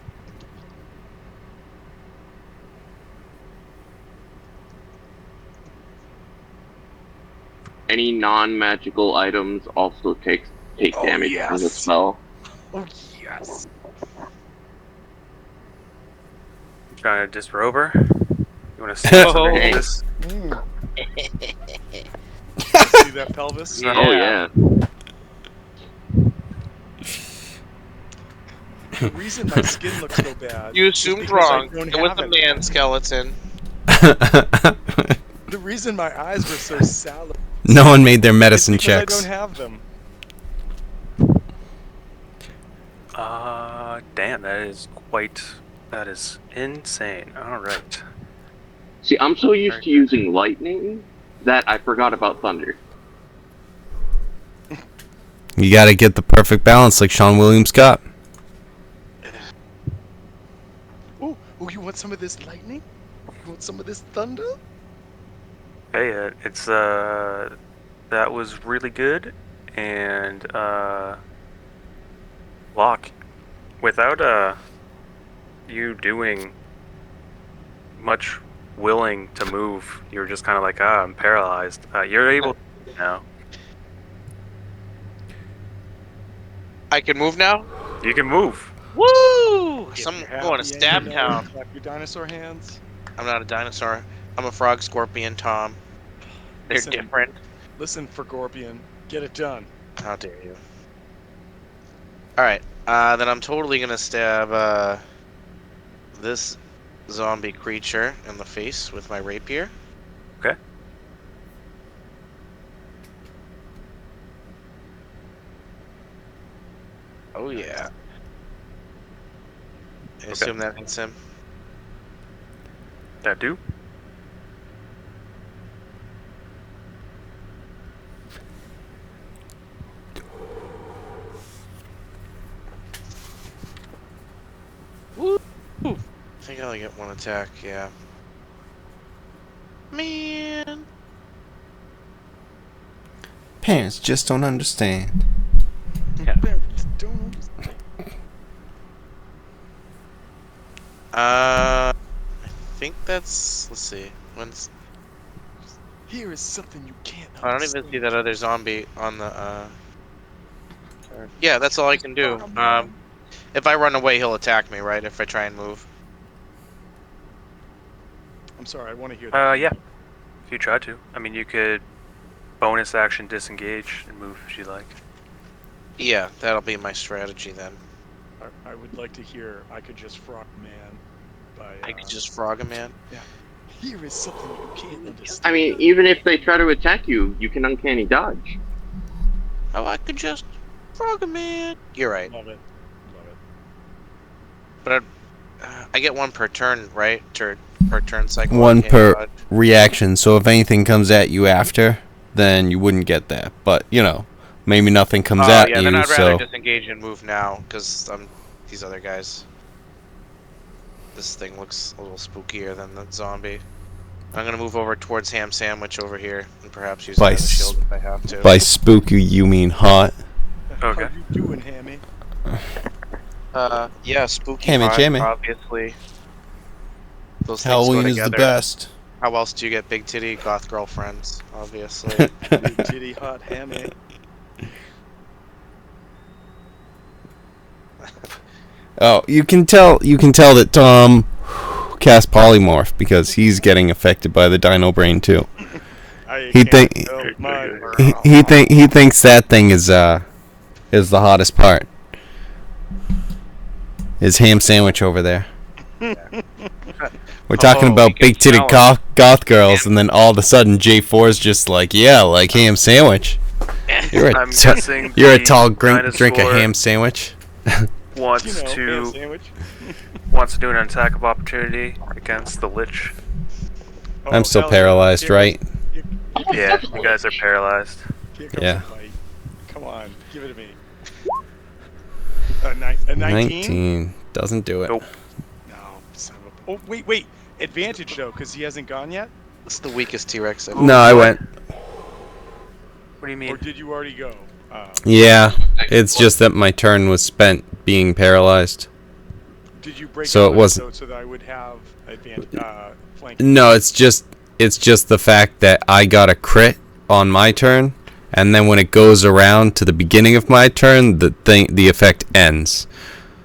Any non-magical items also take damage from the spell. Oh yes. Trying to disrobe her? You want to see Oh. this? See that pelvis? Yeah. Oh yeah. The reason my skin looks so bad. You is assumed because I wrong. don't It was have the it. man skeleton. The reason my eyes were so sallow. No one made their is medicine because checks. I don't have them. Damn, that is insane. Alright. See, I'm so used to using lightning that I forgot about thunder. You gotta get the perfect balance like Sean William Scott. Oh, you want some of this lightning? You want some of this thunder? Hey, that was really good, and, Locke, without, you doing much willing to move, you're just kind of like, I'm paralyzed. You're able to now. I can move now? You can move. Woo! If Some you're going to happy and stab you know town. it, clap your dinosaur hands. I'm not a dinosaur. I'm a frog, scorpion, Tom. They're Listen. different. Listen, Forgorpion, get it done. How dare you? Alright, then I'm totally gonna stab, this zombie creature in the face with my rapier. Okay. Oh yeah. I assume that hits him. That do? Woo! I think I only get one attack, yeah. Man! Parents just don't understand. Yeah. Parents don't understand. I think that's... let's see. When's... Here is something you can't I don't even see that other zombie on the, yeah, that's all I can do. If I run away, he'll attack me, right? If I try and move. I'm sorry, I want to hear that. Yeah. If you try to. I mean, you could bonus action disengage and move if you like. Yeah, that'll be my strategy then. I would like to hear I Could Just Frog Man by... I could just frog a man. Here is something you can't understand. I mean, even if they try to attack you, you can uncanny dodge. Oh, I could just frog a man. You're right. Love it. Love it. But I get one per turn, right? Per turn cycle. One uncanny per dodge. reaction, so if anything comes at you after, then you wouldn't get that. But, you know, maybe nothing comes at yeah, you, then I'd rather so... disengage and move now, because these other guys. This thing looks a little spookier than the zombie. I'm gonna move over towards Ham Sandwich over here, and perhaps use By it as a shield if I have to. By spooky, you mean hot. Okay. How you doing, Hammy? Yeah, spooky Hammy hot, jammy. obviously. Those things Halloween go is the together. best. How else do you get big titty goth girlfriends? Obviously. Big titty hot Hammy. Oh, you can tell that Tom cast polymorph because he's getting affected by the dino brain too. He can't think- help my he thinks that thing is the hottest part. His ham sandwich over there. We're talking Oh, about we can big titted smell goth girls, and then all of a sudden J4's just like, yeah, like ham sandwich. You're I'm a guessing you're a the tall drink a dinosaur ham sandwich. wants ham to sandwich. wants to do an attack of opportunity against the Lich. I'm still hell yeah. paralyzed, Here right? Here Yeah, you guys are paralyzed. comes Yeah. a bite. Come on, give it to me. A 19? 19 doesn't do it. Nope. No, son of a... Oh, wait. Advantage, though, because he hasn't gone yet? It's the weakest T-Rex ever. No, I went. What do you Or mean? did you already go? Yeah, it's just that my turn was spent being paralyzed. Did you break So out it wasn't- so that I would have advantage, flanking? No, it's just the fact that I got a crit on my turn, and then when it goes around to the beginning of my turn, the effect ends.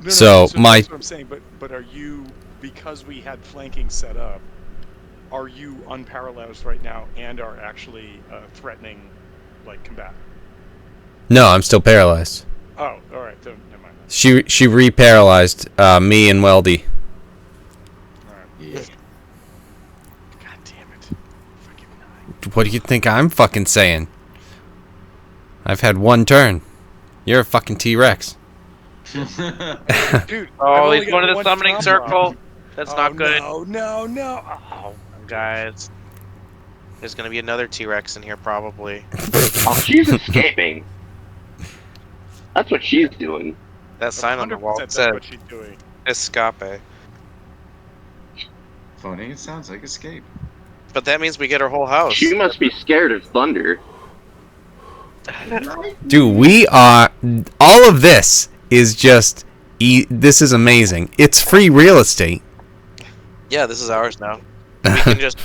No, so my- that's what I'm saying, but are you, because we had flanking set up, are you unparalyzed right now and are actually threatening, like, combat? No, I'm still paralyzed. Oh, alright, so never mind. She re-paralyzed me and Weldy. Alright. Yeah. God damn it. Fucking 9. What do you think I'm fucking saying? I've had one turn. You're a fucking T-Rex. Dude, Oh, I've he's only going got to the one summoning top circle. rock. That's Oh, not good. No. Oh, guys. There's going to be another T-Rex in here, probably. Oh, she's escaping. That's what she's doing. That sign on the wall 100% that's said what she's doing. Escape. Funny, it sounds like escape. But that means we get our whole house. She must be scared of thunder. Dude, we are... All of this is just... This is amazing. It's free real estate. Yeah, this is ours now. We can just...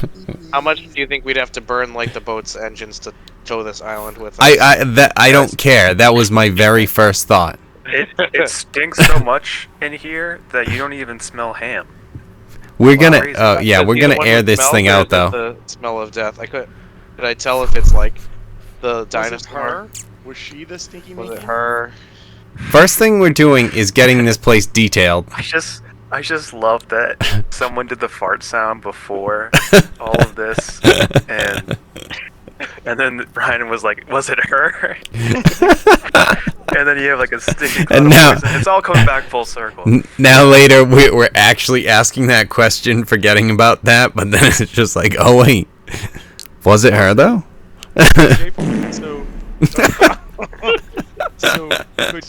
How much do you think we'd have to burn, like, the boat's engines to tow this island with us? I don't care. That was my very first thought. It stinks so much in here that you don't even smell ham. We're gonna... crazy. yeah, Is we're he gonna the one air with this smell, thing or out, is it though. The smell of death. Could I tell if it's, like, the Was it dinosaur? her? Was she the stinky Was minky? it her? First thing we're doing is getting this place detailed. I just love that someone did the fart sound before all of this, and then Brian was like, "Was it her?" And then you have like a sticky cloud And of now- poison. It's all coming back full circle. Now later, we're actually asking that question, forgetting about that, but then it's just like, oh wait, was it her though? So could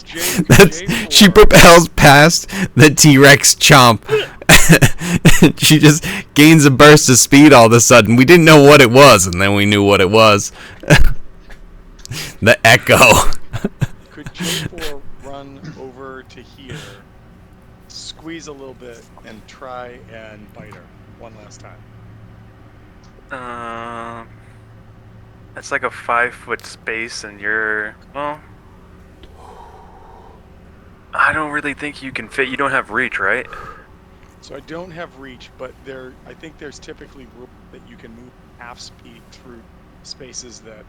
She propels past the T-Rex chomp. She just gains a burst of speed all of a sudden. We didn't know what it was, and then we knew what it was. The echo. Could J4 run over to here, squeeze a little bit, and try and bite her one last time? It's like a 5-foot space, and you're well. I don't really think you can fit. You don't have reach, right? So I don't have reach, but I think there's typically rules that you can move half speed through spaces that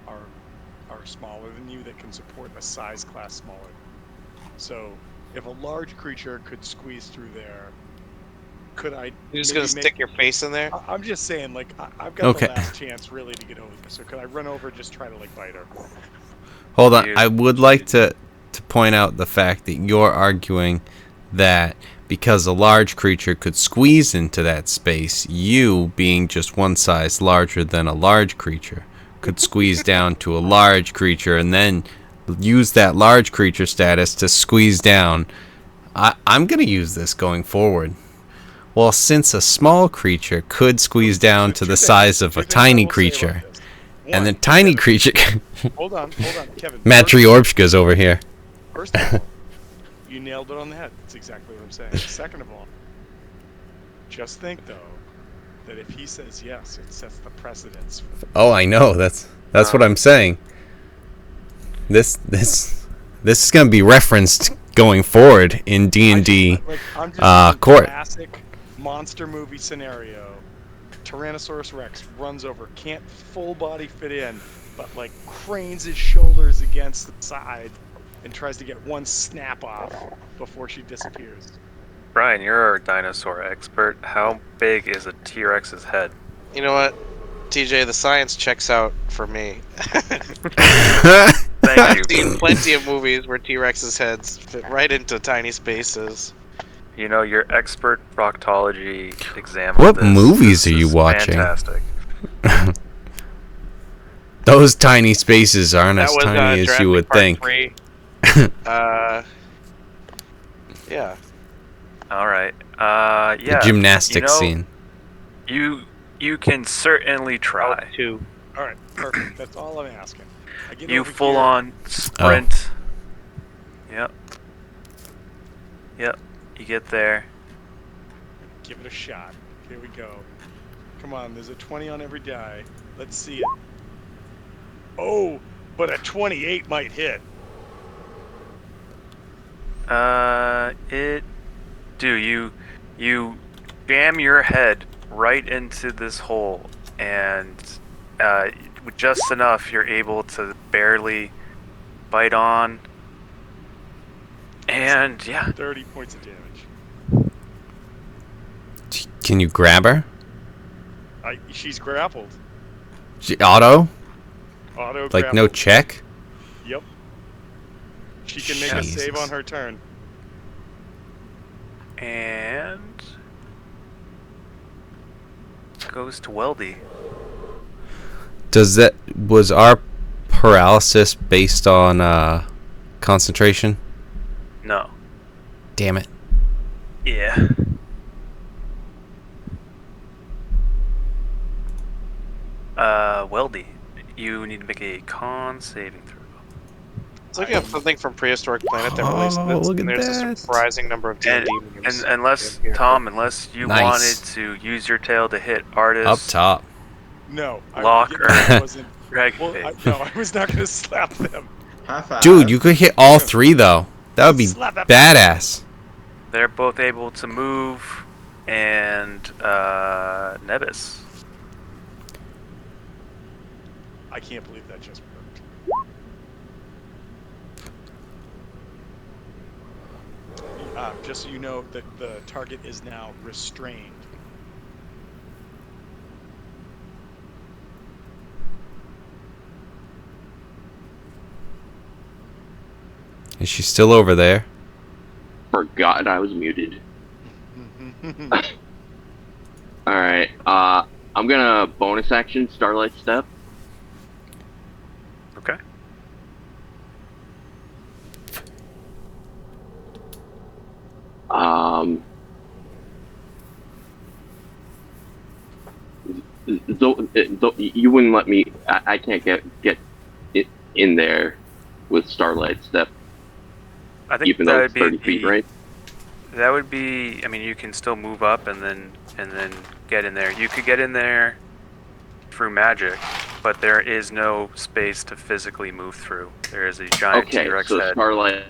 are smaller than you, that can support a size class smaller. So if a large creature could squeeze through there, could I? You're just maybe gonna stick your face in there? I'm just saying, like, I've got Okay. the last chance really to get over there. So could I run over and just try to like bite her? Hold on. You- I would like to point out the fact that you're arguing that because a large creature could squeeze into that space, you, being just one size larger than a large creature, could squeeze down to a large creature and then use that large creature status to squeeze down. I'm going to use this going forward. Well, since a small creature could squeeze down to the size of a tiny creature, and the tiny creature... Hold on, Kevin. Matryorbshka's over here. First of all, you nailed it on the head. That's exactly what I'm saying. Second of all, just think though that if he says yes, it sets the precedence. Oh, I know. That's what I'm saying. This is gonna be referenced going forward in D&D. I'm just court. classic monster movie scenario. Tyrannosaurus Rex runs over, can't full body fit in, but like cranes his shoulders against the side and tries to get one snap off before she disappears. Brian, you're a dinosaur expert. How big is a T-Rex's head? You know what, TJ? The science checks out for me. Thank I've you. seen plenty of movies where T-Rex's heads fit right into tiny spaces. You know, your expert proctology examined What this. movies This are you is watching? Fantastic. Those tiny spaces aren't That as was tiny as Jurassic you would Park think. 3. Yeah. All right. The Yeah. gymnastics scene. You can certainly try. 2. All right, perfect. That's all I'm asking. I get You over full here, on sprint. Yep. Yep. You get there. give it a shot. Here we go. Come on, there's a 20 on every die. Let's see it. Oh, but a 28 might hit. You jam your head right into this hole, and with just enough, you're able to barely bite on. And yeah, 30 points of damage. Can you grab her? She's grappled. Auto? Auto Like no grappled. check? Yep. She can make a save Jesus. on her turn. and goes to Weldy. Was our paralysis based on concentration? No. Damn it. Yeah. Weldy, you need to make a con saving throw. It's looking up something from Prehistoric Planet that released Oh, this, look and at there's a that. surprising number of And, D&D memes. and unless, here. Tom, unless you Nice. wanted to use your tail to hit Up artists, top. No. Lock I wasn't. Dragon Well, Pig. no, I was not going to slap them. High five. Dude, you could hit all three though. That would be Slap that- badass. They're both able to move, and Nebis. I can't believe that just worked. Just so you know, that the target is now restrained. Is she still over there? Forgot I was muted. Alright, I'm gonna bonus action Starlight Step. Okay. You wouldn't let me. I can't get it in there with Starlight Step, I think even that though would it's be 30 feet, right? That would be. I mean, you can still move up and then get in there. You could get in there through magic, but there is no space to physically move through. There is a giant Okay, T-Rex so head. Starlight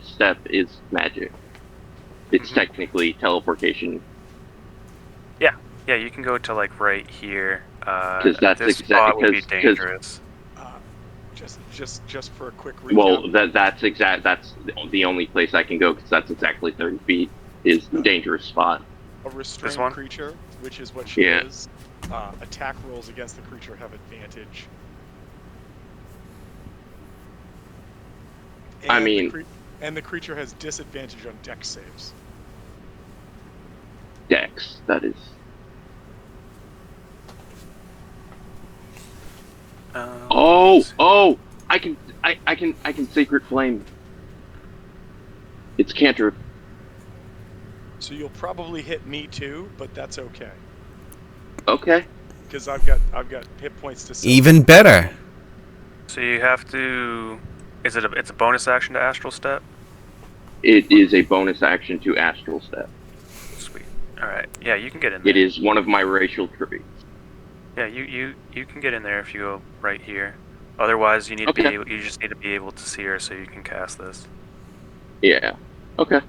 Step is magic. It's technically teleportation. Yeah, you can go to like right here. 'Cause that's this exact- spot would be 'cause- dangerous. Just for a quick recap. Well, that's the only place I can go because that's exactly 30 feet is the dangerous spot. A restrained one? creature, which is what she Yeah. is. Attack rolls against the creature have advantage. I And mean- and the creature has disadvantage on dex saves. Dex, that is. Oh! I can Sacred Flame. It's cantrip. So you'll probably hit me too, but that's okay Okay. because I've got hit points to save. Even better. So you have to. It's a bonus action to Astral Step? It is a bonus action to Astral Step. Sweet. Alright. Yeah, you can get in there. It is one of my racial traits. Yeah, you can get in there if you go right here. Otherwise, you need to be Okay. able. You just need to be able to see her so you can cast this. Yeah. Okay.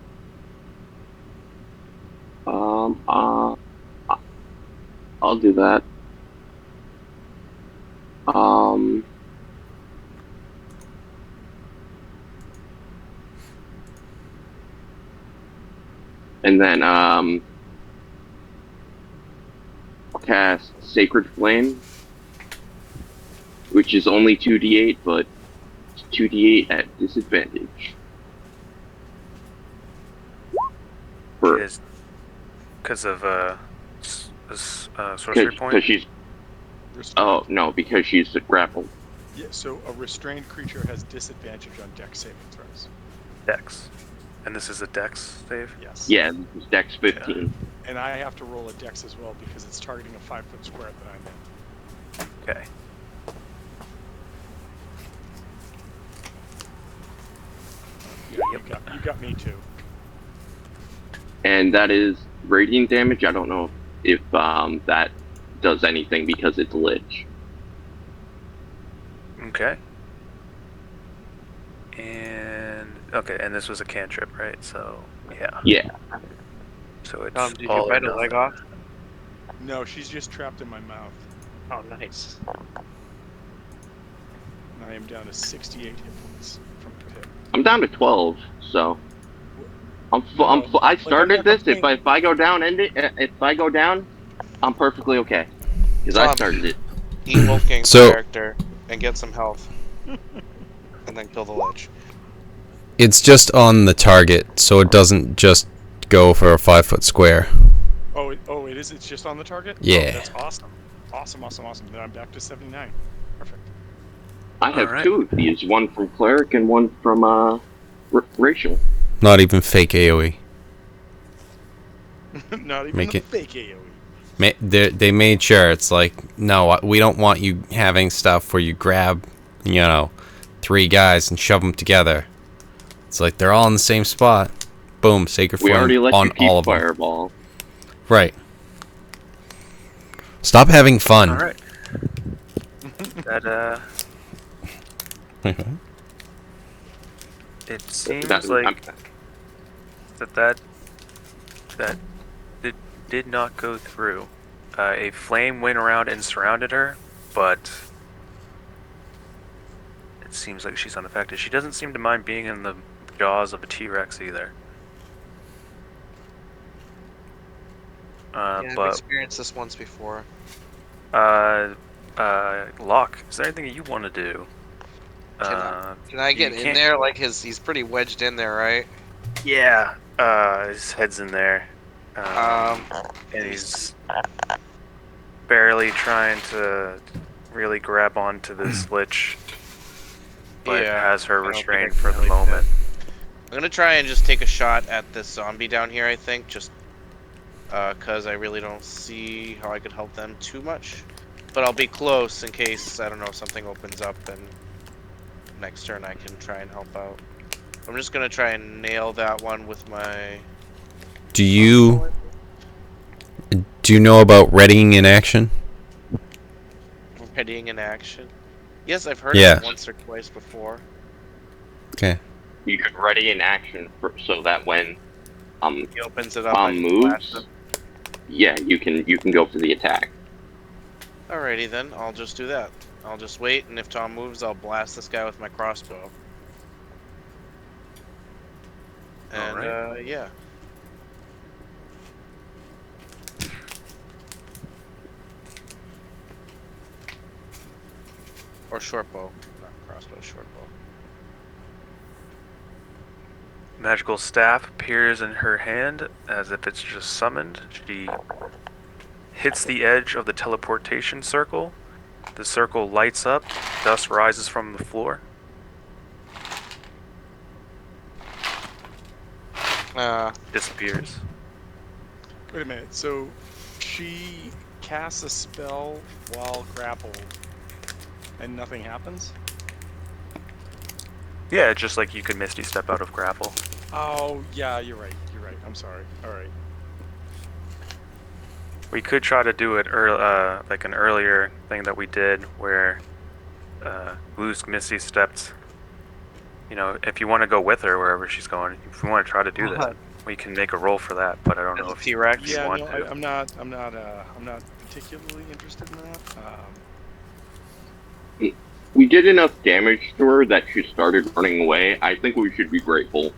I'll do that. And then cast Sacred Flame, which is only 2d8, but 2d8 at disadvantage. For Because of sorcery point. Because she's Restrained. no, because she's grappled. Yeah, so a restrained creature has disadvantage on dex saving throws. Dex. And this is a Dex save? Yes. Yeah, this is Dex 15. And I have to roll a dex as well because it's targeting a 5-foot square that I'm in. Okay. Yeah, you got me too. And that is radiant damage. I don't know if that does anything because it's lich. Okay. And okay, and this was a cantrip, right? So yeah. Yeah. So it's Did you all or bite a nothing. leg off? No, she's just trapped in my mouth. Oh, nice. And I am down to 68 hit points from the pit. I'm down to 12, so I Like, started I'm this. playing- If I go down, if I go down, I'm perfectly okay because I Tom. started it. Eat Wolfgang's So- character and get some health. And then kill the lich. It's just on the target, so it doesn't just go for a 5-foot square. Oh, it is. It's just on the target. Yeah. Oh, that's awesome. Awesome. Then I'm back to 79. Perfect. I have Alright. 2 of these, one from cleric and one from racial. Not even fake AoE. Not even Make the it- fake AoE. They made sure it's like, no, we don't want you having stuff where you grab, 3 guys and shove them together. It's like they're all in the same spot. Boom, Sacred We Flame already let on you keep all of them. fireball. Right. Stop having fun. All right. That it seems That- like that did not go through. A flame went around and surrounded her, but it seems like she's unaffected. She doesn't seem to mind being in the jaws of a T-Rex either. Yeah, I've But experienced this once before. Locke, is there anything you want to do? Can I get you in can't- there? Like he's pretty wedged in there, right? Yeah. His head's in there. And he's barely trying to really grab onto this lich, but Yeah, has her I don't think I restrained can for the really moment. I'm gonna try and just take a shot at this zombie down here. I think just cause I really don't see how I could help them too much. But I'll be close in case I don't know something opens up and next turn I can try and help out. I'm just gonna try and nail that one with my. Do you know about readying in action? Readying in action. Yes, I've heard Yeah. of it once or twice before. Okay. You could ready in action so that when He opens it up. I just blast moves, him. yeah, you can go for the attack. Alrighty then, I'll just do that. I'll just wait, and if Tom moves, I'll blast this guy with my crossbow. And yeah. Or short bow, not crossbow, short bow. Magical staff appears in her hand as if it's just summoned. She hits the edge of the teleportation circle. The circle lights up, dust rises from the floor. Disappears. Wait a minute. So she casts a spell while grappled, and nothing happens? Yeah, just like you could Misty Step out of grapple. Oh, yeah, you're right. I'm sorry. All right. We could try to do it like an earlier thing that we did where Glusk Misty stepped. You know, if you want to go with her wherever she's going, if we want to try to do that, we can make a roll for that. But I don't know if you T-Rex. Yeah, want no, to. I'm not the particularly interested in that. We did enough damage to her that she started running away. I think we should be grateful.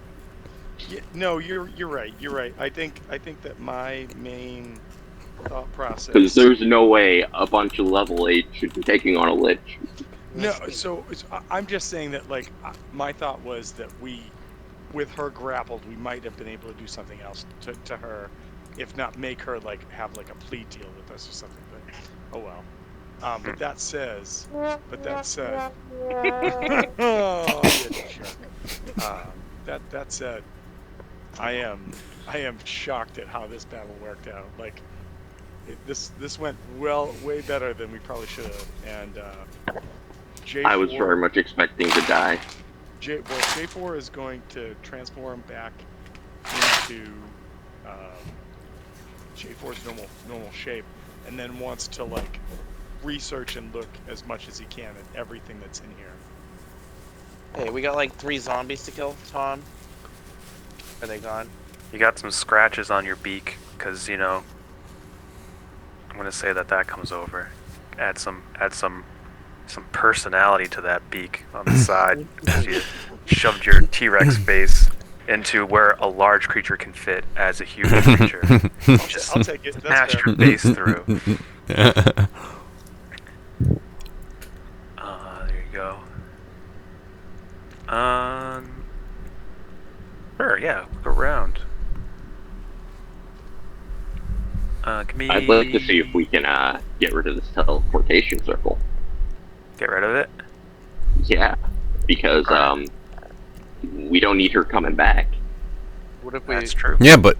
Yeah, no, you're right. You're right. I think that my main thought process. Because there's no way a bunch of level 8 should be taking on a lich. No, so I'm just saying that like my thought was that with her grappled, we might have been able to do something else to her, if not make her like have like a plea deal with us or something. But oh well. But that said, oh, you jerk. That said, I am shocked at how this battle worked out. Like, this went way better than we probably should have. And J4, I was very much expecting to die. J4 is going to transform back into J4's normal shape, and then wants to like research and look as much as he can at everything that's in here. Hey, we got like 3 zombies to kill, Tom. Are they gone? You got some scratches on your beak, because, you know, I'm gonna say that comes over. Add some personality to that beak on the side. You shoved your T-Rex face into where a large creature can fit as a huge creature. I'll take it. That's Smashed fair. your face through. There you go. Sure, yeah, look around. Give me... I'd like to see if we can get rid of this teleportation circle. Get rid of it? Yeah, because we don't need her coming back. What if we? That's true. Yeah, but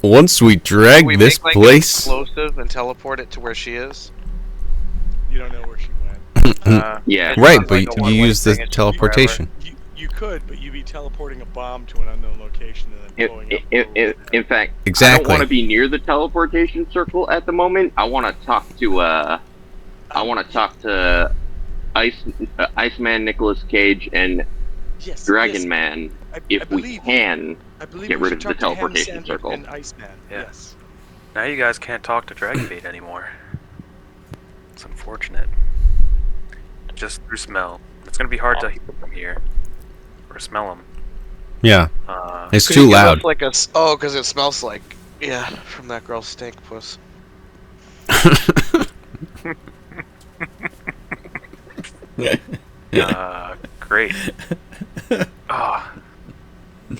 once we drag we this make, like, place, an explosive and teleport it to where she is. You don't know where she went. Yeah. it right? sounds But like a you one-way use the thing, it's teleportation. You could, but you'd be teleporting a bomb to an unknown location and then blowing up. In fact, I Exactly. don't want to be near the teleportation circle at the moment. I want to talk to Iceman, Nicolas Cage, and Yes, Dragon yes. Man. I If we believe, can, I believe get we rid should of the talk to Ham teleportation Sandwich circle. and Iceman. Yeah. Yes. Now you guys can't talk to Dragonbait anymore. It's unfortunate. Just through smell. It's gonna be hard to hear from here. Or smell them. Yeah, it's Could too you give loud. us, like oh, because it smells like from that girl's stink puss. Great. Well,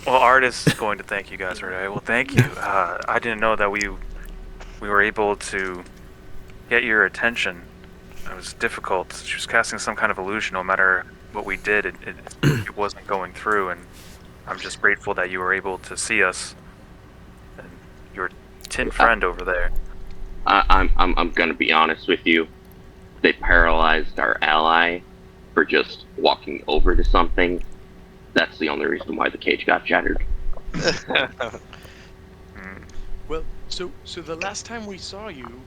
Art is going to thank you guys right away. Well, thank you. I didn't know that we were able to get your attention. It was difficult. She was casting some kind of illusion. No matter what we did, it wasn't going through. And I'm just grateful that you were able to see us. And your tin friend over there. I'm gonna be honest with you. They paralyzed our ally for just walking over to something. That's the only reason why the cage got shattered. Well, so the last time we saw you,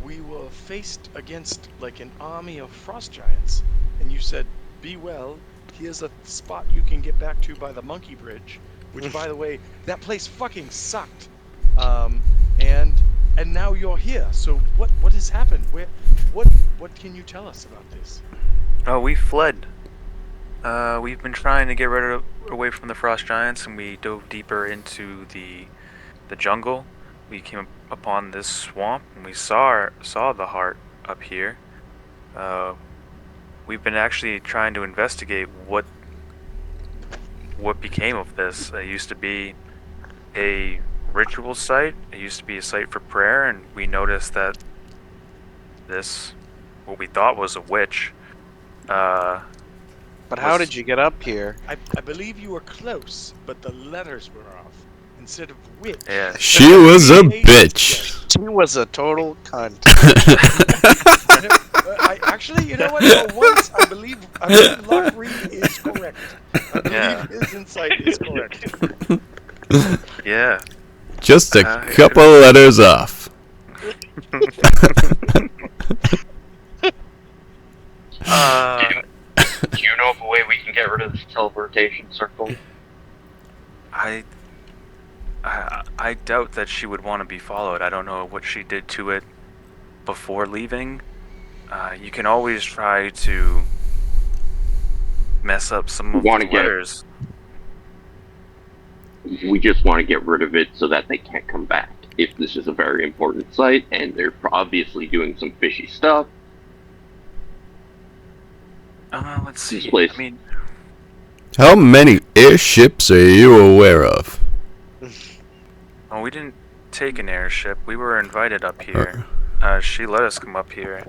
we were faced against like an army of frost giants, and you said, "Be well. Here's a spot you can get back to by the monkey bridge." Which, by the way, that place fucking sucked. And now you're here. So what has happened? What can you tell us about this? Oh, we fled. We've been trying to get away from the frost giants, and we dove deeper into the jungle. We came upon this swamp, and we saw the heart up here. We've been actually trying to investigate what became of this. It used to be a ritual site. It used to be a site for prayer, and we noticed that what we thought was a witch. But how did you get up here? I believe you were close, but the letters were off. Instead of witch. Yeah. She was a bitch. She was a total cunt. Actually, you know what? For once, I believe Locke Reed is correct. I believe Yeah. his insight is correct. Yeah. Just a couple letters off. Do you know of a way we can get rid of this teleportation circle? I I doubt that she would want to be followed. I don't know what she did to it before leaving. You can always try to mess up some of the letters. We just want to get rid of it so that they can't come back. If this is a very important site and they're obviously doing some fishy stuff. Let's see. This place. I mean, How many airships are you aware of? well, we didn't take an airship. We were invited up here. She let us come up here.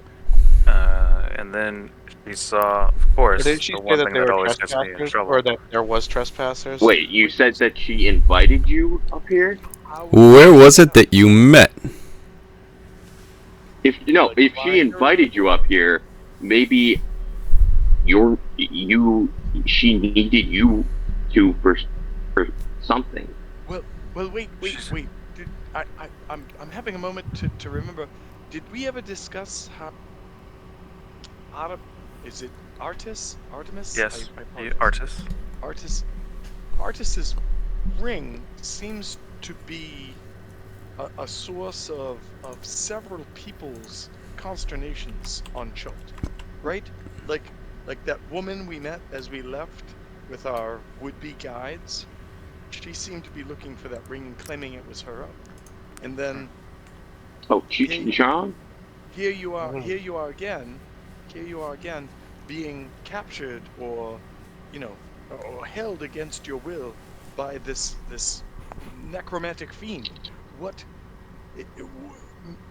And then she saw, of course, Or did she the say one that thing they that were always gets me in trespassers, trouble. or that there was trespassers? Wait, you said that she invited you up here? Where was it that you met? If she invited you up here, maybe she needed you to for something. Well, wait. Did, I'm having a moment to remember. Did we ever discuss how? Is it Artemis? Yes, I the apologize. artist. Artis's ring seems to be a source of several people's consternations on Chult, right? Like that woman we met as we left with our would-be guides. She seemed to be looking for that ring and claiming it was her own. And then Oh, Cheech and Chong? here you are again, being captured or or held against your will by this necromantic fiend.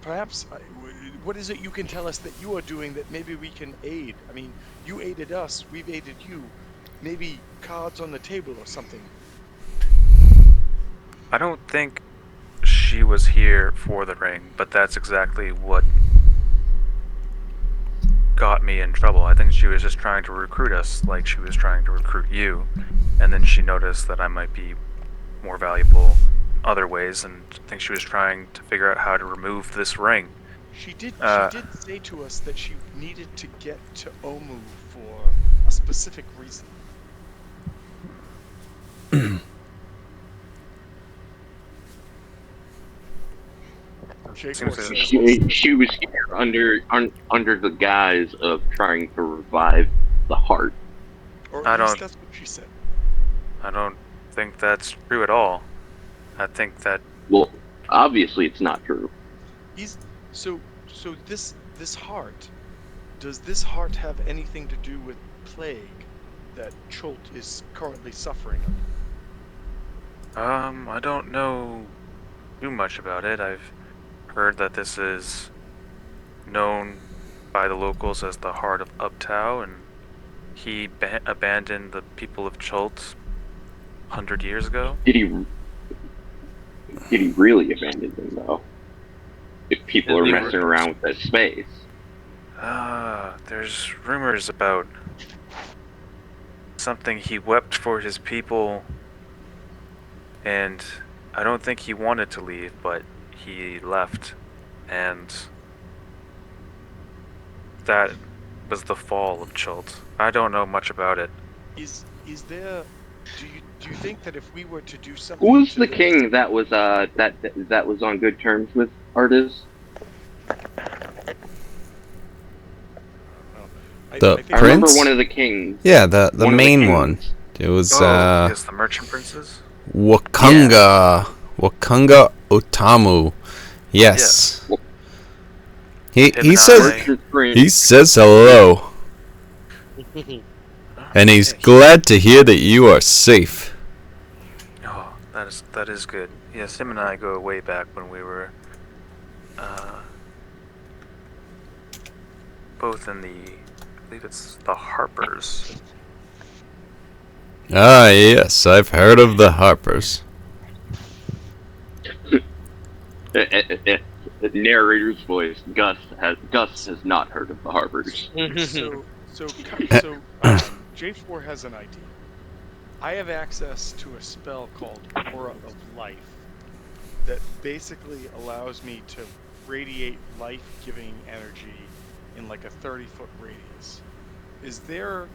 Perhaps what is it you can tell us that you are doing that maybe we can aid? I mean, you aided us, we've aided you. Maybe cards on the table or something. I don't think she was here for the ring, but that's exactly what got me in trouble. I think she was just trying to recruit us like she was trying to recruit you, and then she noticed that I might be more valuable other ways, and I think she was trying to figure out how to remove this ring. She did say to us that she needed to get to Omu for a specific reason. She was here under the guise of trying to revive the heart. Or at least that's what she said. I don't think that's true at all. I think that... Well, obviously it's not true. So this heart, does this heart have anything to do with plague that Chult is currently suffering of? I don't know too much about it. I've heard that this is known by the locals as the Heart of Uptau, and he abandoned the people of Chult 100 years ago. Did he really abandon them, though? If people are messing around with that space. There's rumors about something he wept for his people, and I don't think he wanted to leave, but he left, and that was the fall of Chult. I don't know much about it. Is there? Do you think that if we were to do something? Who was the king that was that was on good terms with artists? The I prince? remember one of the kings. Yeah, the main one. It was yes, the merchant princes? Wakanga. Yeah. Wakanga Otamu. Yes. Yeah. He says hello. And he's glad to hear that you are safe. Oh, that is good. Yes, him and I go way back when we were both in the, I believe it's the Harpers. Ah, yes, I've heard of the Harpers. The narrator's voice. Gus has not heard of the Harpers. So J4 has an idea. I have access to a spell called Aura of Life that basically allows me to radiate life-giving energy in like a 30-foot radius. Is there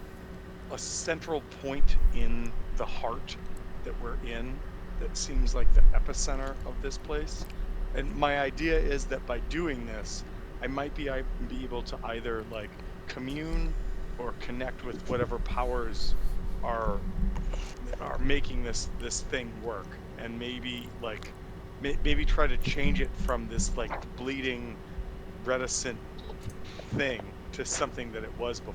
a central point in the heart that we're in that seems like the epicenter of this place. And my idea is that by doing this, I might be able to either like commune or connect with whatever powers are making this thing work, and maybe like maybe try to change it from this like bleeding, reticent thing to something that it was before.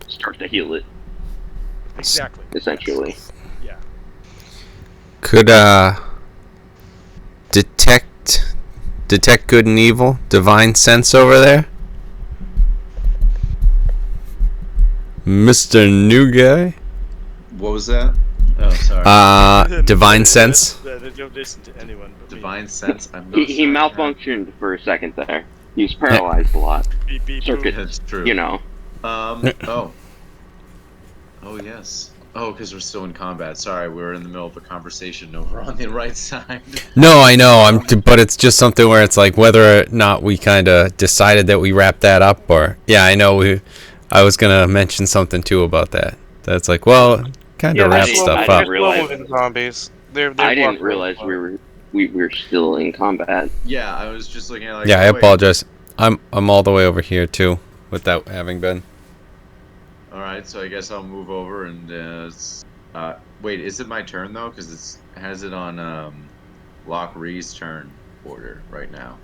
Start to heal it, Exactly. essentially. Yes. Yeah. Could detect good and evil, divine sense over there, Mr. New Guy. What was that? Oh, sorry. Divine sense. Don't listen to anyone but Divine sense. I'm not He sure I have- malfunctioned for a second there. He was paralyzed a lot. me. Beep, Circuit, That's true. you know. Oh. Oh yes. Oh, because we're still in combat. Sorry, we're in the middle of a conversation over on the right side. No, I know. But it's just something where it's like whether or not we kind of decided that we wrapped that up, or yeah, I know. I was gonna mention something too about that. That's like, well, kind of wrap that's stuff slow- up. I didn't realize- moving zombies. They're I didn't buffering. realize we were still in combat. Yeah, I was just looking at like. Yeah, I oh, wait. apologize. I'm all the way over here too, without having been. All right, so I guess I'll move over and wait. Is it my turn though? Because it has it on Lock Ree's turn order right now.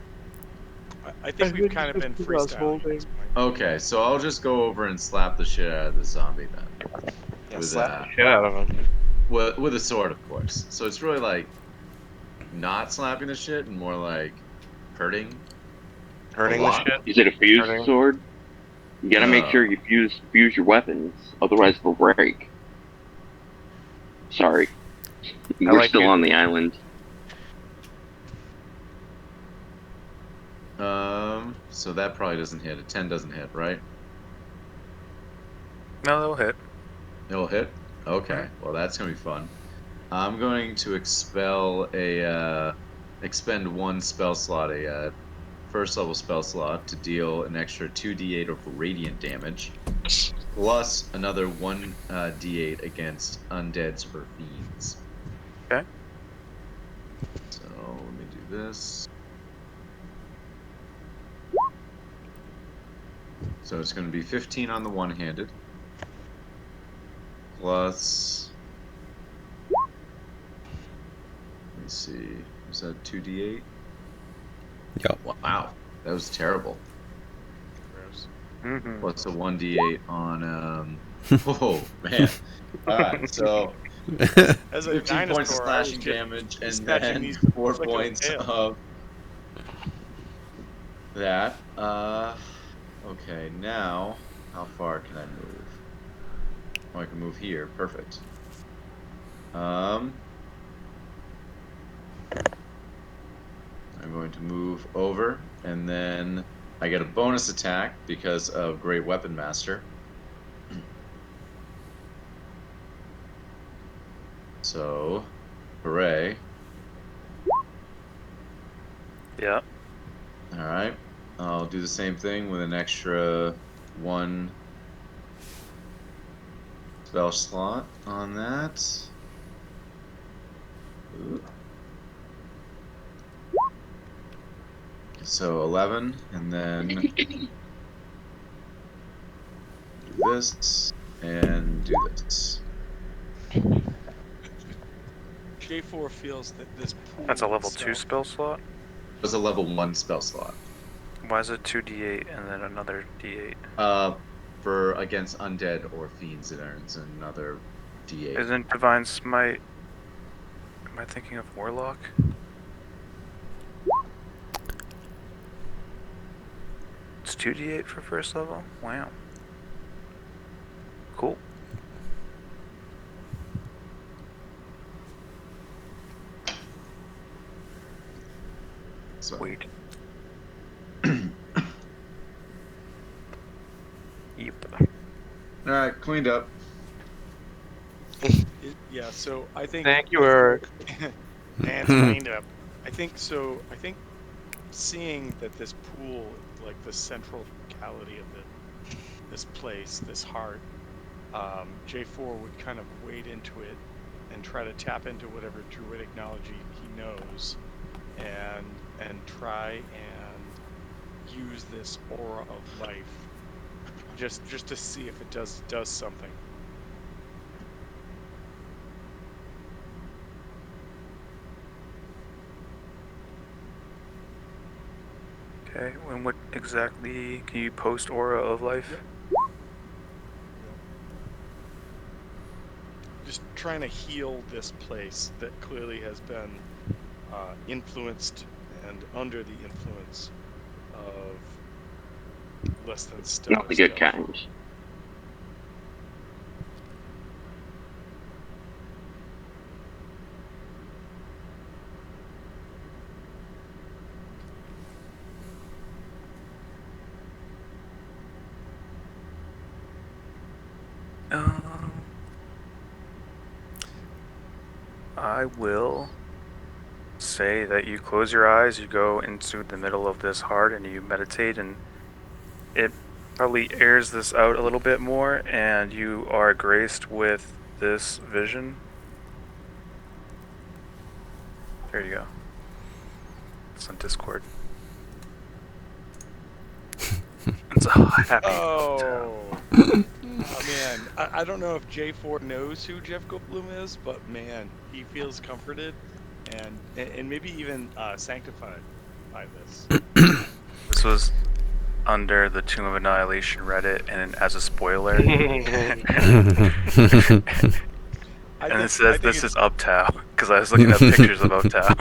I think we've kind of been freestyling at this point. Okay, so I'll just go over and slap the shit out of the zombie then. Yeah, With, slap the shit out of him. with a sword, of course. So it's really like not slapping the shit and more like hurting. Hurting A the lot. shit. Is it a fused Hurting. sword? You gotta make sure you fuse your weapons, otherwise they'll break. Sorry. We're like still it. on the island. So that probably doesn't hit. A 10 doesn't hit, right? No, they'll hit. It'll hit? Okay. Well, that's going to be fun. I'm going to expend one spell slot, a first level spell slot, to deal an extra 2d8 of radiant damage, plus another 1d8 against undeads or fiends. Okay. So let me do this. So it's going to be 15 on the one-handed, plus, let me see, was that 2d8? Yep. Wow, that was terrible. Gross. Mm-hmm. Plus a 1d8 on, oh, man. Alright, so As a 15 dinosaur, points of I was slashing just damage, and snatching then these 4 flick of points tail. of that. Okay, now, how far can I move? Oh, I can move here. Perfect. I'm going to move over, and then I get a bonus attack because of Great Weapon Master. So, hooray. Yeah. Alright. I'll do the same thing with an extra 1 spell slot on that. Ooh. So 11, and then do this, and do this. J4 feels that this pool That's a level 2 itself- spell slot. It was a level 1 spell slot. Why is it 2d8 and then another d8? For against undead or fiends, it earns another d8. Isn't Divine Smite... Am I thinking of Warlock? It's 2d8 for first level? Wow. Cool. So, Wait. Yep. Alright, cleaned up. Yeah, so I think Thank you, Eric. and cleaned up. I think so. I think seeing that this pool, like the central locality of this place, this heart, J4 would kind of wade into it and try to tap into whatever druidic knowledge he knows, and try and use this aura of life just to see if it does something. Okay, and what exactly can you post aura of life? Just trying to heal this place that clearly has been influenced and under the influence of less than stellar Not the good stuff. kind. I will say that you close your eyes, you go into the middle of this heart, and you meditate, and it probably airs this out a little bit more, and you are graced with this vision. There you go. It's on Discord. It's a happy Oh. Man, I don't know if J4 knows who Jeff Goldblum is, but man, he feels comforted and maybe even sanctified by this. This was under the Tomb of Annihilation Reddit, and as a spoiler, and it says this is Uptow, because I was looking at pictures of Uptow.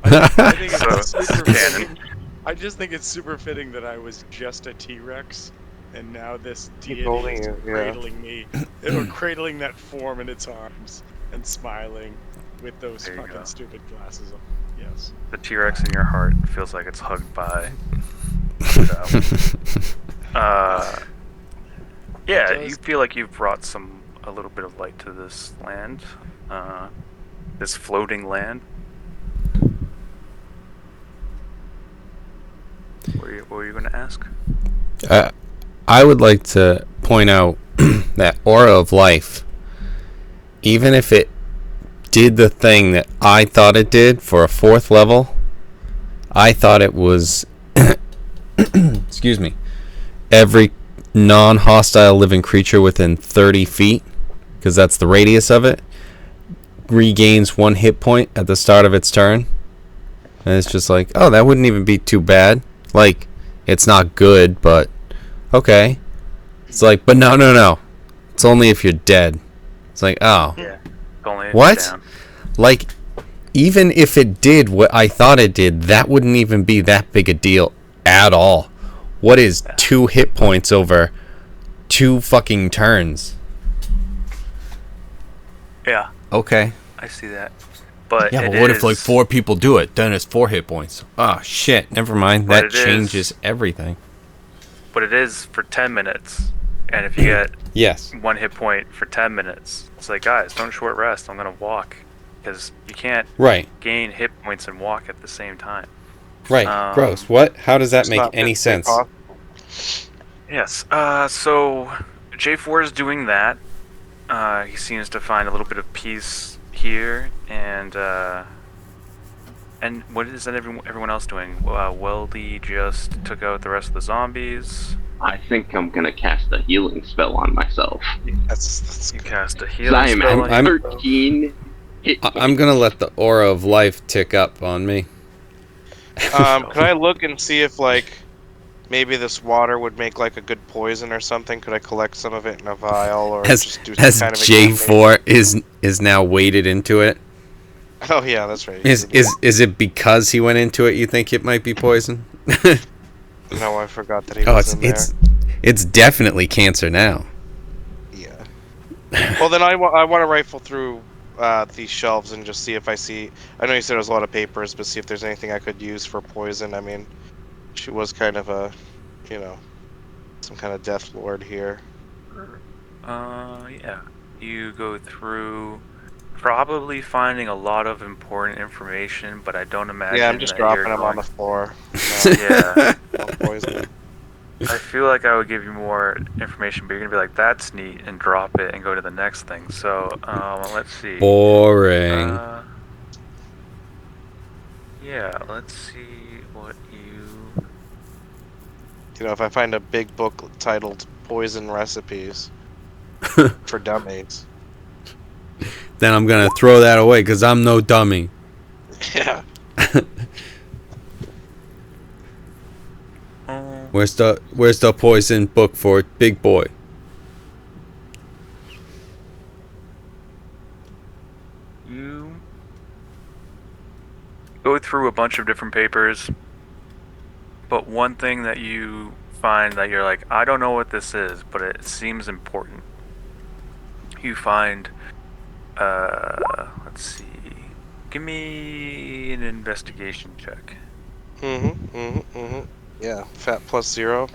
I think it's So, super canon. fitting. I just think it's super fitting that I was just a T-Rex, and now this deity holding is you, yeah. cradling me, or cradling that form in its arms, and smiling with those There you fucking go. stupid glasses on. Yes. The T-Rex in your heart feels like it's hugged by. Yeah, It does. you feel like you've brought a little bit of light to this land, this floating land. What were you going to ask? I would like to point out that aura of life, even if it did the thing that I thought it did for a 4th level, I thought it was excuse me, every non-hostile living creature within 30 feet, because that's the radius of it, regains 1 hit point at the start of its turn. And it's just like, oh, that wouldn't even be too bad. Like, it's not good, but okay. It's like, but no. It's only if you're dead. It's like, oh. Yeah. Only if What? you're down. Like, even if it did what I thought it did, that wouldn't even be that big a deal at all. What is 2 hit points over 2 fucking turns? Yeah, Okay. I see that. But Yeah, it but what if like is- 4 people do it? Then it's 4 hit points. Oh shit, never mind. But That it is- changes everything. But it is for 10 minutes, and if you get Yes. 1 hit point for 10 minutes, it's like, guys, don't short rest. I'm gonna walk, because you can't Right. gain hit points and walk at the same time. Right. Um, Gross. What? How does that It's make not any physically sense? possible. Yes. So J4 is doing that. He seems to find a little bit of peace here, and what is that everyone else doing? Weldy just took out the rest of the zombies. I think I'm gonna cast a healing spell on myself. That's You cast a 'Cause healing I am spell. at I'm- 13 hit I'm gonna let the aura of life tick up on me. Can I look and see if like maybe this water would make like a good poison or something? Could I collect some of it in a vial or As just do some as kind of J4 is now weighted into it. examination? Oh yeah, that's right. Is it because he went into it? You think it might be poison? No, I forgot that he Oh, was in there. it's definitely cancer now. Yeah. Well, then I want to rifle through these shelves and just see if I see. I know you said there's a lot of papers, but see if there's anything I could use for poison. I mean, she was kind of a, some kind of death lord here. Yeah. You go through, probably finding a lot of important information, but I don't imagine. Yeah, I'm just that dropping you're them on going- the floor. Yeah. No poison. I feel like I would give you more information, but you're gonna be like, "That's neat," and drop it and go to the next thing. So let's see. Boring. Yeah, let's see what you. You know, if I find a big book titled "Poison Recipes for Dummies," Then I'm gonna throw that away because I'm no dummy. yeah. Where's the poison book for big boy? You go through a bunch of different papers, but one thing that you find that you're like, I don't know what this is, but it seems important. You find, let's see, give me an investigation check. Yeah, fat +0.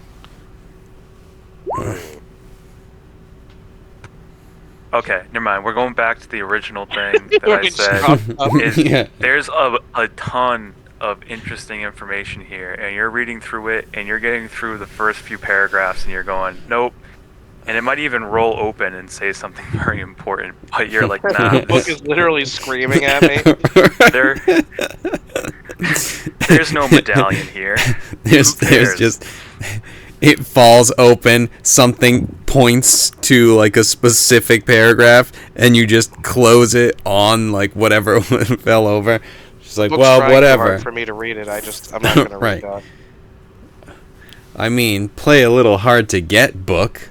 Okay, never mind. We're going back to the original thing that I said. Is Yeah. There's a ton of interesting information here, and you're reading through it, and you're getting through the first few paragraphs, and you're going, nope. And it might even roll open and say something very important, but you're like, nah. The book is literally screaming at me. There's no medallion here. There's just it falls open, something points to like a specific paragraph, and you just close it on like whatever fell over. Just like, Book's well, trying too whatever. hard for me to read it. I'm not gonna Right. read that. I mean, play a little hard to get book.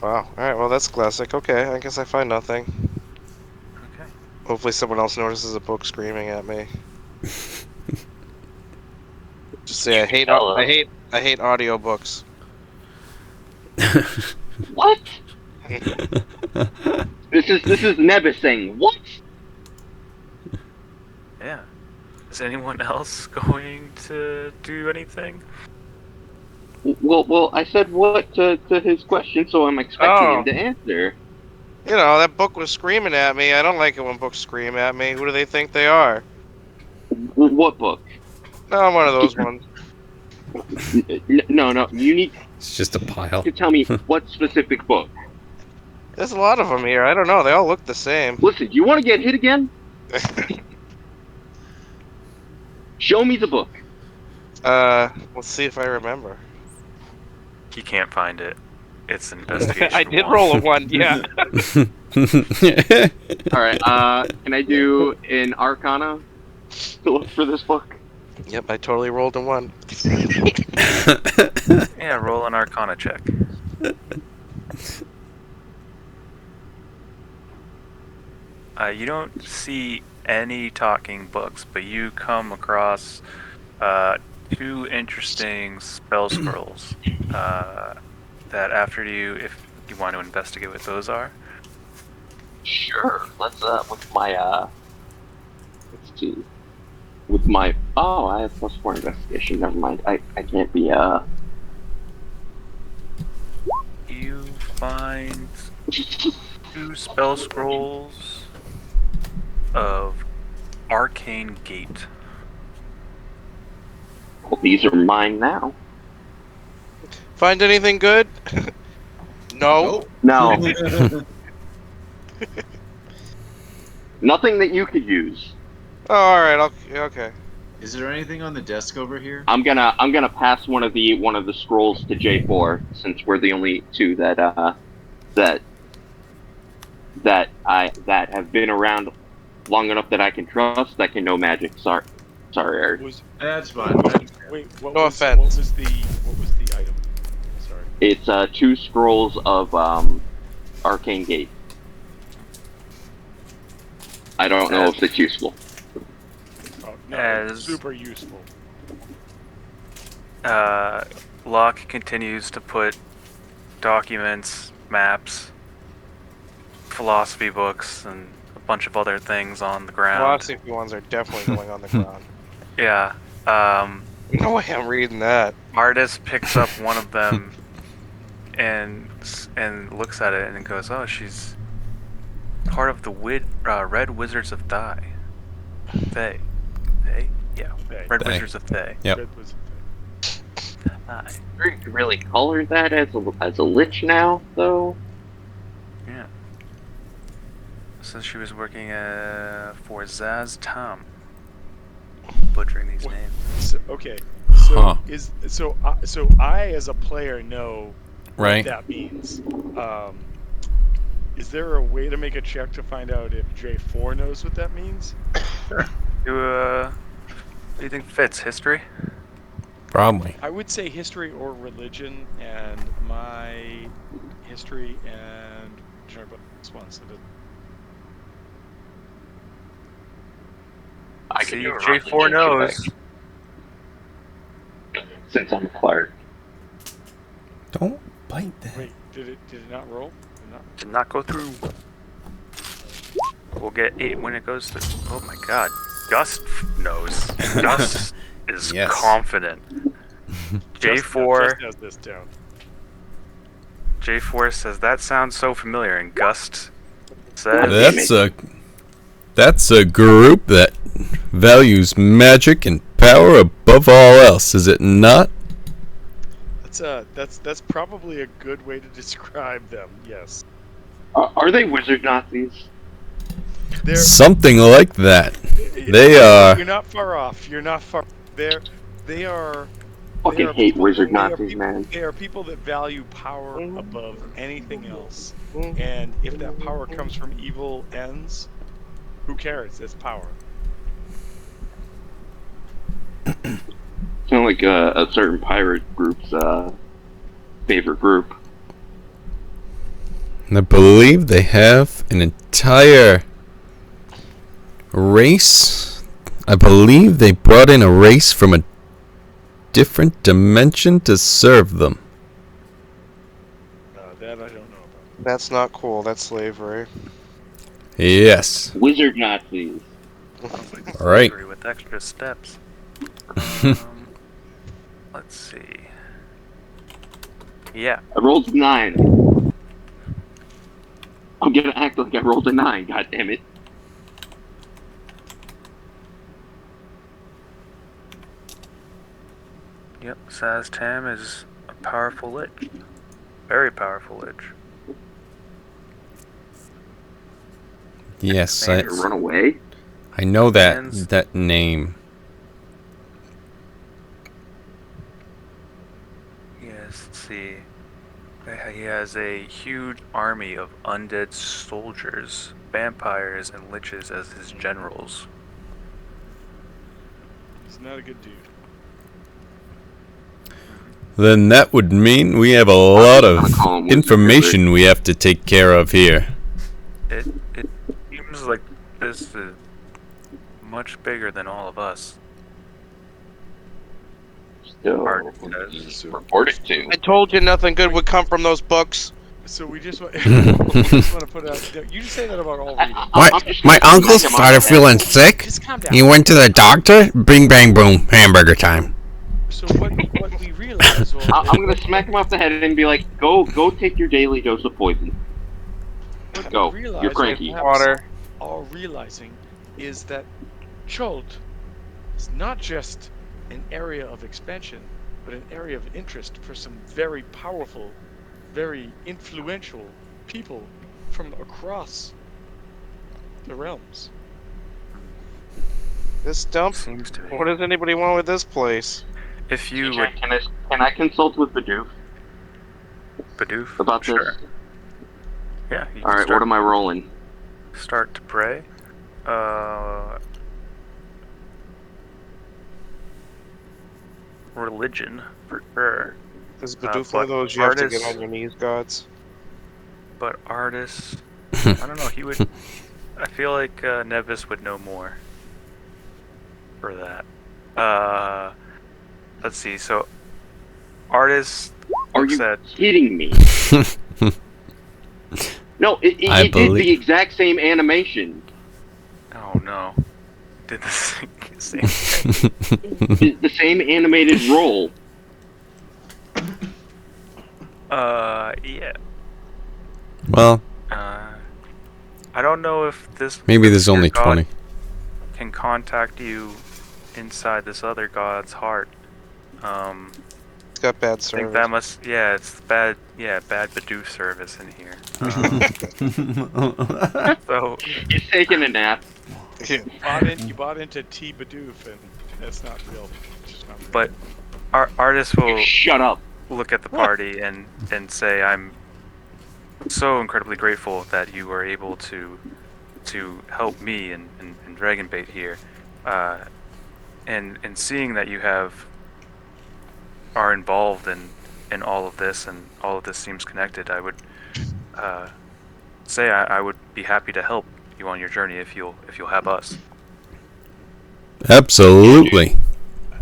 Wow. All right. Well, that's classic. Okay. I guess I find nothing. Okay. Hopefully, someone else notices a book screaming at me. Just say I hate audiobooks. What? This is Nebising. What? Yeah. Is anyone else going to do anything? Well, I said what to his question, so I'm expecting him to answer. You know, that book was screaming at me. I don't like it when books scream at me. Who do they think they are? What book? No, I'm one of those ones. No, you need It's just a pile. to tell me what specific book. There's a lot of them here. I don't know. They all look the same. Listen, do you want to get hit again? Show me the book. Let's see if I remember. You can't find it. It's investigation. I did 1. roll a 1, yeah. All right. Can I do an Arcana to look for this book? Yep, I totally rolled a 1. Yeah, roll an Arcana check. You don't see any talking books, but you come across 2 interesting spell scrolls that after you, if you want to investigate what those are. Sure. Let's with my let's see. With my I have +4 investigation. Never mind. I can't be You find 2 spell scrolls of Arcane Gate. Well, these are mine now. Find anything good? No. No. Nothing that you could use. Oh, alright, okay. Is there anything on the desk over here? I'm gonna pass one of the scrolls to J4 since we're the only 2 that have been around long enough that I can trust that can know magic. Sorry, Eric. That's fine. Wait, what No was, offense. What was the item? Sorry. It's 2 scrolls of Arcane Gate. I don't know if it's useful. Oh, no, As- super useful. Locke continues to put documents, maps, philosophy books, and a bunch of other things on the ground. Philosophy ones are definitely going on the ground. Yeah. No way I'm reading that. Artist picks up one of them and looks at it and goes, "Oh, she's part of the Red Wizards of Dai." They. Yeah, They. Red They. Wizards of Thay. Yep. Red was You really color that as a lich now, though. Yeah. Says she was working for Zaz Tam. Butchering these What? names. So, okay. So Huh. so I as a player know Right. what that means. Is there a way to make a check to find out if J4 knows what that means? What do you think fits? History? Probably. I would say history or religion, and my history and general this one. So I See, can do a J4 religion knows. check, since I'm a cleric. Don't bite that. wait, did it not roll? Did it not? Did not go through. We'll get 8 when it goes through. Oh my god. Gust knows. Gust is Yes. confident. J4 Just has this down. J4 says that sounds so familiar, and Gust says That's a group that values magic and power above all else, is it not? That's probably a good way to describe them. Yes. Are they wizard Nazis? They're Something like that. They are. You're not far off. You're not far. They are. Fucking They are hate people- wizard they are Nazis, people- man. They are people that value power above anything else. And if that power comes from evil ends, who cares? It's power. Sound like a certain pirate group's favorite group. I believe they have an entire race. I believe they brought in a race from a different dimension to serve them. That I don't know about. That's not cool. That's slavery. Yes. Wizard Nazis. sounds like All right. slavery with extra steps. Let's see. Yeah, I rolled a 9. I'm gonna act like I rolled a 9. God damn it! yep. Saz Tam is a powerful lich. Very powerful lich. Yes, Man, Run away. I know Man's- that name. Yes, let's see. He has a huge army of undead soldiers, vampires, and liches as his generals. He's not a good dude. Then that would mean we have a lot gonna of call him Wizard information we have to take care of here. It seems like this is much bigger than all of us. Still, Hard to reported to. I told you nothing good would come from those books. So we just want, we just want to put out. You just say that about all reading. My uncle started feeling sick. Just calm down. He went to the doctor. Bing bang boom. Hamburger time. So what we realize, I'm gonna smack him off the head and be like, "Go take your daily dose of poison." what Go. we realize, You're cranky. what Water. all realizing is that Chult is not just an area of expansion, but an area of interest for some very powerful, very influential people from across the realms. This dump. Seems to be. What does anybody want with this place? If you TJ, would can I consult with Bidoof Bidoof about sure. this? Yeah. You All right, what am I rolling? Start to pray. Religion for sure, Is Bidoof one but of those you have to get artists- on your knees, gods? but artists. I don't know. He would. I feel like Nevis would know more for that. Let's see. So, artists. Are looks you at kidding me? No, it I did believe- the exact same animation. Oh no. Did the same thing. The same animated roll. Yeah. Well, I don't know if this. maybe there's your only god 20. Can contact you inside this other god's heart. It's got bad I think service. that must, yeah, it's bad, bad Bidoof service in here. So, He's taking a nap. Yeah. You bought into T Bidoof, and that's not real. It's just not real. but our artist will Shut up. look at the party and say, "I'm so incredibly grateful that you were able to help me and Dragonbait here, and seeing that you are involved in all of this and all of this seems connected. I would say I would be happy to help you on your journey if you'll have us." Absolutely.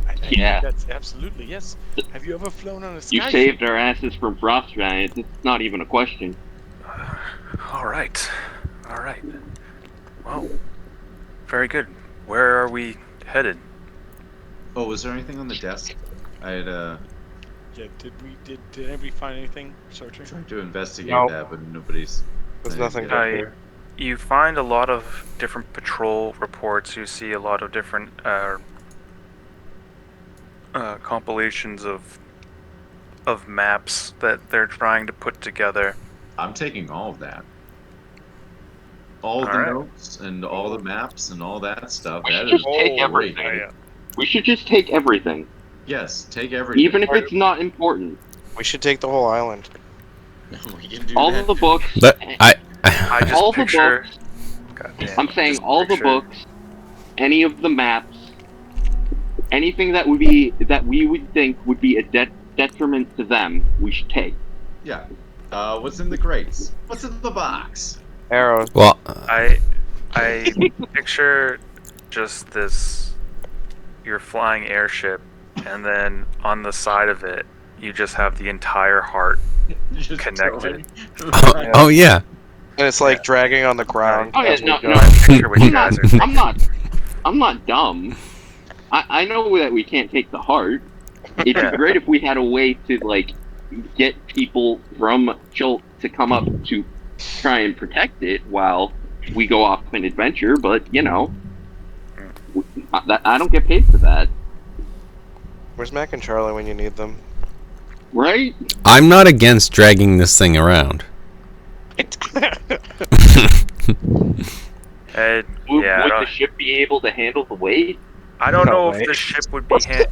I think Yeah. that's absolutely yes. Have you ever flown on a sky You saved our asses from frost giants. It's not even a question. All right. Well, very good. Where are we headed? Oh, was there anything on the desk? I had Yeah, did anybody find anything searching? tried to investigate No. that, but nobody's. There's I nothing didn't back get it. here. You find a lot of different patrol reports. You see a lot of different compilations of maps that they're trying to put together. I'm taking all of that. All the Alright. notes and all the maps and all that stuff. We That should is just take great. everything. We should just take everything, Yes, take everything. even if it's not important. We should take the whole island. We can do All that. of the books. But I just all the picture. books. Goddamn, I'm saying just all the picture- books, any of the maps, anything that we would think would be a detriment to them, we should take. Yeah. What's in the crates? What's in the box? Arrows. Well, I picture just this. You're flying airship, and then on the side of it, you just have the entire heart. Just Connected. throwing- oh yeah. And it's like dragging on the ground. Oh yeah, as we no, go. no. I picture what you I'm guys not. are thinking. I'm not dumb. I know that we can't take the heart. It'd Yeah. be great if we had a way to like get people from Chult to come up to try and protect it while we go off an adventure. But you know, I don't get paid for that, Where's Mac and Charlie when you need them? right? I'm not against dragging this thing around. And, Would, yeah, I would don't- the ship be able to handle the weight? I don't No know way. if the ship would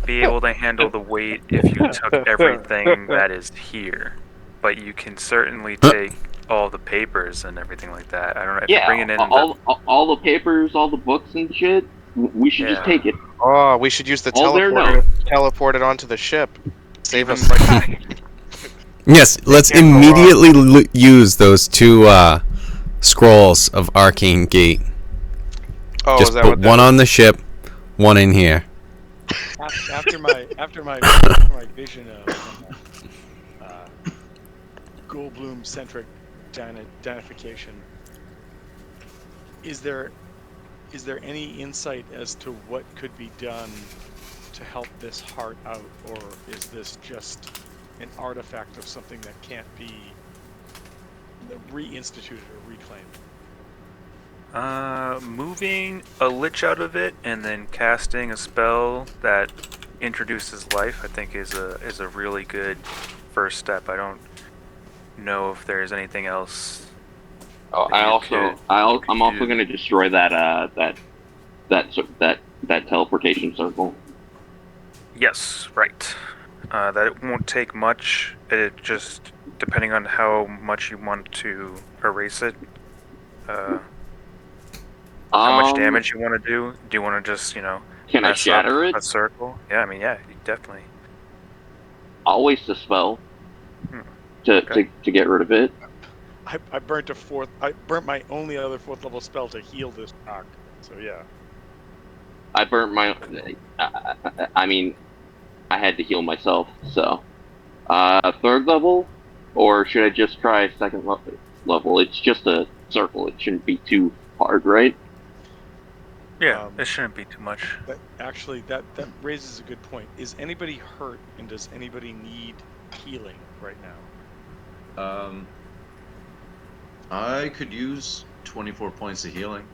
be able to handle the weight if you took everything that is here, but you can certainly take all the papers and everything like that. I don't know if you're Yeah, bringing in all the papers, all the books and shit. We should just Yeah. take it. Oh, we should use the All their teleporter to teleport it onto the ship. Save even us. like Yes, let's can't go wrong. immediately use those two scrolls of Arcane Gate. Oh, Just is that put what that one is? on the ship, one in here. After my vision of Goldblum centric identification, is there any insight as to what could be done to help this heart out, or is this just an artifact of something that can't be reinstituted or reclaimed? moving a lich out of it and then casting a spell that introduces life, I think is a really good first step. I don't know if there's anything else. Oh, I'm also going to destroy that teleportation circle. Yes, right. That it won't take much. It just depending on how much you want to erase it. How much damage you want to do? Do you want to just, Can I mess up shatter it? a circle? Yeah, I mean, yeah, you definitely. I'll waste a spell Okay. to get rid of it. I burnt my only other 4th level spell to heal this rock. So yeah. I burnt my. I mean, I had to heal myself. So, 3rd level, or should I just try 2nd level? It's just a circle. It shouldn't be too hard, right? Yeah, it shouldn't be too much. That raises a good point. Is anybody hurt, and does anybody need healing right now? I could use 24 points of healing.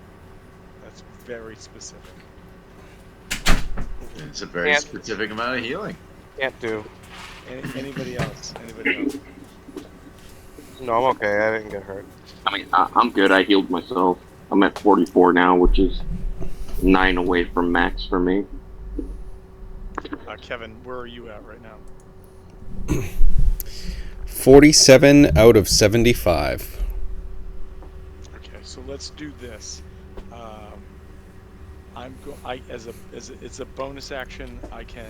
That's very specific. It's a very Can't- specific amount of healing. Can't do. Anybody else? Anybody else? No, I'm okay. I didn't get hurt. I mean, I'm good. I healed myself. I'm at 44 now, which is 9 away from max for me. Kevin, where are you at right now? 47 out of 75. Okay, so let's do this. It's a bonus action. I can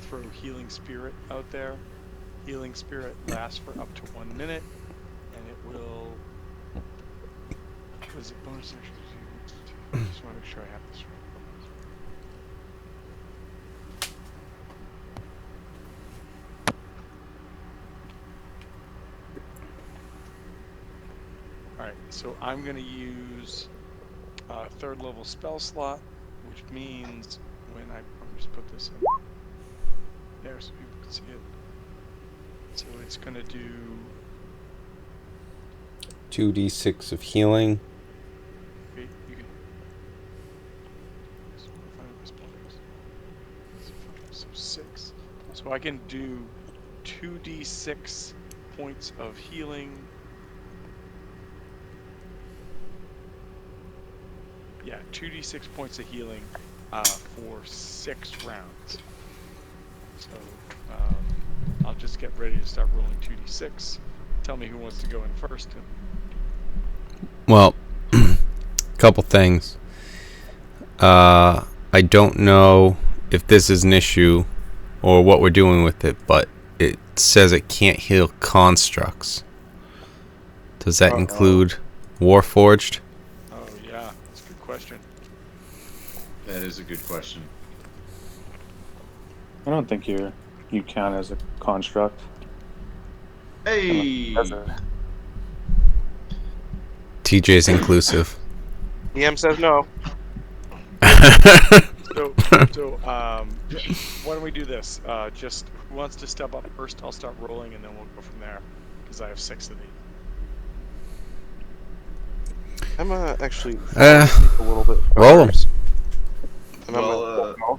throw Healing Spirit out there. Healing Spirit lasts for up to 1 minute, and it will. Was it bonus action? I just want to make sure I have this right. Alright, so I'm going to use a 3rd level spell slot, which means when I'm just put this in there so people can see it. So it's going to do 2d6 of healing. Wait, you can. So find my spells. So 6. So I can do 2d6 points of healing. Yeah, 2d6 points of healing for 6 rounds. So I'll just get ready to start rolling 2d6. Tell me who wants to go in first. Well, couple things. I don't know if this is an issue or what we're doing with it, but it says it can't heal constructs. Does that include Warforged? Oh yeah, that's a good question. That is a good question. I don't think you count as a construct. Hey! TJ's inclusive. DM says no. So why don't we do this? Just who wants to step up first? I'll start rolling, and then we'll go from there, because I have 6 of these. I'm actually Uh, a little bit. roll 'em. Well,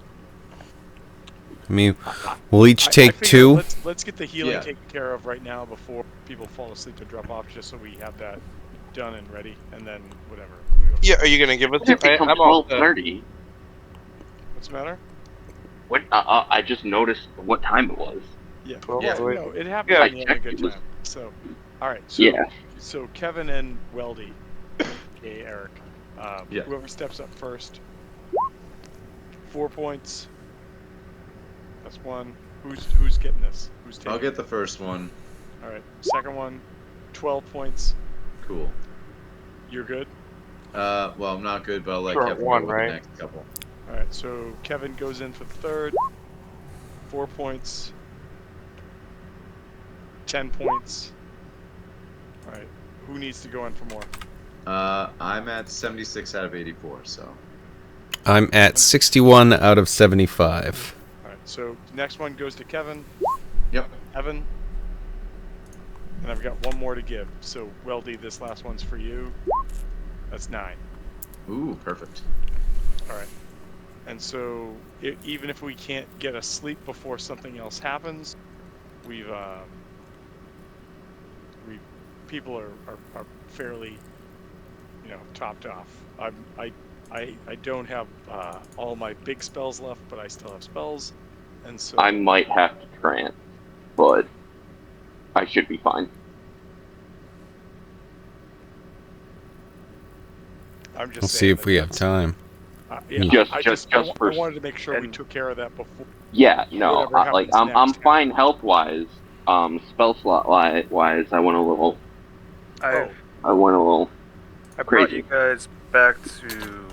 I mean, we'll each I take figure 2. Let's get the healing Yeah. taken care of right now before people fall asleep and drop off, just so we have that done and ready, and then whatever. We go. Yeah, are you gonna give us? It become I'm all set. 12:30. What's the matter? What? I just noticed what time it was. Yeah. Well, Yeah. wait. No, it happens Yeah, when you're having a I checked, good it was- time. So, all right. So, Yeah. So Kevin and Weldy, okay, Eric. Yeah. Whoever steps up first. 4 points. That's 1. Who's getting this? Who's taking? I'll get the first one. All right. Second one. 12 points. Cool. You're good. Well, I'm not good, but I'll let Sure, Kevin one, go with right? the next couple. All right. So Kevin goes in for the 3rd. 4 points. 10 points. All right. Who needs to go in for more? I'm at 76 out of 84, so. I'm at 61 out of 75. All right. So next one goes to Kevin. Yep. Evan. And I've got one more to give. So Weldy, this last one's for you. That's 9. Ooh, perfect. All right. And so even if we can't get a sleep before something else happens, people are fairly, topped off. I don't have all my big spells left, but I still have spells, and so I might have to trance, but I should be fine. I'm just We'll see saying if that we have that's- time. Yeah, Just I for- wanted to make sure we and- took care of that before. Yeah, no, Whatever happens I'm next fine health wise. Spell slot wise, I went a little. I I went a little. I brought Crazy. you guys back to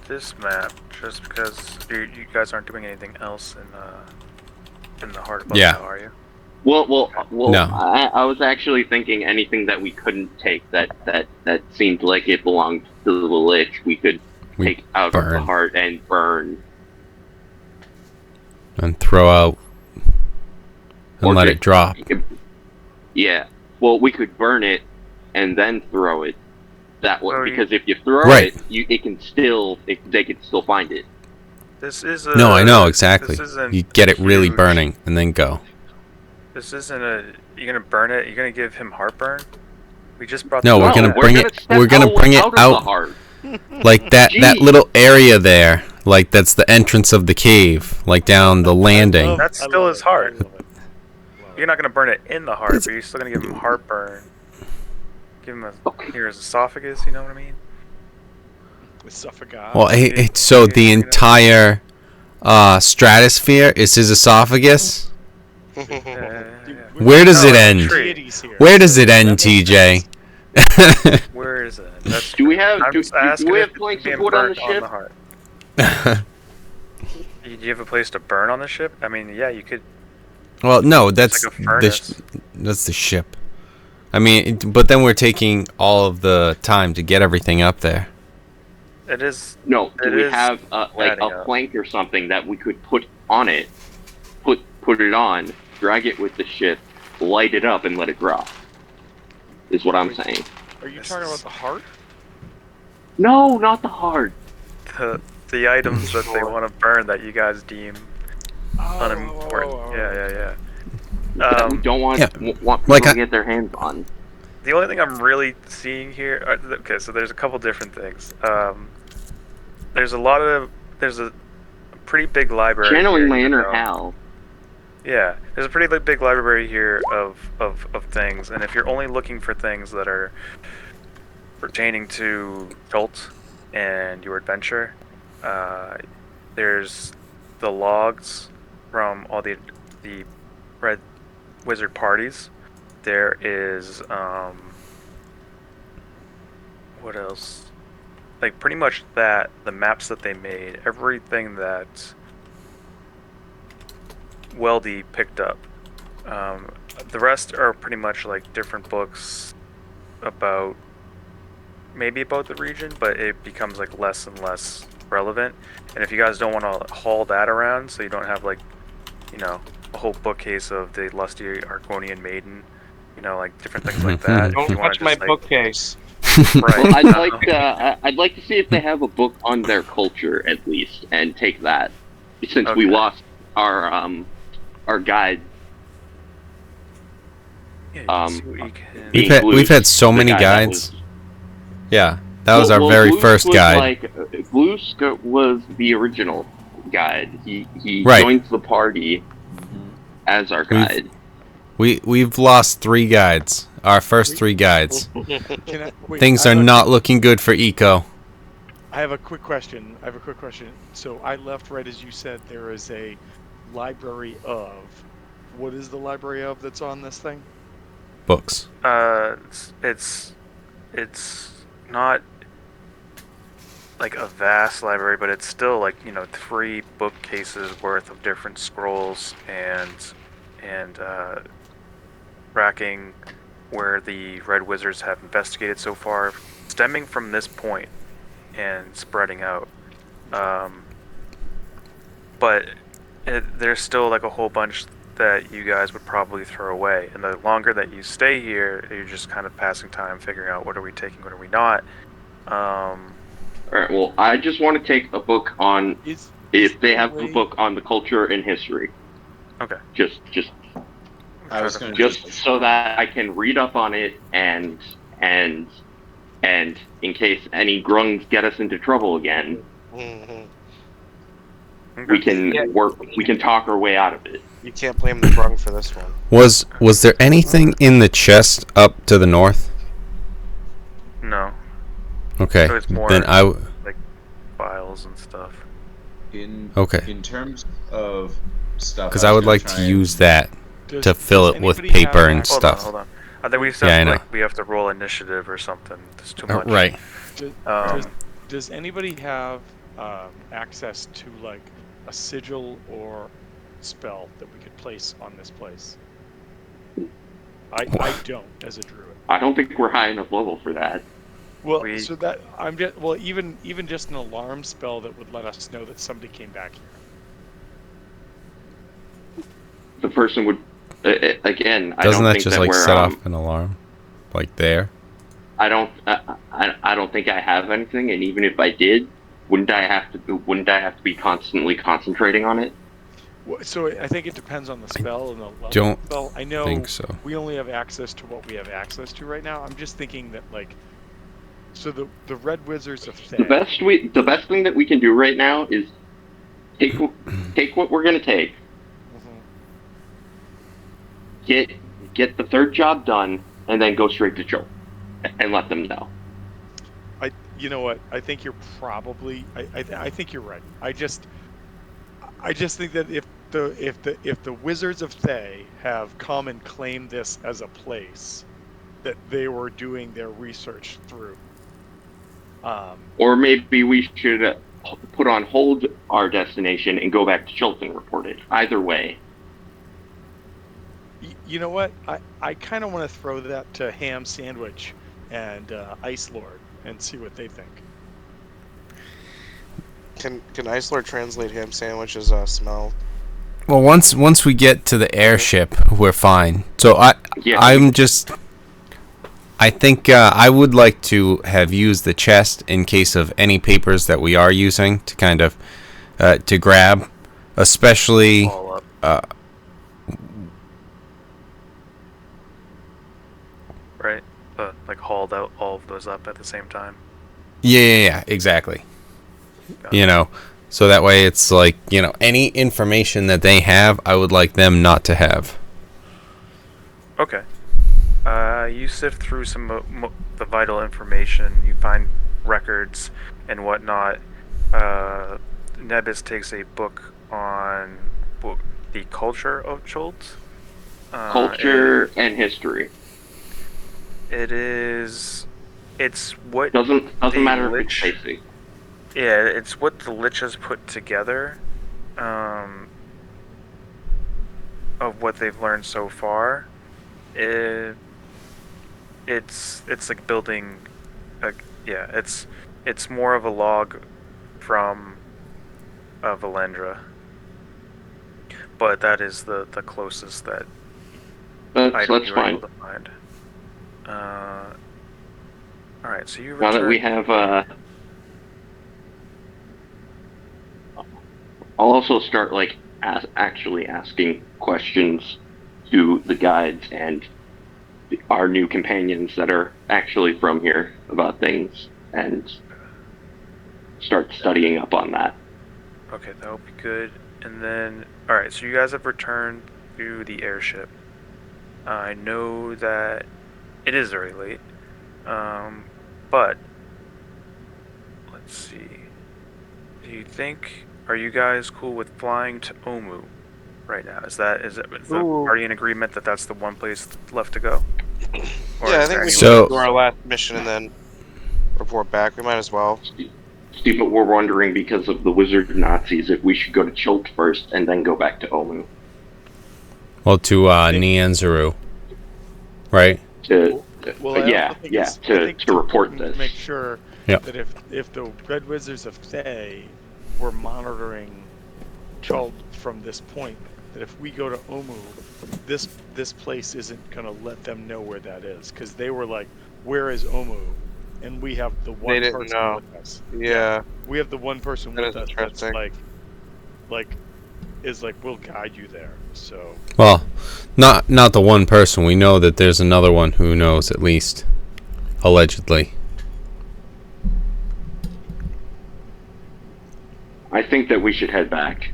this map just because you guys aren't doing anything else in the heart of Yeah. Buffalo, are you? Well. No. I was actually thinking anything that we couldn't take that seemed like it belonged to the Lich, we could We take out of the burn. heart and burn. And throw out. And Or let just- it drop. Yeah. Well, we could burn it and then throw it. that way, Oh, because if you throw Right. it, they can still find it. This is a. No, I know exactly. This isn't You get it really huge. burning and then go. This isn't a. You're gonna burn it. You're gonna give him heartburn. We just brought. No, the we're gonna back. bring it- step we're gonna bring it of out. the heart. Like that Jeez. little area there, like that's the entrance of the cave, like down the landing. That's I still love his it, heart. I love it. You're not gonna burn it in the heart, but you're still gonna give him heartburn. Give him his esophagus. You know what I mean? Esophagus. Well, so the entire stratosphere is his esophagus. Where does No, it it's a end? tree. Deities here. Where does it end, That makes TJ? Where is it? That's Do we have I'm do, just do asking we if have plank it's being support on the burnt ship? heart. Do you have a place to burn on the ship? I mean, yeah, you could. Well, no, that's like a furnace. that's the ship. I mean, but then we're taking all of the time to get everything up there. It is. No, do It we is have like adding a up. plank or something that we could put on it, put it on, drag it with the ship, light it up, and let it drop? Is what I'm saying. Are you This talking is- about the heart? No, not the heart. The items that they want to burn that you guys deem Oh, unimportant. oh, oh, oh. Yeah. That we don't want yeah. want people Like to I- get their hands on. The only thing I'm really seeing here. Okay, so there's a couple different things. There's a pretty big library. Channeling here, my you inner know. Hal. Yeah, there's a pretty big library here of things, and if you're only looking for things that are pertaining to cult and your adventure, there's the logs from all the Red Wizard parties. There is what else? Like pretty much that the maps that they made, everything that Weldy picked up. The rest are pretty much like different books about maybe about the region, but it becomes like less and less relevant. And if you guys don't want to haul that around, so you don't have like, you know, a whole bookcase of the lusty Argonian maiden, you know, like different things like that. Don't if you wanna touch my just, like, bookcase. Right. Well, I'd like to see if they have a book on their culture at least, and take that, since we Okay. lost our guide. Yeah, you can um, see what you can- We've had so the many guy that guides. Yeah, that was our Well, very Glusk first was guide. Like, Glusk was the original guide. He Right. joins the party as our guide. We've lost 3 guides. Our first 3 guides. Can I, wait, Things I are have a- not looking good for Eco. I have a quick question. So I left right as you said there is a library of. What is the library of that's on this thing? Books. It's not like a vast library, but it's still like, you know, 3 bookcases worth of different scrolls and tracking where the Red Wizards have investigated so far, stemming from this point and spreading out. But there's still like a whole bunch that you guys would probably throw away, and the longer that you stay here, you're just kind of passing time, figuring out what are we taking, what are we not. Alright, well, I just want to take a book on if they have a book on the culture and history. Okay. Just I was going just so that I can read up on it, and in case any grungs get us into trouble again, we can talk our way out of it. You can't blame the Brung for this one. Was there anything in the chest up to the north? No, Okay. so it's more Then like files and stuff. Okay. In terms of stuff, because I would like to use that to fill it with paper and stuff. Hold on. I think we Yeah, I said know. like we have to roll initiative or something. There's too much. Right. Does anybody have access to like a sigil or spell that we could place on this place? I don't, as a druid. I don't think we're high enough level for that. Well, We- so that I'm just even just an alarm spell that would let us know that somebody came back here. The person would again. I Doesn't don't that think just that like we're, set off an alarm? Like there? I don't. I don't think I have anything, and even if I did, wouldn't I have to be constantly concentrating on it? So I think it depends on the spell and the level don't of the spell. I know think so. we only have access to what we have access to right now. I'm just thinking that so the Red Wizards of The best thing that we can do right now is take what we're gonna take, Mhm. get the third job done, and then go straight to Joe, and let them know. You know what? I think you're probably. I think you're right. I just think that if the Wizards of Thay have come and claimed this as a place that they were doing their research through, Or maybe we should put on hold our destination and go back to Chilton and report it. Either way. you know what? I kind of want to throw that to Ham Sandwich and Ice Lord and see what they think. Can Ice Lord translate ham sandwich as smell? Well, once we get to the airship, we're fine. So Yeah. I think I would like to have used the chest in case of any papers that we are using to kind of to grab, especially. All up. Right? Like hauled out all of those up at the same time. Yeah, exactly. You know, so that way it's like, you know, any information that they have, I would like them not to have. Okay. You sift through some the vital information. You find records and whatnot. Nebis takes a book on the culture of Cholts. Culture and history. It's what Doesn't matter if Lich, it's basic. yeah, it's what the Lich has put together, of what they've learned so far. It's like building, it's more of a log from Valendra, but that is the closest that That's item you were fine. able to find. All right, so you Now that we return. have, I'll also start actually asking questions to the guides and our new companions that are actually from here about things, and start studying up on that. Okay, that would be good. And then, all right, so you guys have returned to the airship. I know that it is very late, but let's see. Are you guys cool with flying to Omu right now? Is the party in agreement that that's the one place left to go? Or Yeah, I is think there we any So- should do our last mission and then report back. We might as well. Steve, but we're wondering because of the wizard Nazis if we should go to Chilt first and then go back to Omu Well, to Nianzuru, right? to Well, I yeah, also think yeah, it's- I think it's to report important to this. make sure Yep. that if the Red Wizards of Thay were monitoring Chult from this point, that if we go to Omu, this place isn't gonna let them know where that is, because they were like, "Where is Omu?" And we have the one didn't person know. with us. Yeah. We have the one person That with is us that's interesting. we'll guide you there. So Well, not the one person. We know that there's another one who knows, at least allegedly. I think that we should head back.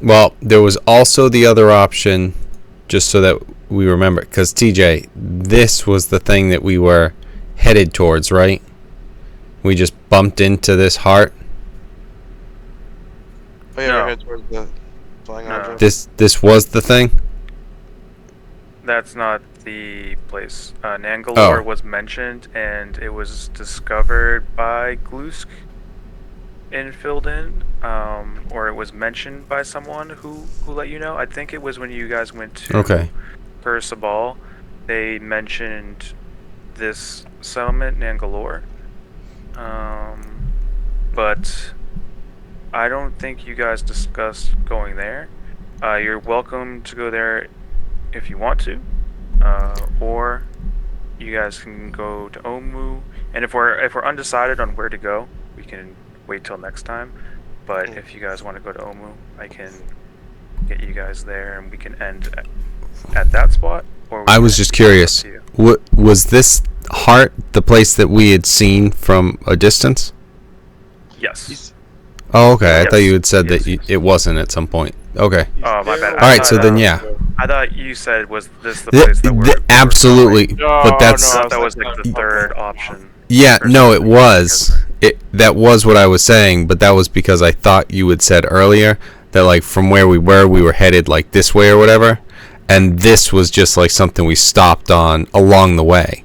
Well, there was also the other option, just so that we remember, because TJ, this was the thing that we were headed towards, right? We just bumped into this heart. Oh yeah, No. we're headed towards the flying No. object. This was the thing. That's not the place. Nangalore Oh. was mentioned, and it was discovered by Glusk and filled in, or it was mentioned by someone who let you know. I think it was when you guys went to Okay. Sabal. They mentioned this settlement, Nangalore. But I don't think you guys discussed going there. You're welcome to go there if you want to, or you guys can go to Omu, and if we're undecided on where to go, we can wait till next time. But if you guys want to go to Omu, I can get you guys there, and we can end at that spot. Or we I can was end just up curious. to you. Was this heart the place that we had seen from a distance? Yes. Oh, okay. I thought Yes. you had said that Yes. it wasn't at some point. Okay. Oh, my bad. All right. So then, yeah. I thought you said was this the place that we're Absolutely. No, But that's I no, thought that was it's like not the the third option. yeah. or No, it something, was. because That was what I was saying, but that was because I thought you had said earlier that like from where we were headed like this way or whatever, and this was just like something we stopped on along the way.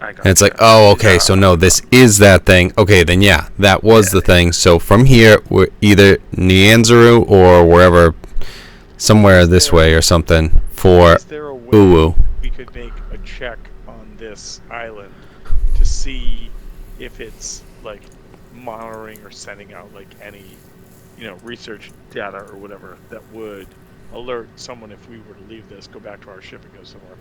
I got And it's like, you. oh, okay, No. so no, this is that thing. Okay, then yeah, that was the thing. So from here, we're either Nianzuru or wherever, somewhere this way or something for Is there a way Uwu. we could make a check on this island to see if it's like monitoring or sending out like any, research data or whatever that would alert someone if we were to leave this, go back to our ship and go somewhere?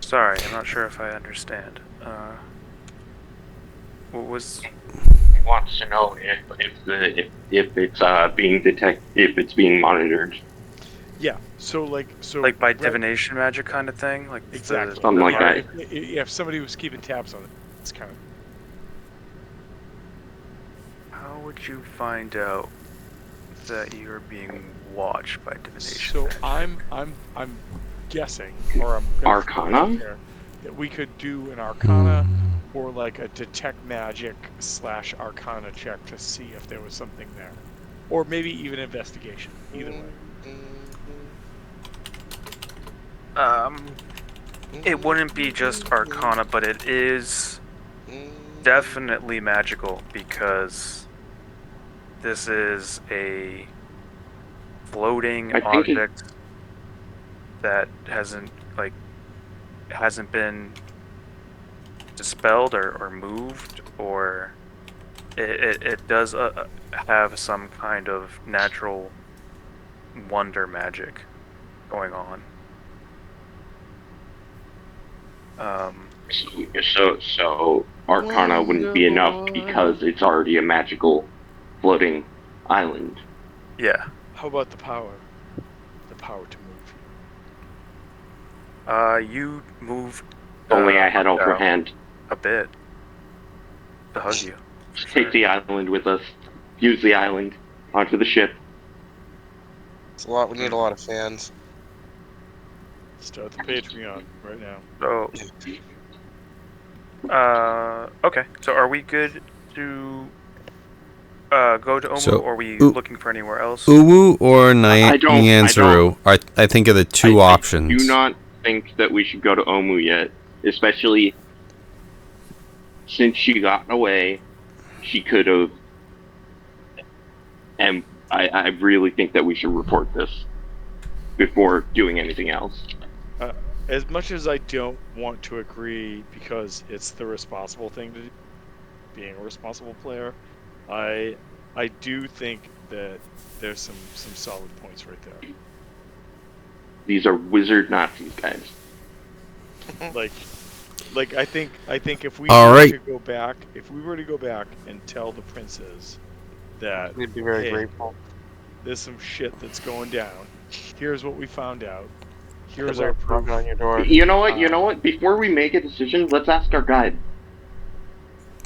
Sorry, I'm not sure if I understand. What was? He wants to know if it's being monitored. Yeah. So Like by right- divination magic kind of thing? Like Exactly. Something like that. If somebody was keeping tabs on it, it's kind of. How would you find out that you're being watched by divination So magic? I'm guessing, or I'm gonna Arcana? here, that we could do an Arcana or like a detect magic / Arcana check to see if there was something there, or maybe even investigation. Either way. It wouldn't be just Arcana, but it is definitely magical because this is a floating I think it- object that hasn't been dispelled or moved, or it does have some kind of natural wonder magic going on. So Arcana wouldn't be enough because it's already a magical floating island. Yeah. How about the power? The power to move. You moved. If only I had down upper hand. a bit to hug you. Take the island with us. Use the island onto the ship. It's a lot. We need a lot of fans. Start the Patreon right now. So, okay. So, are we good to go to Omu, So, or are we Ooh. looking for anywhere else? Uwu or I don't- Nianzuru are, I think, are the two options. I do not think that we should go to Omu yet, especially since she got away. She could have, and I really think that we should report this before doing anything else. As much as I don't want to agree because it's the responsible thing to do, being a responsible player, I do think that there's some solid points right there. These are wizard Nazis, guys. Like I think if we All were right. to go back, and tell the princes that We'd be very hey, grateful. there's some shit that's going down. Here's what we found out. Here's We're our proof. knocking on your door. You know what? Before we make a decision, let's ask our guide.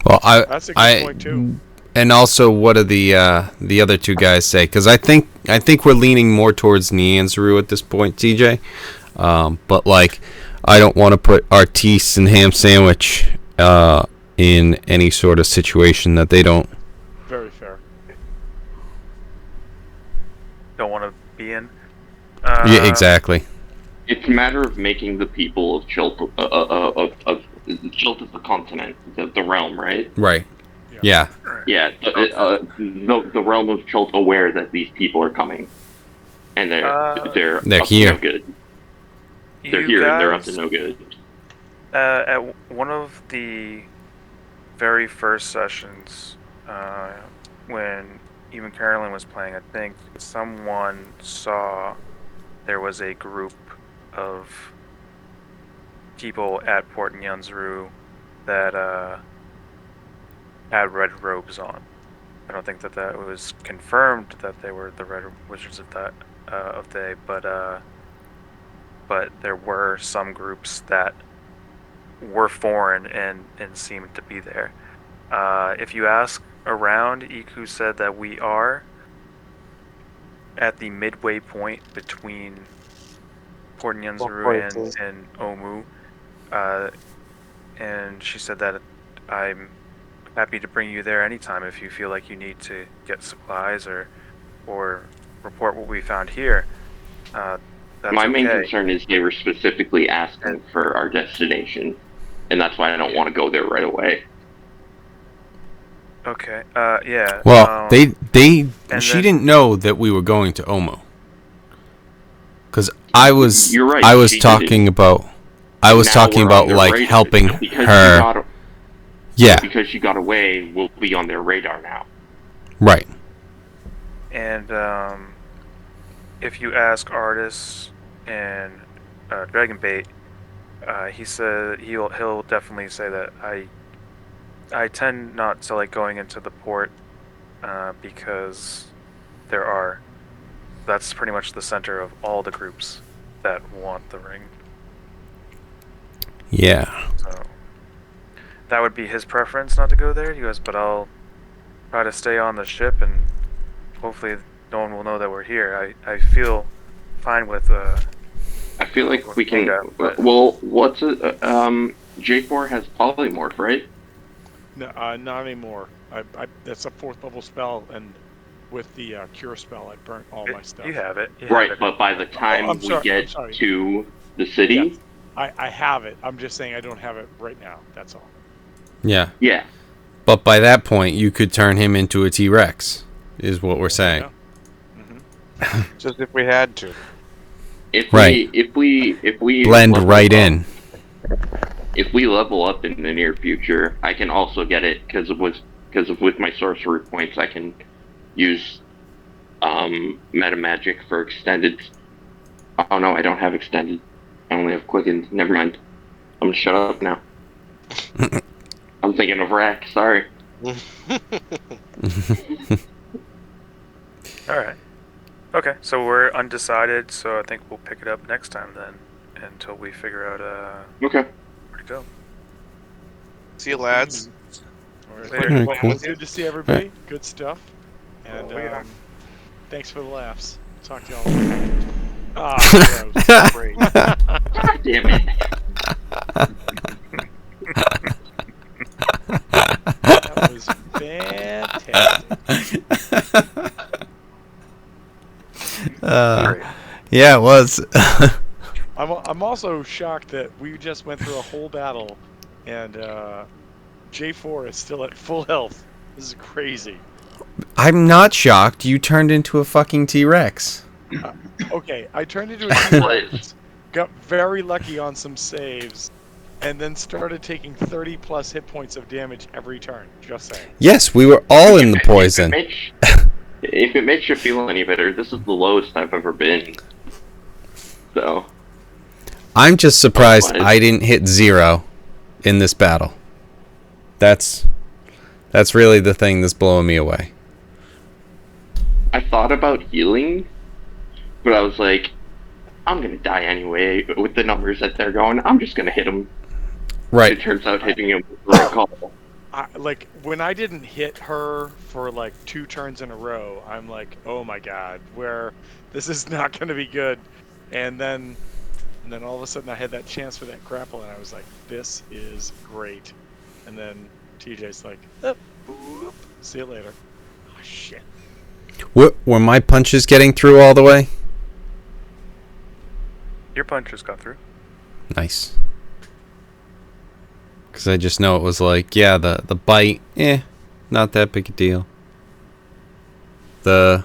Well, That's a good point too. And also, what do the other two guys say? Because I think we're leaning more towards Nianzuru at this point, TJ. But like, I don't want to put Artis and Ham Sandwich in any sort of situation that they don't. Very fair. Don't want to be in. Yeah, exactly. It's a matter of making the people of Chilt Chilt is the continent, the realm, right? Right. Yeah. Yeah, the realm of Chilt aware that these people are coming, and they're They're up here. To no good. They're here and they're up to no good. At one of the very first sessions, when even Carolyn was playing, I think someone saw there was a group of people at Port Nyanzuru that had red robes on. I don't think that was confirmed that they were the Red Wizards of they, but there were some groups that were foreign and seemed to be there. If you ask around, Iku said that we are at the midway point between Port Nyanzuru and Omu, and she said that I'm happy to bring you there anytime if you feel like you need to get supplies or report what we found here. That's My main okay. concern is they were specifically asking for our destination, and that's why I don't want to go there right away. Okay. Yeah. Well, and she then- didn't know that we were going to Omo. Because I was You're right, I was she talking didn't. about I was Now talking we're about on their like radar. helping Because her. Yeah, Because she got away, we'll be on their radar now. right. And if you ask Artis and Dragonbait, he said he'll definitely say that I tend not to like going into the port because that's pretty much the center of all the groups that want the ring. Yeah. So that would be his preference not to go there. He goes, but I'll try to stay on the ship and hopefully no one will know that we're here. I feel fine with I feel like we can. Yeah, but- Well, what's it? J4 has polymorph, right? No, not anymore. That's a 4th level spell, and with the cure spell, I burnt all my stuff. You have it. You Right, have it. but by the time I'm we sorry, I'm get sorry. to the city, Yes. I have it. I'm just saying I don't have it right now. That's all. Yeah. yeah. But by that point, you could turn him into a T-Rex, is what we're saying. Yeah. Just if we had to. If Right. if we Blend level right up- in. If we level up in the near future, I can also get it because with my sorcery points, I can use meta magic for extended. Oh no, I don't have extended. I only have quickened. Never mind. I'm gonna shut up now. I'm thinking of rack. Sorry. All right. Okay, so we're undecided, so I think we'll pick it up next time then, until we figure out Okay. where to go. See you, lads. All right. Later. Alright, Well, cool. it was good to see everybody. Good stuff. And Oh, yeah. thanks for the laughs. Talk to y'all later. Ah, gross. Great. God damn it. That was fantastic. Yeah, it was. I'm also shocked that we just went through a whole battle, and J4 is still at full health. This is crazy. I'm not shocked. You turned into a fucking T-Rex. Okay, I turned into a T-Rex, got very lucky on some saves, and then started taking 30 plus hit points of damage every turn. Just saying. Yes, we were all in the poison. If it makes you feel any better, this is the lowest I've ever been. So, I'm just surprised Otherwise- I didn't hit 0 in this battle. That's really the thing that's blowing me away. I thought about healing, but I was like, I'm gonna die anyway. But with the numbers that they're going, I'm just gonna hit them. It Right. turns out hitting him was the right call. Like when I didn't hit her for like 2 turns in a row, I'm like, oh my god, where this is not going to be good. And then all of a sudden I had that chance for that grapple, and I was like, this is great. And then TJ's like, oh, boop, see you later. Oh shit. Were my punches getting through all the way? Your punches got through. Nice. Because I just know it was like, yeah, the bite, not that big a deal. The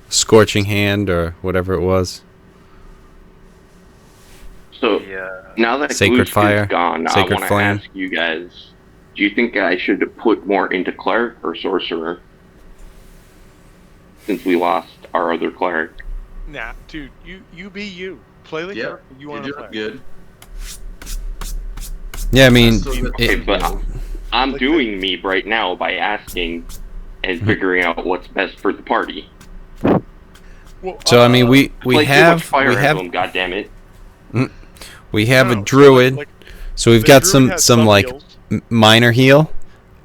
scorching hand or whatever it was. So Yeah. now that Sacred Glooskin Fire, is gone, Sacred I want to Flame. ask you guys: do you think I should put more into cleric or sorcerer? Since we lost our other cleric. Nah, dude, you be you. Play the Yep, character you you're want to doing play. good. Yeah, I mean, still got Okay, some but healing. I'm Like doing me right now by asking and figuring out what's best for the party. Well, so I mean, we Play too much have Fire Emblem, goddammit. a no, druid. like, So we've the got druid has some like heals. minor heal,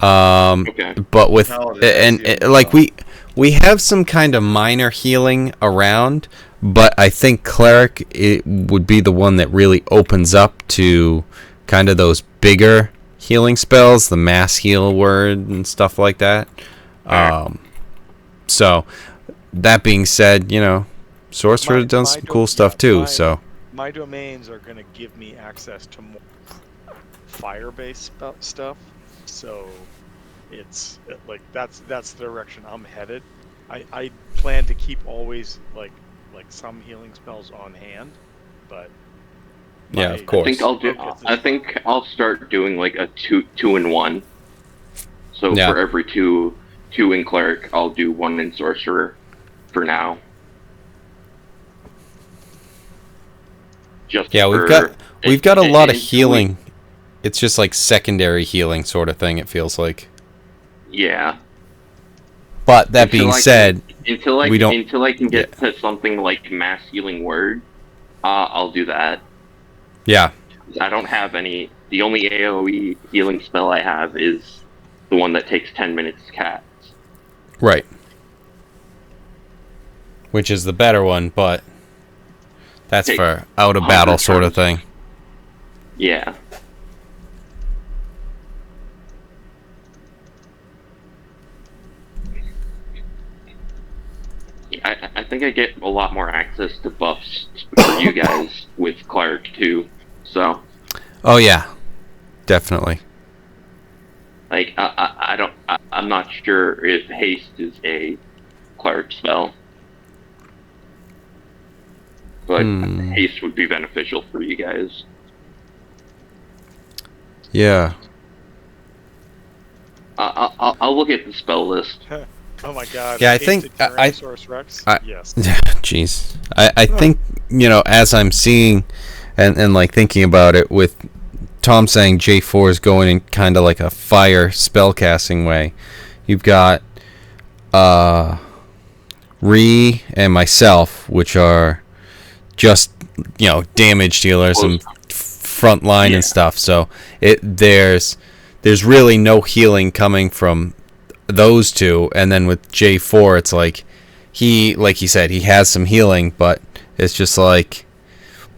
Okay. but with Paladin has and healing like well. we have some kind of minor healing around, but I think cleric it would be the one that really opens up to kind of those bigger healing spells, the mass heal word and stuff like that. So that being said, you know, sorcerer has done some cool stuff too. So My domains are going to give me access to more fire-based stuff, so it's like that's the direction I'm headed. I plan to keep always like some healing spells on hand, but yeah, my of course. I think I'll start doing like a two in one. So Yeah. for every two in cleric, I'll do one in sorcerer for now. Just Yeah, for, we've got a lot of until healing. It's just like secondary healing sort of thing. It feels like. Yeah. But that Until being I can- said, until I we don't- until I can get to something like mass healing word, I'll do that. yeah, I don't have any. The only AOE healing spell I have is the one that takes 10 minutes to cast. right. Which is the better one, but that's Take for out of battle 100 sort of turns. thing. Yeah. I think I get a lot more access to buffs for you guys with cleric too. So Oh yeah, definitely. like I'm not sure if haste is a cleric spell, but haste would be beneficial for you guys. Yeah. I'll look at the spell list. Oh my god. Yeah, I hate think the I- Tyrannosaurus Rex. I- Yes. Jeez. I think, you know, as I'm seeing and like thinking about it with Tom saying J4 is going in kind of like a fire spellcasting way. You've got Ree and myself, which are just, you know, damage dealers and front line and stuff. So there's really no healing coming from those two, and then with J4 it's like he said, he has some healing, but it's just like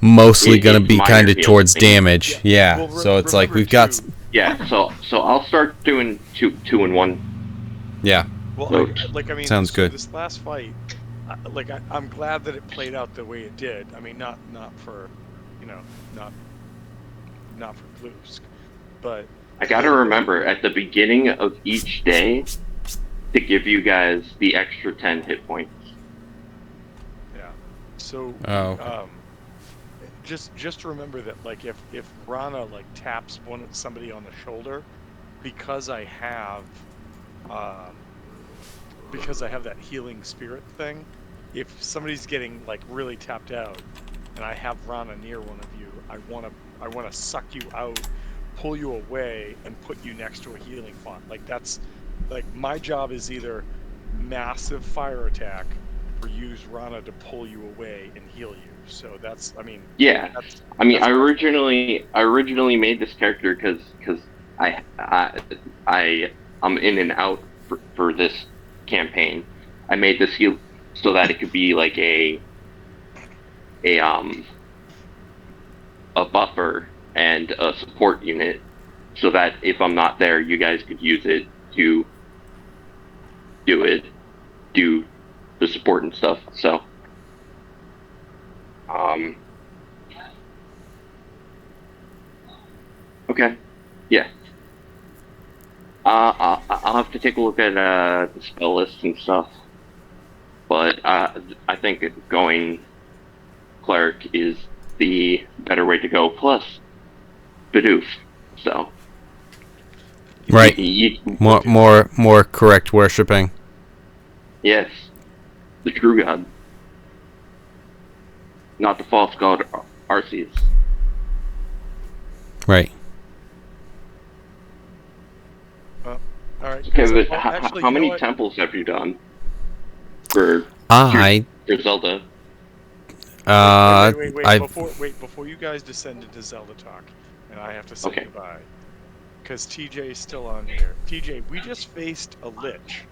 mostly going to be minor kind of towards healing. damage. Yeah. Well, So it's like remember we've got too- Yeah, so I'll start doing two in one. yeah. Well, So- I mean, Sounds so good. This last fight, I'm glad that it played out the way it did. I mean, not for, you know, not for Glusk, but I gotta remember at the beginning of each day to give you guys the extra 10 hit points. yeah. So Oh, okay. just remember that, like, if Rana like taps somebody on the shoulder, because I have that healing spirit thing, if somebody's getting like really tapped out and I have Rana near one of you, I wanna suck you out, pull you away, and put you next to a healing font. Like, that's like my job is either massive fire attack or use Rana to pull you away and heal you. So that's, I mean, Yeah, that's, I mean, that's I originally made this character because I'm in and out for this campaign. I made this heal so that it could be like a buffer and a support unit, so that if I'm not there, you guys could use it to do the support and stuff. So, okay, yeah. I'll have to take a look at the spell list and stuff, but I think going cleric is the better way to go. Plus, Bidoof. So, Right. you, More correct worshipping. yes, the true god. not the false god Arceus. Right. All right. Okay, but Well, actually, how you know many what? temples have you done for I Zelda? Wait. I Before you guys descend into Zelda talk, and I have to say Okay. goodbye, because TJ is still on here. TJ, we just faced a Lich,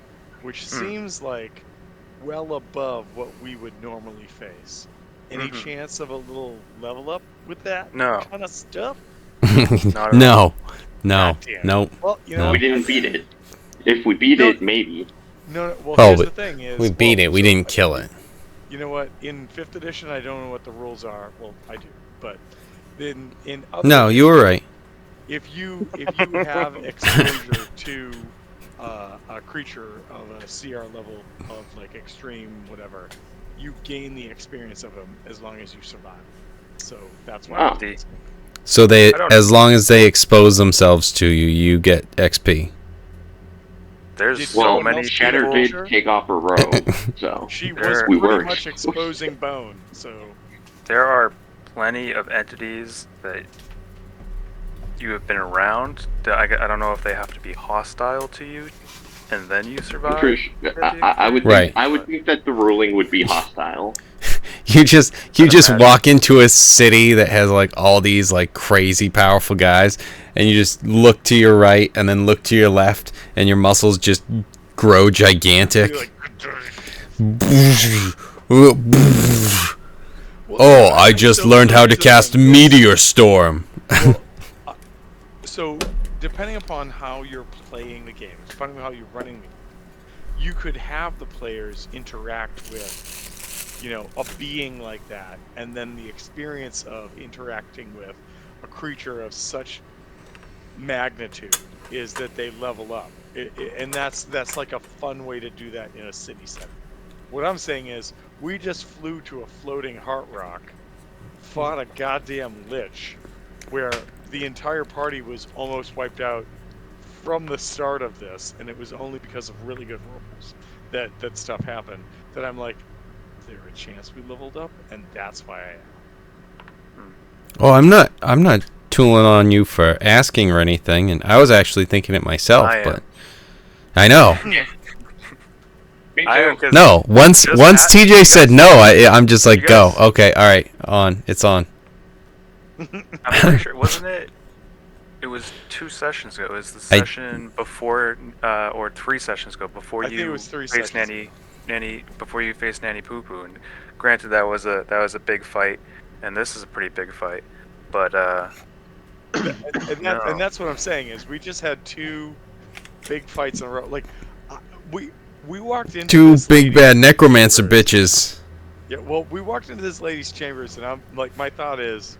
which seems like well above what we would normally face. Any chance of a little level up with that No. kind of stuff? Not at no, God damn it. nope. Well, you No. know, We didn't beat it. If we beat No. it, maybe. no. Well, Oh, here's but the thing: is We beat well, it. We so- didn't kill it. You know what? In 5th edition, I don't know what the rules are. Well, I do, but in other No, you were right. if you have exposure to a creature of a CR level of like extreme whatever, you gain the experience of them as long as you survive. So that's why. Wow. The- So they, I don't as long as they expose themselves to you, you get XP. There's Did so Well, someone many else Shatter get did Vulture? take off a row, so She was There- We pretty were. much exposing bone. So There are plenty of entities that you have been around. That I don't know if they have to be hostile to you, and then you survive. I would think, Right. I would think that the ruling would be hostile. You just Imagine. walk into a city that has like all these like crazy powerful guys, and you just look to your right and then look to your left, and your muscles just grow gigantic. you're like, Oh, I just so learned how to here's the cast thing. Meteor Storm. So, depending upon how you're playing the game, depending on how you're running the game, you could have the players interact with, you know, a being like that, and then the experience of interacting with a creature of such magnitude is that they level up, and that's like a fun way to do that in a city setting. What I'm saying is, we just flew to a floating heart rock, fought a goddamn lich, where the entire party was almost wiped out from the start of this, and it was only because of really good rules that stuff happened. That I'm like, is there a chance we leveled up? And that's why I am. Oh, I'm not tooling on you for asking or anything, and I was actually thinking it myself, I am. but I know. Me I am, too. 'cause No, once Just once ask- TJ said no, I'm just like you go. guys- Okay, all right, on. It's on. I'm pretty sure, wasn't it? It was 2 sessions ago. It was the session before, or 3 sessions ago before I think it you was 3 faced sessions Nanny before you faced Nanny Poo Poo. And granted, that was a big fight, and this is a pretty big fight. But And that's what I'm saying is we just had 2 big fights in a row. Like we walked into Two this big lady's bad necromancer chambers. bitches. Yeah, well, we walked into this lady's chambers, and I'm like, my thought is,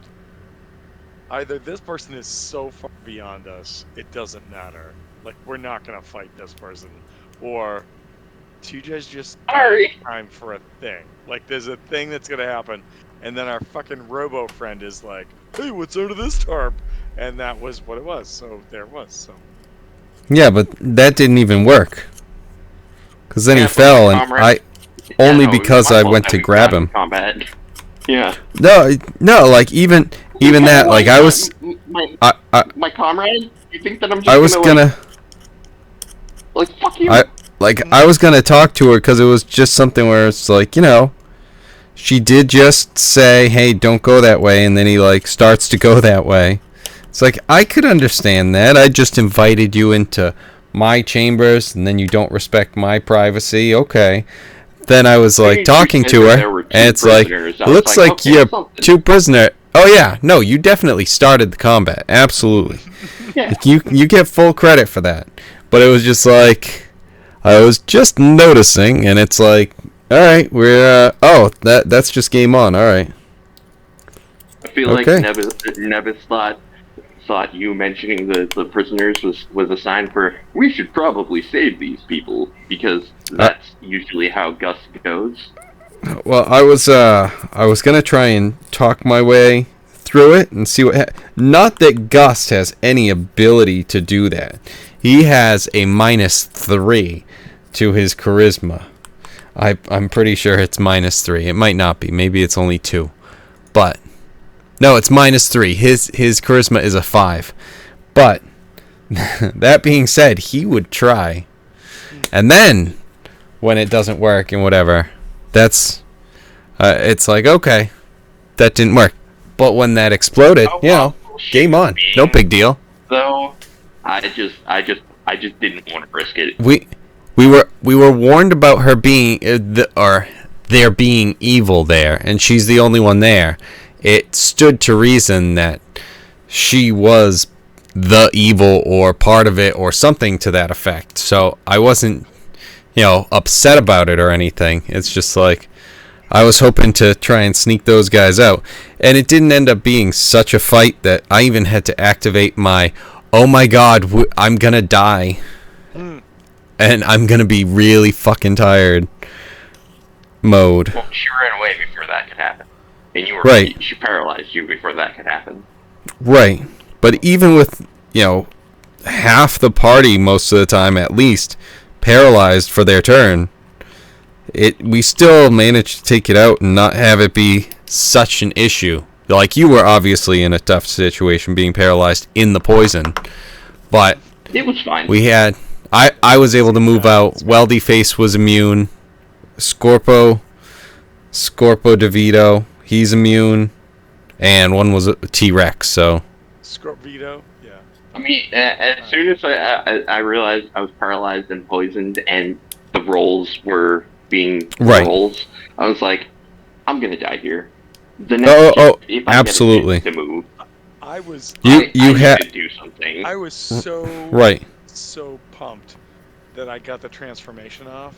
either this person is so far beyond us, it doesn't matter. Like, we're not gonna fight this person, or TJ's just Sorry. time for a thing. Like, there's a thing that's gonna happen, and then our fucking robo friend is like, "Hey, what's under this tarp?" And that was what it was. So there it was. So Yeah, but that didn't even work. Cause then Yeah, he but fell, my and comrade- only Yeah, no, it was because my I fault went that to we grab got in him. Combat. Yeah. No, like even that, like I was, my I comrade. You think that I'm just I was gonna like fuck you? I was gonna talk to her because it was just something where it's like, you know, she did just say, "Hey, don't go that way," and then he like starts to go that way. It's like I could understand that. I just invited you into my chambers, and then you don't respect my privacy. Okay. Then I was like Maybe talking you to said her, there were 2 and it's like, prisoners. I it was looks like, like okay, you're something. 2 prisoner. Oh yeah, no, you definitely started the combat. Absolutely. Yeah. Like, you get full credit for that. But it was just like I was just noticing, and it's like, all right, we're that's just game on. All right. I feel Okay. like Nevis thought you mentioning the prisoners was a sign for we should probably save these people because that's usually how Gus goes. Well, I was gonna try and talk my way through it and see what. Not that Gus has any ability to do that. He has a -3 to his charisma. I'm pretty sure it's -3. It might not be. Maybe it's only 2. but no, it's -3. His charisma is a 5. But that being said, he would try. And then when it doesn't work and whatever, that's it's like, okay, that didn't work. But when that exploded, game on. No big deal. Though, I just didn't want to risk it. We were warned about her being there being evil there, and she's the only one there. It stood to reason that she was the evil or part of it or something to that effect. So I wasn't, upset about it or anything. It's just like I was hoping to try and sneak those guys out, and it didn't end up being such a fight that I even had to activate my "oh my god, I'm gonna die," and I'm gonna be really fucking tired mode. Well, she ran away before that could happen, and you were right. She paralyzed you before that could happen. Right, but even with half the party most of the time at least paralyzed for their turn, we still managed to take it out and not have it be such an issue. Like, you were obviously in a tough situation being paralyzed in the poison, but it was fine. We had I was able to move out. Weldy Face was immune. Scorpo DeVito, he's immune, and one was a T-Rex. So Scorpito, yeah. I mean, as soon as I realized I was paralyzed and poisoned, and the rolls were being rolls, I was like, I'm gonna die here. The next if I absolutely. Get a chance to move, I was. You had to do something. I was so so pumped that I got the transformation off,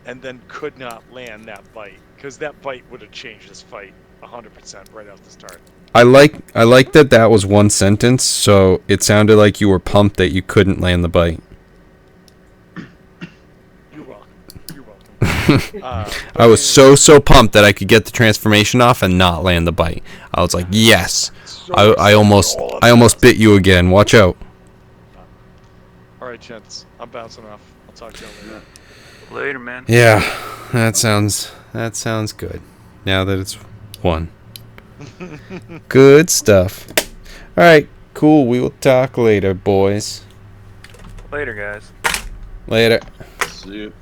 and then could not land that bite, because that bite would have changed this fight 100% right off the start. I like that was one sentence, so it sounded like you were pumped that you couldn't land the bite. You're welcome. I was so pumped that I could get the transformation off and not land the bite. I was like, yes. I almost bit you again. Watch out. All right, gents. I'm bouncing off. I'll talk to you later. Later, man. Yeah, that sounds good. Now that it's one. Good stuff. All right, cool. We will talk later, boys. Later, guys. Later. See you.